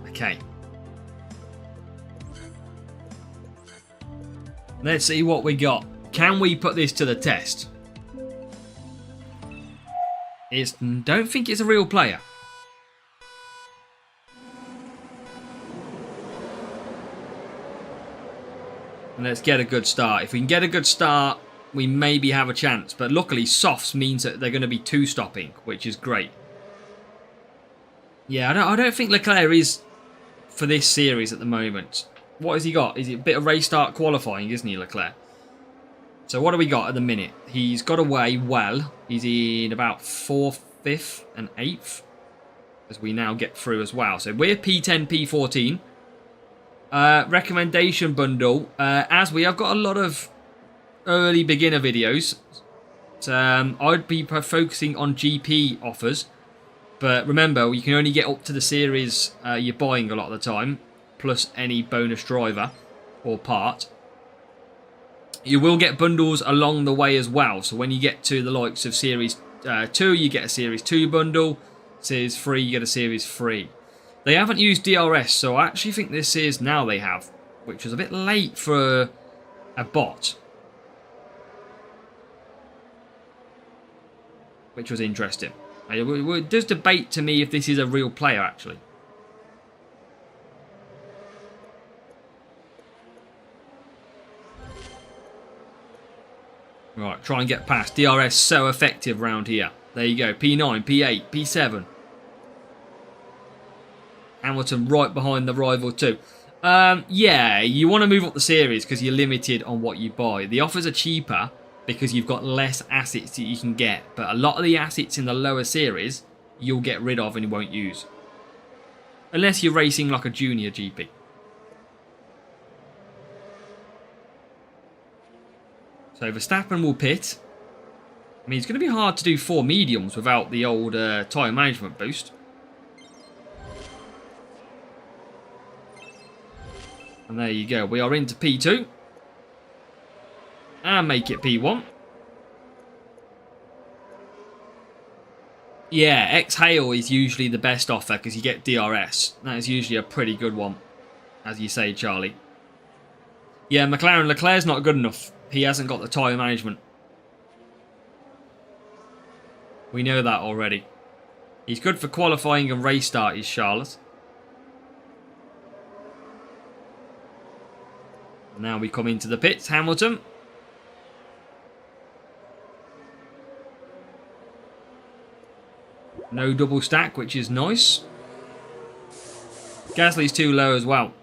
Okay. Let's see what we got. Can we put this to the test? Don't think it's a real player. And let's get a good start. If we can get a good start, we maybe have a chance. But luckily, softs means that they're going to be two-stopping, which is great. Yeah, I don't think Leclerc is for this series at the moment. What has he got? Is it a bit of race start qualifying, isn't he, Leclerc? So what do we got at the minute? He's got away well. He's in about 4th, 5th and 8th. As we now get through as well. So we're P10, P14. Recommendation bundle. As we have got a lot of early beginner videos. I'd be focusing on GP offers. But remember, you can only get up to the series you're buying a lot of the time. Plus any bonus driver or part. You will get bundles along the way as well. So when you get to the likes of Series 2, you get a Series 2 bundle. Series 3, you get a Series 3. They haven't used DRS, so I actually think this is now they have. Which was a bit late for a bot. Which was interesting. It does debate to me if this is a real player, actually. Right, try and get past. DRS so effective round here. There you go. P9, P8, P7. Hamilton right behind the rival too. Yeah, you want to move up the series because you're limited on what you buy. The offers are cheaper because you've got less assets that you can get. But a lot of the assets in the lower series, you'll get rid of and you won't use. Unless you're racing like a junior GP. So Verstappen will pit. I mean, it's going to be hard to do 4 mediums without the old tyre management boost. And there you go. We are into P2. And make it P1. Yeah, Exhale is usually the best offer because you get DRS. That is usually a pretty good one, as you say, Charlie. Yeah, McLaren Leclerc's not good enough. He hasn't got the tyre management. We know that already. He's good for qualifying and race start, is Charlotte. Now we come into the pits. Hamilton. No double stack, which is nice. Gasly's too low as well.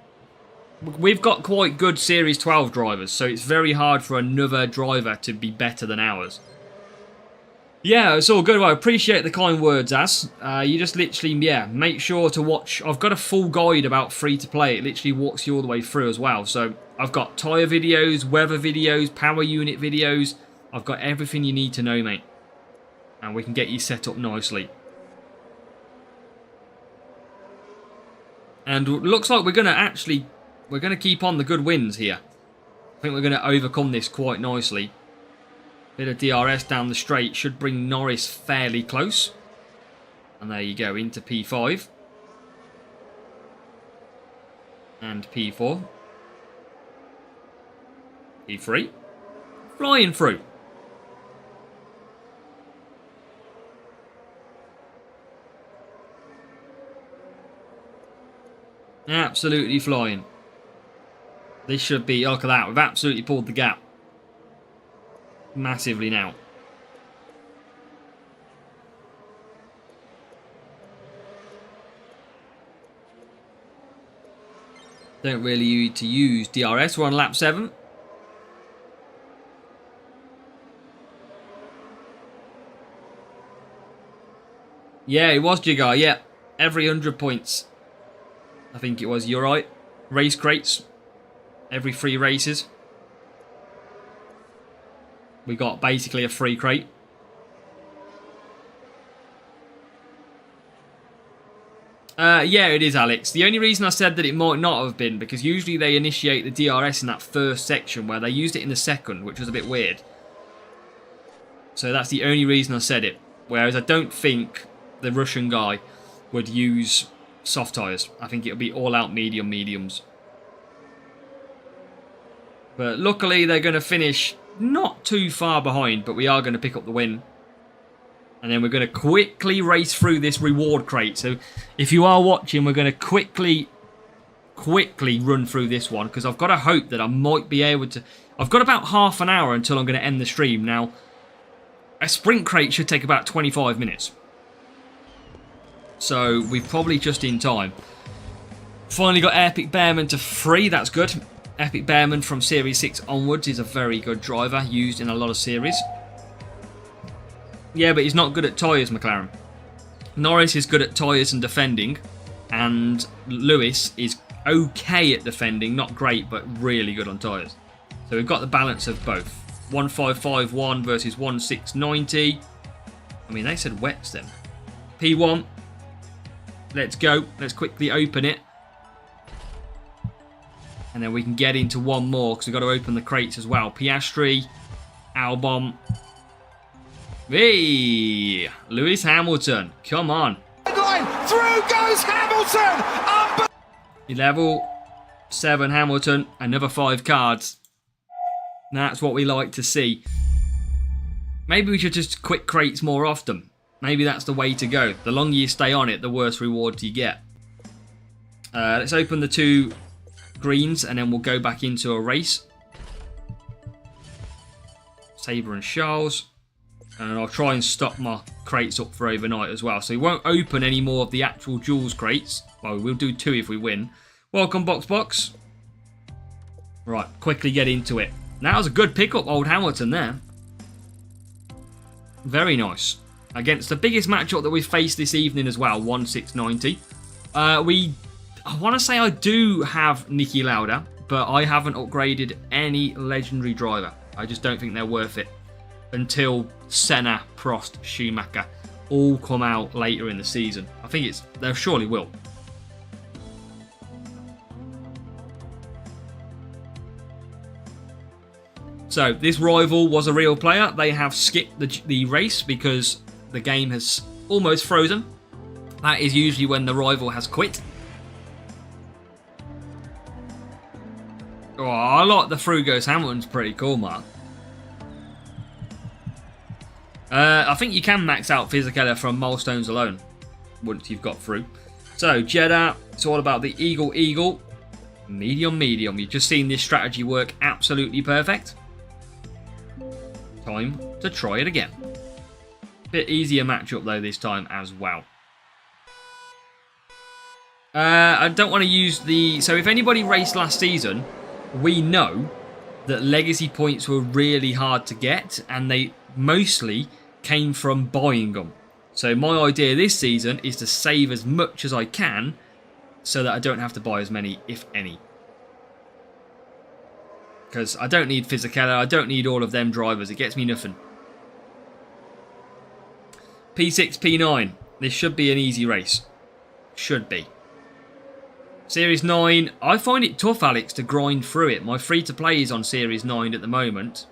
We've got quite good Series 12 drivers, so it's very hard for another driver to be better than ours. Yeah, it's all good. Well, I appreciate the kind words, Az. You just literally, yeah, make sure to watch. I've got a full guide about free-to-play. It literally walks you all the way through as well. So I've got tyre videos, weather videos, power unit videos. I've got everything you need to know, mate. And we can get you set up nicely. And it looks like we're going to keep on the good wins here. I think we're going to overcome this quite nicely. Bit of DRS down the straight should bring Norris fairly close. And there you go, into P5. And P4. P3. Flying through. Absolutely flying. This should be, look at that, we've absolutely pulled the gap. Massively now. Don't really need to use DRS, we're on lap 7. Yeah, it was Jigar, yeah. Every 100 points. I think it was, you're right. Race crates. every 3 races. We got basically a free crate. Yeah, it is, Alex. The only reason I said that it might not have been, because usually they initiate the DRS in that first section, where they used it in the second, which was a bit weird. So that's the only reason I said it. Whereas I don't think the Russian guy would use soft tyres. I think it'll be all-out mediums. But luckily, they're going to finish not too far behind, but we are going to pick up the win. And then we're going to quickly race through this reward crate. So if you are watching, we're going to quickly run through this one, because I've got to hope that I might be able to... I've got about half an hour until I'm going to end the stream. Now, a sprint crate should take about 25 minutes. So we're probably just in time. Finally got Epic Bearman to free. That's good. Epic Bearman from Series 6 onwards is a very good driver, used in a lot of series. Yeah, but he's not good at tyres, McLaren. Norris is good at tyres and defending, and Lewis is okay at defending, not great, but really good on tyres. So we've got the balance of both. 1551 versus 1690. I mean, they said wets then. P1. Let's go. Let's quickly open it. And then we can get into one more, because we've got to open the crates as well. Piastri, Albon. Hey, Lewis Hamilton. Come on. Through goes Hamilton. Level 7 Hamilton. Another 5 cards. That's what we like to see. Maybe we should just quick crates more often. Maybe that's the way to go. The longer you stay on it, the worse rewards you get. Let's open the 2 greens, and then we'll go back into a race. Sabre and Charles. And I'll try and stock my crates up for overnight as well. So we won't open any more of the actual Jules crates. Well, we'll do 2 if we win. Welcome, Box. Right, quickly get into it. That was a good pickup, old Hamilton there. Very nice. Against the biggest matchup that we've faced this evening as well, 1690. I want to say I do have Niki Lauda, but I haven't upgraded any legendary driver. I just don't think they're worth it until Senna, Prost, Schumacher all come out later in the season. I think they surely will. So this rival was a real player. They have skipped the race because the game has almost frozen. That is usually when the rival has quit. Oh, I like the through goes Hamilton's pretty cool, Mark. I think you can max out Fisichella from milestones alone once you've got through. So Jeddah, it's all about the Eagle. Medium. You've just seen this strategy work absolutely perfect. Time to try it again. Bit easier matchup though this time as well. I don't want to use the... So if anybody raced last season, we know that legacy points were really hard to get, and they mostly came from buying them. So my idea this season is to save as much as I can so that I don't have to buy as many, if any. Because I don't need Fisichella, I don't need all of them drivers, it gets me nothing. P6, P9. This should be an easy race. Should be. Series 9, I find it tough, Alex, to grind through it. My free-to-play is on Series 9 at the moment.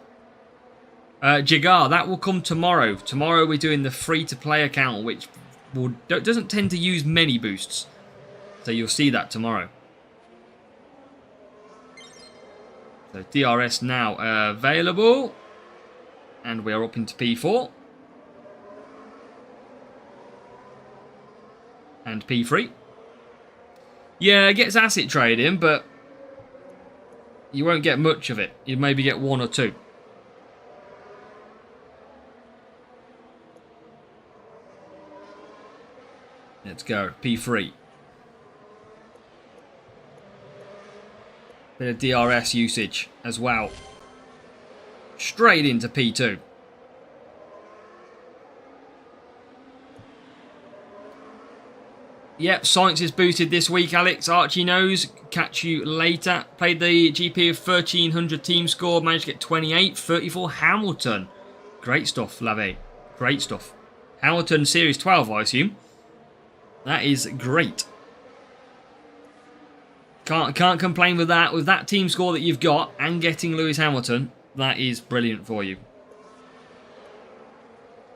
Jagar, that will come tomorrow. Tomorrow we're doing the free-to-play account, which doesn't tend to use many boosts. So you'll see that tomorrow. So DRS now available. And we're up into P4. And P3. Yeah, it gets asset trading, but you won't get much of it. You maybe get 1 or 2. Let's go. P3. Bit of DRS usage as well. Straight into P2. Yep, science is boosted this week, Alex. Archie knows. Catch you later. Played the GP of 1300 team score. Managed to get 28. 34 Hamilton. Great stuff, Lave. Great stuff. Hamilton Series 12, I assume. That is great. Can't complain with that. With that team score that you've got and getting Lewis Hamilton, that is brilliant for you.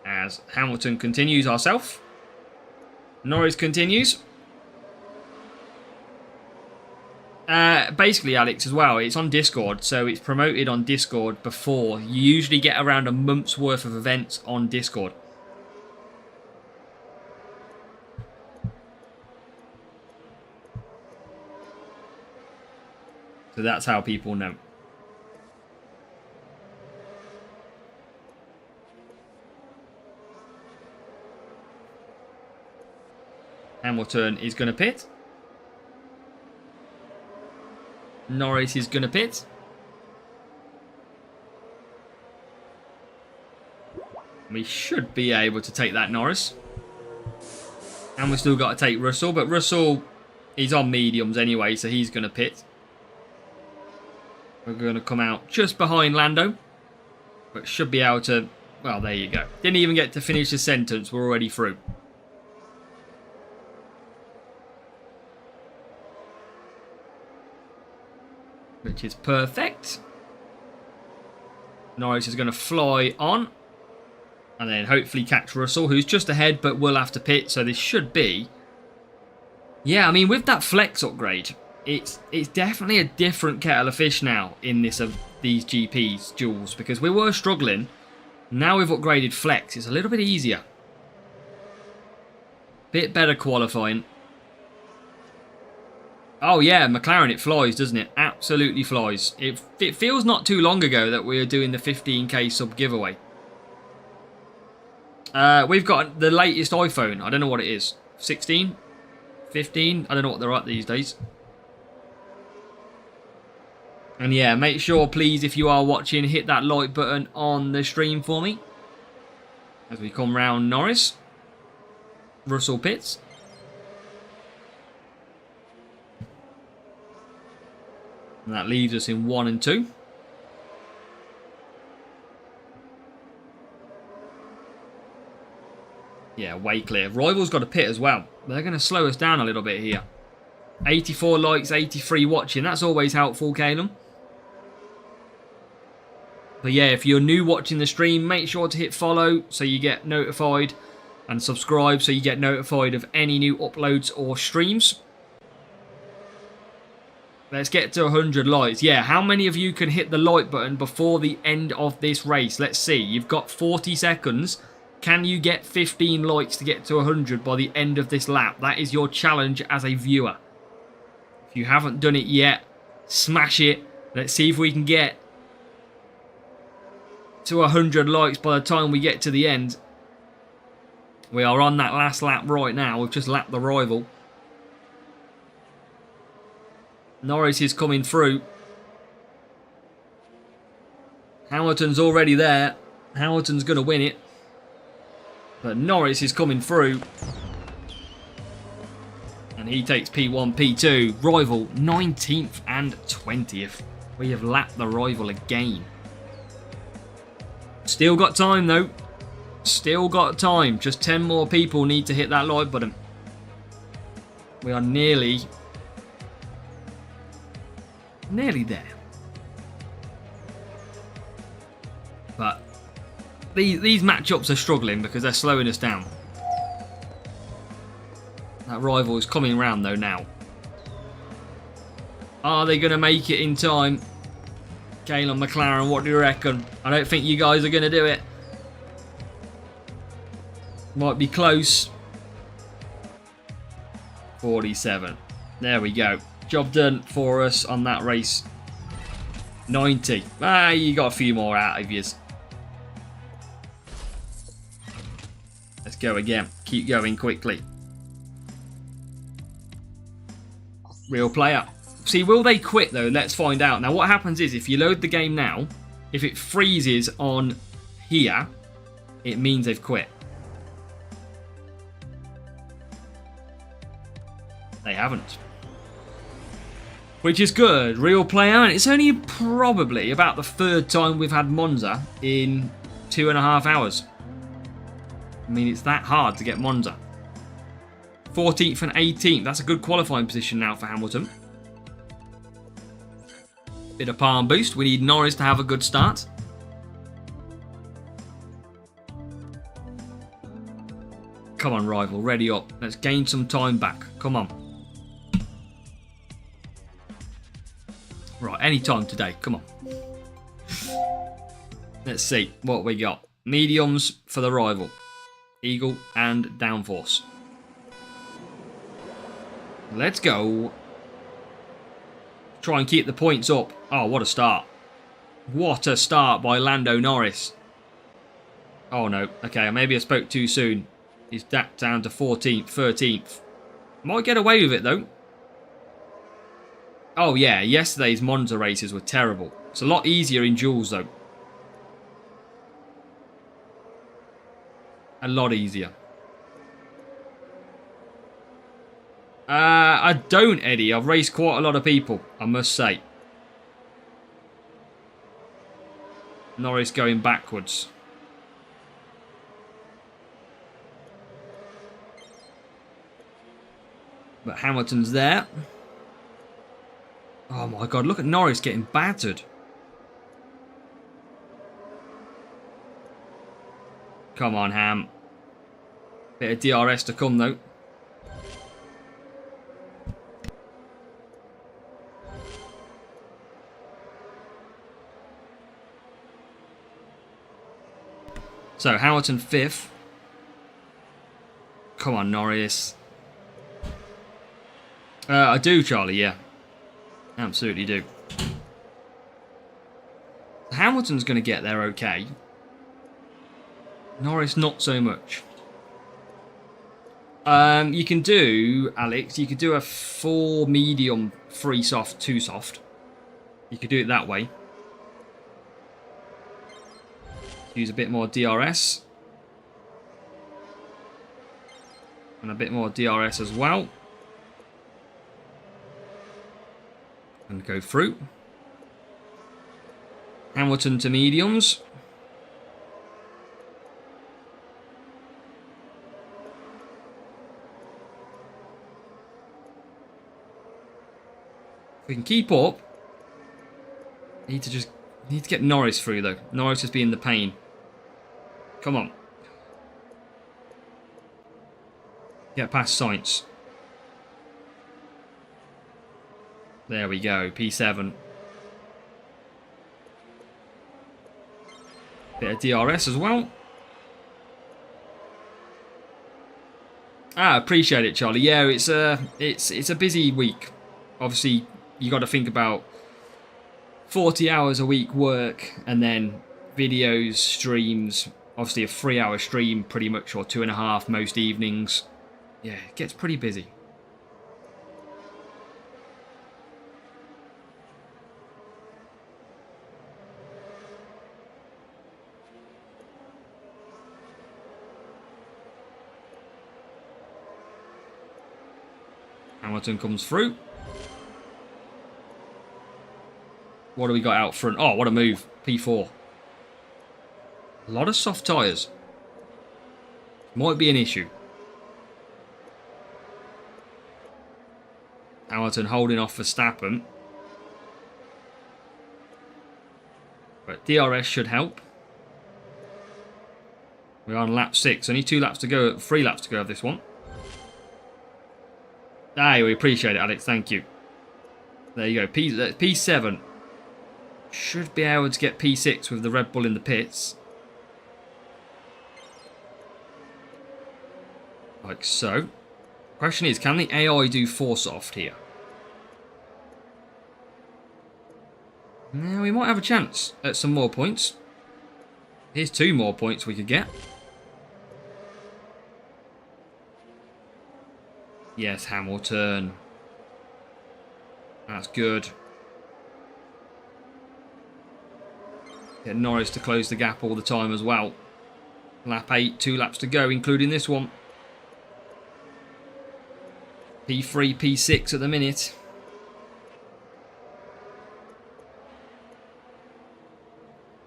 As Hamilton continues ourselves. Norris continues. Basically, Alex, as well, it's on Discord, so it's promoted on Discord before. You usually get around a month's worth of events on Discord. So that's how people know. Hamilton is going to pit. Norris is going to pit. We should be able to take that Norris. And we've still got to take Russell, but Russell is on mediums anyway, so he's going to pit. We're going to come out just behind Lando. But should be able to... Well, there you go. Didn't even get to finish the sentence. We're already through. Which is perfect. Norris is going to fly on. And then hopefully catch Russell, who's just ahead, but will have to pit. So this should be... Yeah, I mean, with that flex upgrade... It's definitely a different kettle of fish now in these GPs, Jules, because we were struggling. Now we've upgraded Flex. It's a little bit easier. Bit better qualifying. Oh yeah, McLaren, it flies, doesn't it? Absolutely flies. It feels not too long ago that we were doing the 15k sub giveaway. We've got the latest iPhone. I don't know what it is. 16? 15? I don't know what they're at these days. And yeah, make sure, please, if you are watching, hit that like button on the stream for me. As we come round Norris. Russell pits. And that leaves us in 1 and 2. Yeah, way clear. Rival's got a pit as well. They're going to slow us down a little bit here. 84 likes, 83 watching. That's always helpful, Calum. But yeah, if you're new watching the stream, make sure to hit follow so you get notified, and subscribe so you get notified of any new uploads or streams. Let's get to 100 likes. Yeah, how many of you can hit the like button before the end of this race? Let's see. You've got 40 seconds. Can you get 15 likes to get to 100 by the end of this lap? That is your challenge as a viewer. If you haven't done it yet, smash it. Let's see if we can get to 100 likes by the time we get to the end. We are on that last lap right now. We've just lapped the rival. Norris is coming through. Hamilton's already there. Hamilton's going to win it. But Norris is coming through. And he takes P1, P2. Rival 19th and 20th. We have lapped the rival again. Still got time though. Still got time. Just 10 more people need to hit that like button. We are nearly there. But these matchups are struggling because they're slowing us down. That rival is coming round though now. Are they going to make it in time? Calum McLaren, what do you reckon? I don't think you guys are going to do it. Might be close. 47. There we go. Job done for us on that race. 90. Ah, you got a few more out of yours. Let's go again. Keep going quickly. Real player. See, will they quit though? Let's find out. Now what happens is if you load the game now, if it freezes on here, it means they've quit. They haven't. Which is good. Real player. And it's only probably about the third time we've had Monza in 2.5 hours. I mean, it's that hard to get Monza. 14th and 18th. That's a good qualifying position now for Hamilton. Bit of palm boost. We need Norris to have a good start. Come on, rival. Ready up. Let's gain some time back. Come on. Right, any time today. Come on. Let's see what we got. Mediums for the rival. Eagle and downforce. Let's go. Try and keep the points up. Oh, what a start. What a start by Lando Norris. Oh, no. Okay, maybe I spoke too soon. He's down to 14th, 13th. Might get away with it, though. Oh, yeah. Yesterday's Monza races were terrible. It's a lot easier in duels, though. A lot easier. I don't, Eddie. I've raced quite a lot of people, I must say. Norris going backwards. But Hamilton's there. Oh my god, look at Norris getting battered. Come on, Ham. Bit of DRS to come, though. So, Hamilton 5th. Come on, Norris. I do, Charlie, yeah. Absolutely do. Hamilton's going to get there okay. Norris, not so much. You can do, Alex, you could do a 4 medium, 3 soft, 2 soft. You could do it that way. Use a bit more DRS. And a bit more DRS as well. And go through. Hamilton to mediums. If we can keep up. Need to get Norris through though. Norris is being the pain. Come on. Get past Sainz. There we go, P7. Bit of DRS as well. Appreciate it, Charlie. Yeah, it's a busy week. Obviously, you got to think about 40 hours a week work and then videos, streams. Obviously, a 3-hour stream pretty much, or 2.5 most evenings. Yeah, it gets pretty busy. Hamilton comes through. What do we got out front? Oh, what a move. P4. A lot of soft tyres. Might be an issue. Hamilton holding off Verstappen. But DRS should help. We're on lap 6. Only 2 laps to go. 3 laps to go of this one. We appreciate it, Alex. Thank you. There you go. P7. Should be able to get P6 with the Red Bull in the pits. Like so. Question is, can the AI do 4 soft here? Now we might have a chance at some more points. Here's 2 more points we could get. Yes, Hamilton. That's good. Get Norris to close the gap all the time as well. Lap 8, 2 laps to go, including this one. P3, P6 at the minute.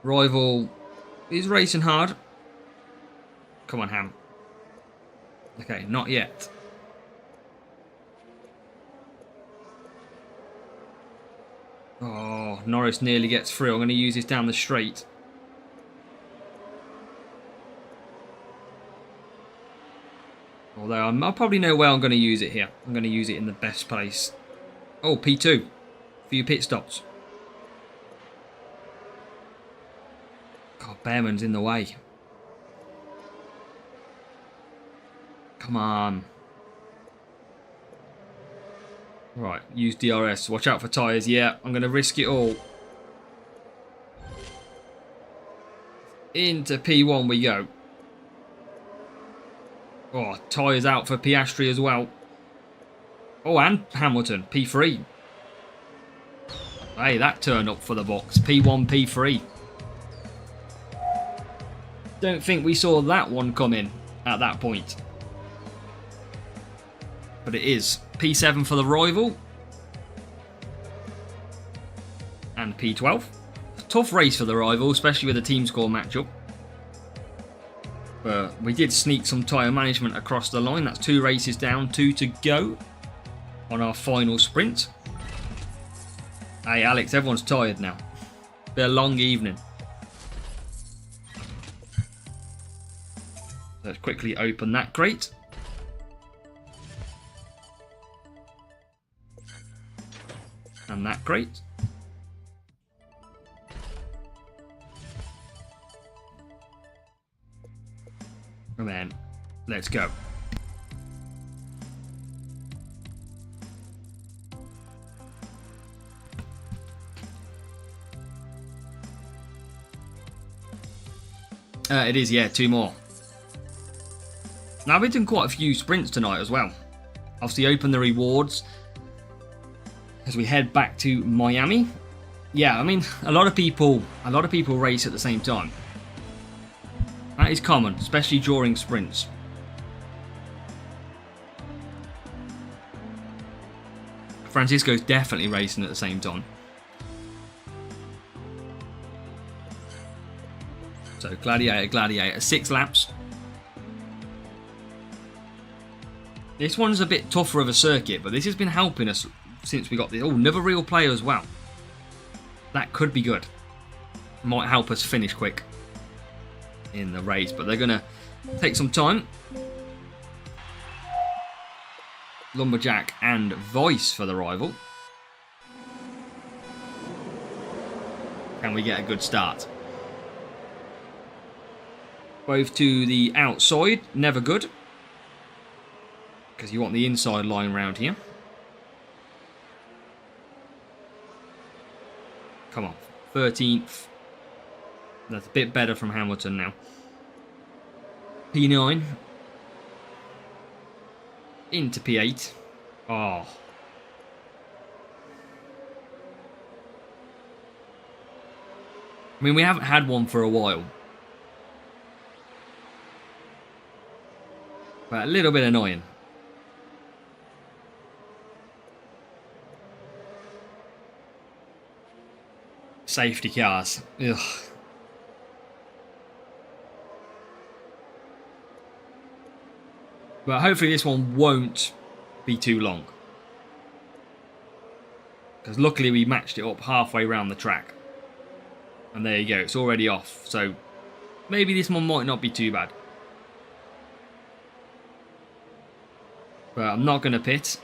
Rival is racing hard. Come on, Ham. Okay, not yet. Oh, Norris nearly gets through. I'm going to use this down the straight. Although I probably know where I'm going to use it here. I'm going to use it in the best place. Oh, P2. Few pit stops. God, Behrman's in the way. Come on. Right, use DRS. Watch out for tyres. Yeah, I'm going to risk it all. Into P1 we go. Oh, tyres out for Piastri as well. Oh, and Hamilton. P3. Hey, that turned up for the box. P1, P3. Don't think we saw that one come in at that point. But it is. P7 for the rival. And P12. Tough race for the rival, especially with the team score matchup. But we did sneak some tyre management across the line. That's 2 races down, 2 to go on our final sprint. Hey Alex, everyone's tired now. Been a long evening. Let's quickly open that crate. And that crate. And then, let's go. It is, yeah, 2 more. Now, we've done quite a few sprints tonight as well. Obviously, open the rewards as we head back to Miami. Yeah, I mean, a lot of people race at the same time. That is common, especially during sprints. Francisco's definitely racing at the same time. So, Gladiator, 6 laps. This one's a bit tougher of a circuit, but this has been helping us since we got this. Oh, another real player as well. That could be good. Might help us finish quick in the race, but they're going to take some time. Lumberjack and Voice for the rival. Can we get a good start? Both to the outside, never good. Because you want the inside line round here. Come on, 13th. That's a bit better from Hamilton now. P9. Into P8. Oh. I mean, we haven't had one for a while. But a little bit annoying. Safety cars. Ugh. But hopefully this one won't be too long. Because luckily we matched it up halfway around the track. And there you go, it's already off. So maybe this one might not be too bad. But I'm not going to pit.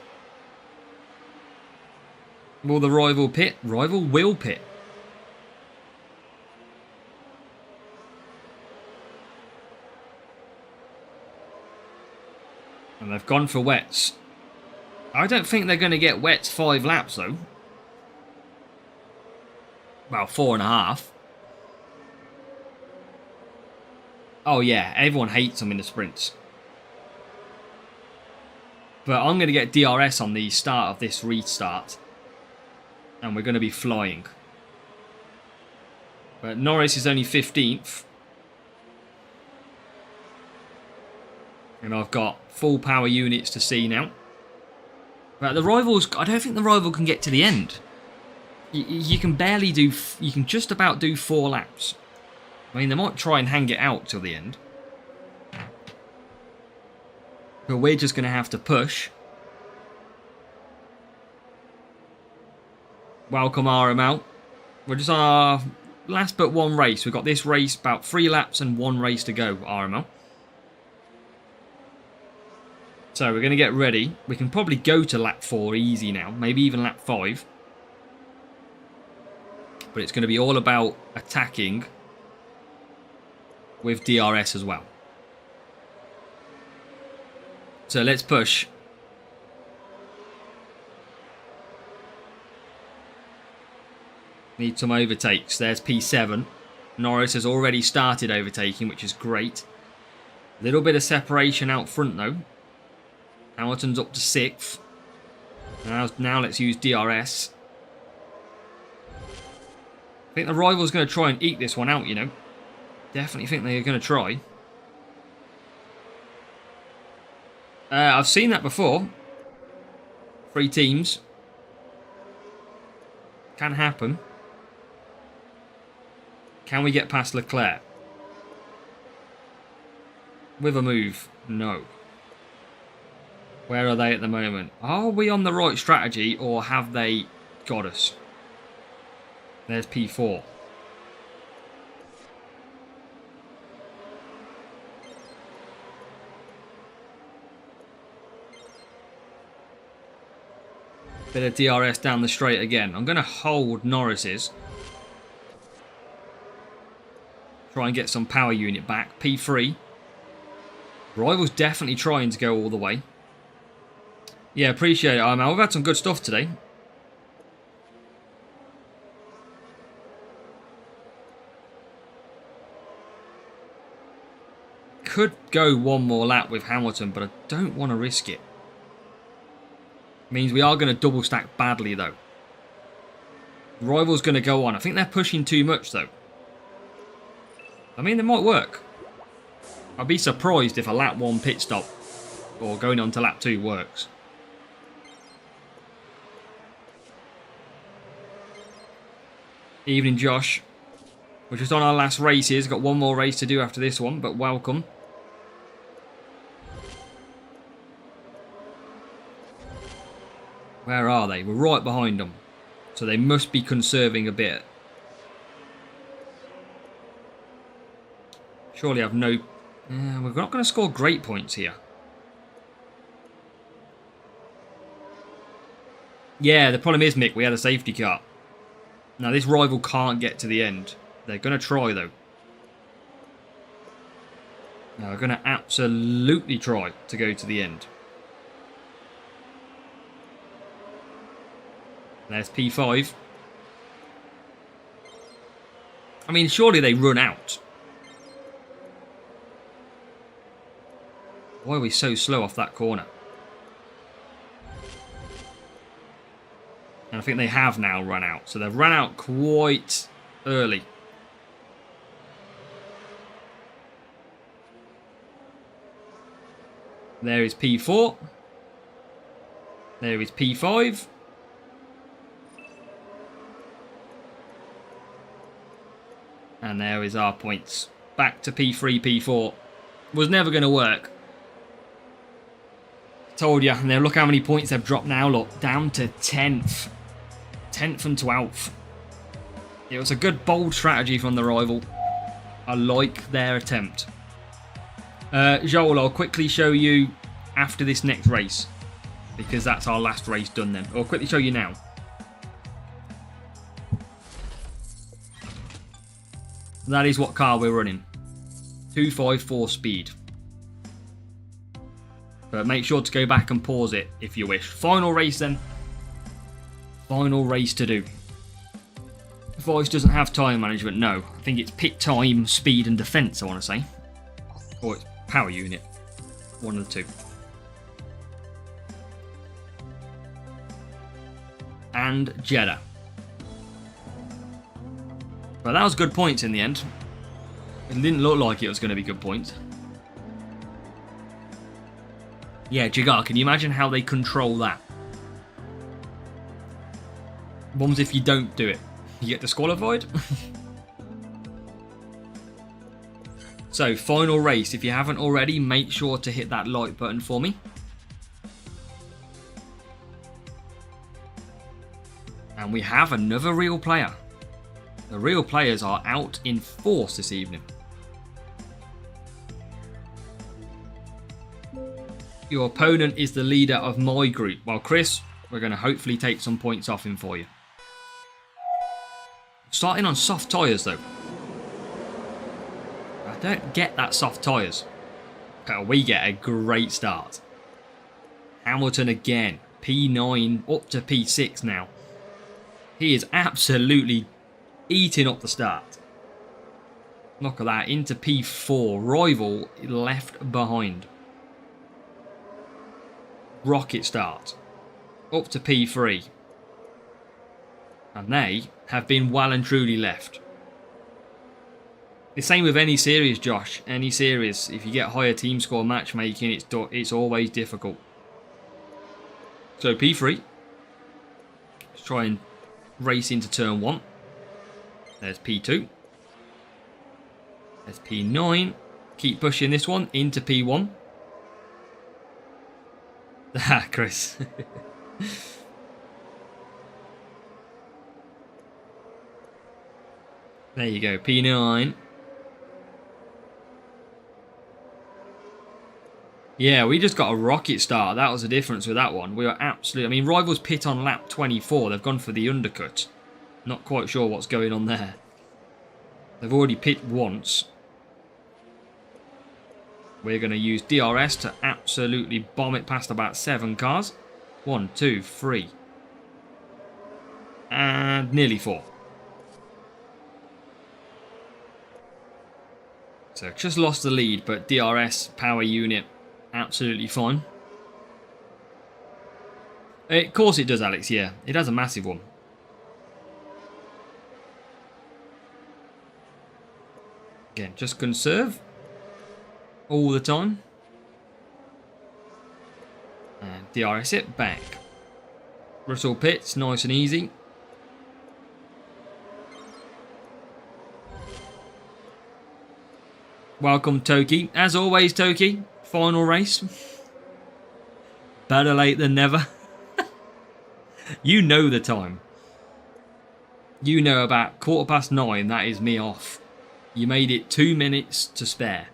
Will the rival pit? Rival will pit. And they've gone for wets. I don't think they're going to get wets 5 laps though. Well, 4.5. Oh yeah, everyone hates them in the sprints. But I'm going to get DRS on the start of this restart. And we're going to be flying. But Norris is only 15th. And I've got full power units to see now. But the rivals, I don't think the rival can get to the end. You can barely do, you can just about do 4 laps. I mean, they might try and hang it out till the end. But we're just going to have to push. Welcome RML. We're just on our last but one race. We've got this race, about 3 laps and 1 race to go, RML. So we're going to get ready. We can probably go to lap 4 easy now. Maybe even lap 5. But it's going to be all about attacking with DRS as well. So let's push. Need some overtakes. There's P7. Norris has already started overtaking, which is great. Little bit of separation out front though. Hamilton's up to 6th. Now let's use DRS. I think the rival's going to try and eke this one out, you know. Definitely think they're going to try. I've seen that before. 3 teams. Can happen. Can we get past Leclerc? With a move? No. Where are they at the moment? Are we on the right strategy or have they got us? There's P4. Bit of DRS down the straight again. I'm going to hold Norris's. Try and get some power unit back. P3. Rival's definitely trying to go all the way. Yeah, appreciate it, Armel. We've had some good stuff today. Could go one more lap with Hamilton, but I don't want to risk it. Means we are going to double stack badly, though. Rival's going to go on. I think they're pushing too much, though. I mean, it might work. I'd be surprised if a lap 1 pit stop or going on to lap 2 works. Evening, Josh. We're just on our last races. Got one more race to do after this one, but welcome. Where are they? We're right behind them. So they must be conserving a bit. Surely I've no... we're not going to score great points here. Yeah, the problem is, Mick, we had a safety car. Now, this rival can't get to the end. They're going to try, though. Now, they're going to absolutely try to go to the end. There's P5. I mean, surely they run out. Why are we so slow off that corner? And I think they have now run out. So they've run out quite early. There is P4. There is P5. And there is our points. Back to P3, P4. Was never going to work. Told you. And then look how many points they've dropped now. Look, down to 10th. 10th and 12th. It was a good, bold strategy from the rival. I like their attempt. Joel, I'll quickly show you after this next race. Because that's our last race done then. I'll quickly show you now. That is what car we're running. 254 speed. But make sure to go back and pause it if you wish. Final race then. Final race to do. Voice doesn't have time management, no. I think it's pit time, speed and defence, I want to say. Or it's power unit. One of the two. And Jeddah. But that was good points in the end. It didn't look like it was going to be good points. Yeah, Jagar, can you imagine how they control that? One's if you don't do it, you get disqualified. So, final race. If you haven't already, make sure to hit that like button for me. And we have another real player. The real players are out in force this evening. Your opponent is the leader of my group. Well, Chris, we're going to hopefully take some points off him for you. Starting on soft tyres, though. I don't get that soft tyres. But we get a great start. Hamilton again. P9 up to P6 now. He is absolutely eating up the start. Look at that. Into P4. Rival left behind. Rocket start. Up to P3. And they have been well and truly left. The same with any series, Josh. Any series. If you get higher team score matchmaking, it's always difficult. So P3. Let's try and race into turn 1. There's P2. There's P9. Keep pushing this one into P1. Ah, Chris. There you go, P9. Yeah, we just got a rocket start. That was the difference with that one. We were absolutely... I mean, Rivals pit on lap 24. They've gone for the undercut. Not quite sure what's going on there. They've already pit once. We're going to use DRS to absolutely bomb it past about 7 cars. 1, 2, 3. And nearly 4. So just lost the lead, but DRS power unit absolutely fine. Of course it does, Alex, yeah. It has a massive one. Again, just conserve. All the time. And DRS it back. Russell pits, nice and easy. Welcome, Toki. As always, Toki. Final race. Better late than never. You know the time. You know about 9:15, that is me off. You made it 2 minutes to spare.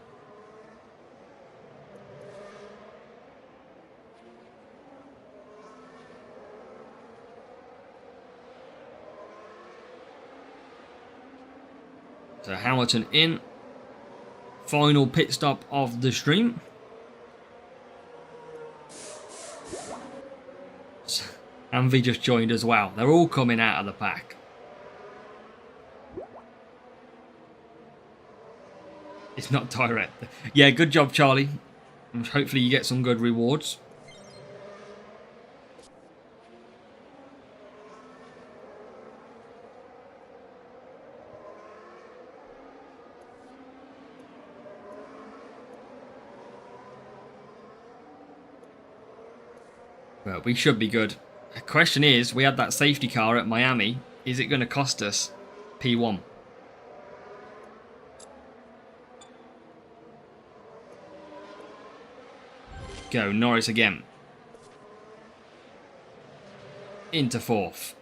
So Hamilton in. Final pit stop of the stream. Anvi just joined as well. They're all coming out of the pack. It's not direct. Yeah, good job, Charlie. And hopefully you get some good rewards. Well, we should be good. The question is, we had that safety car at Miami. Is it going to cost us P1? Go, Norris again. Into 4th.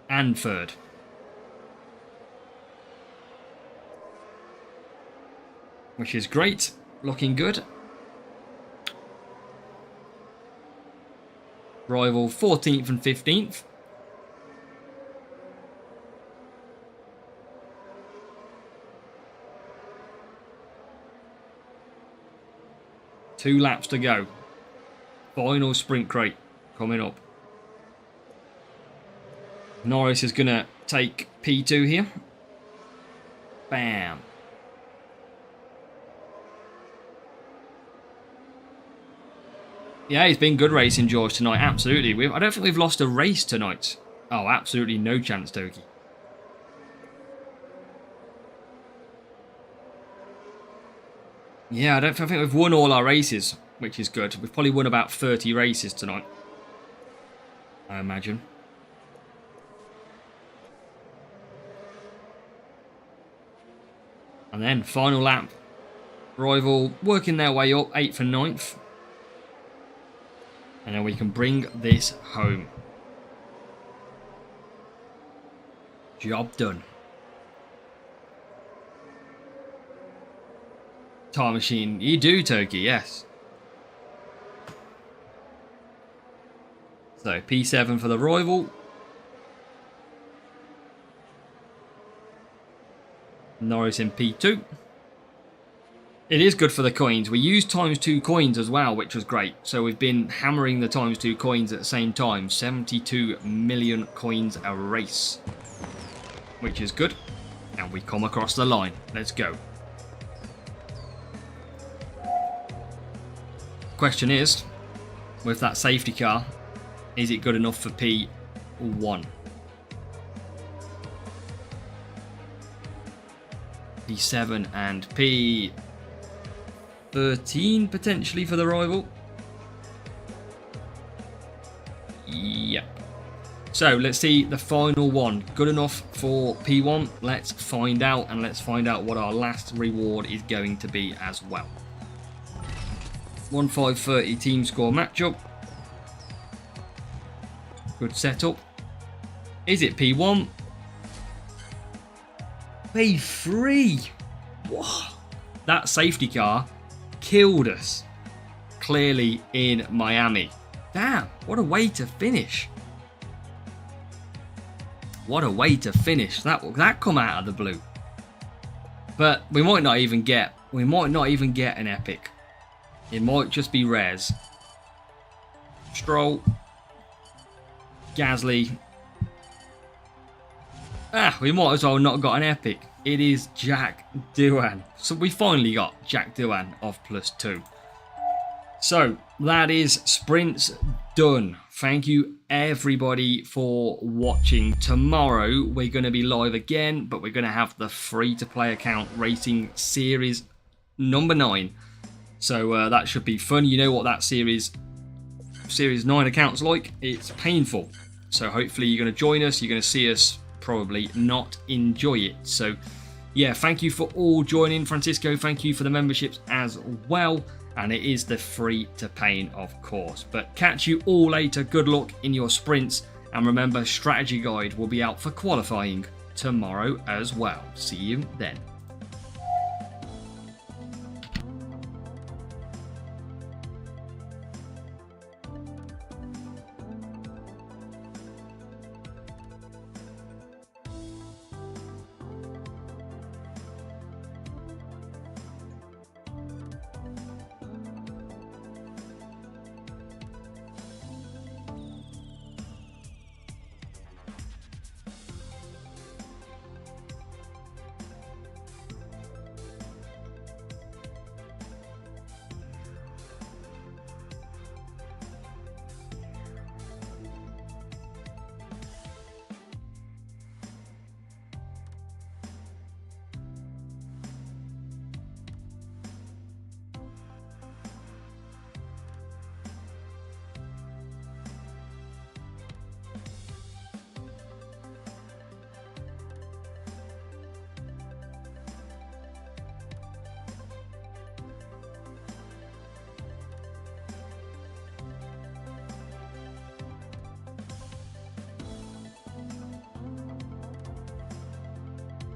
And 3rd. Which is great. Looking good. Rival 14th and 15th. Two laps to go. Final sprint crate coming up. Norris is going to take P2 here. Bam. Yeah, it's been good racing, George, tonight. Absolutely. I don't think we've lost a race tonight. Oh, absolutely no chance, Toki. Yeah, I think we've won all our races, which is good. We've probably won about 30 races tonight. I imagine. And then final lap. Rival working their way up, 8th and 9th. And then we can bring this home. Job done. Time machine. You do, Turkey, yes. So, P7 for the rival. Norris in P2. It is good for the coins. We used ×2 coins as well, which was great. So we've been hammering the ×2 coins at the same time. 72 million coins a race. Which is good. And we come across the line. Let's go. Question is, with that safety car, is it good enough for P1? P7 and P13 potentially for the rival. Yep. So let's see the final one. Good enough for P1? Let's find out, and let's find out what our last reward is going to be as well. 1-5-30 team score matchup. Good setup. Is it P1? P3. Whoa. That safety car killed us. Clearly in Miami. Damn, what a way to finish. What a way to finish. That come out of the blue. But we might not even get an epic. It might just be rares. Stroll. Gasly. We might as well not got an epic. It is Jack Doohan. So we finally got Jack Doohan of +2. So that is sprints done. Thank you everybody for watching. Tomorrow we're going to be live again, but we're going to have the free-to-play account racing series number 9. So that should be fun. You know what that series 9 account's like. It's painful. So hopefully you're going to join us. You're going to see us probably not enjoy it. So yeah, thank you for all joining. Francisco, thank you for the memberships as well. And it is the free to pain, of course. But catch you all later. Good luck in your sprints. And remember, strategy guide will be out for qualifying tomorrow as well. See you then.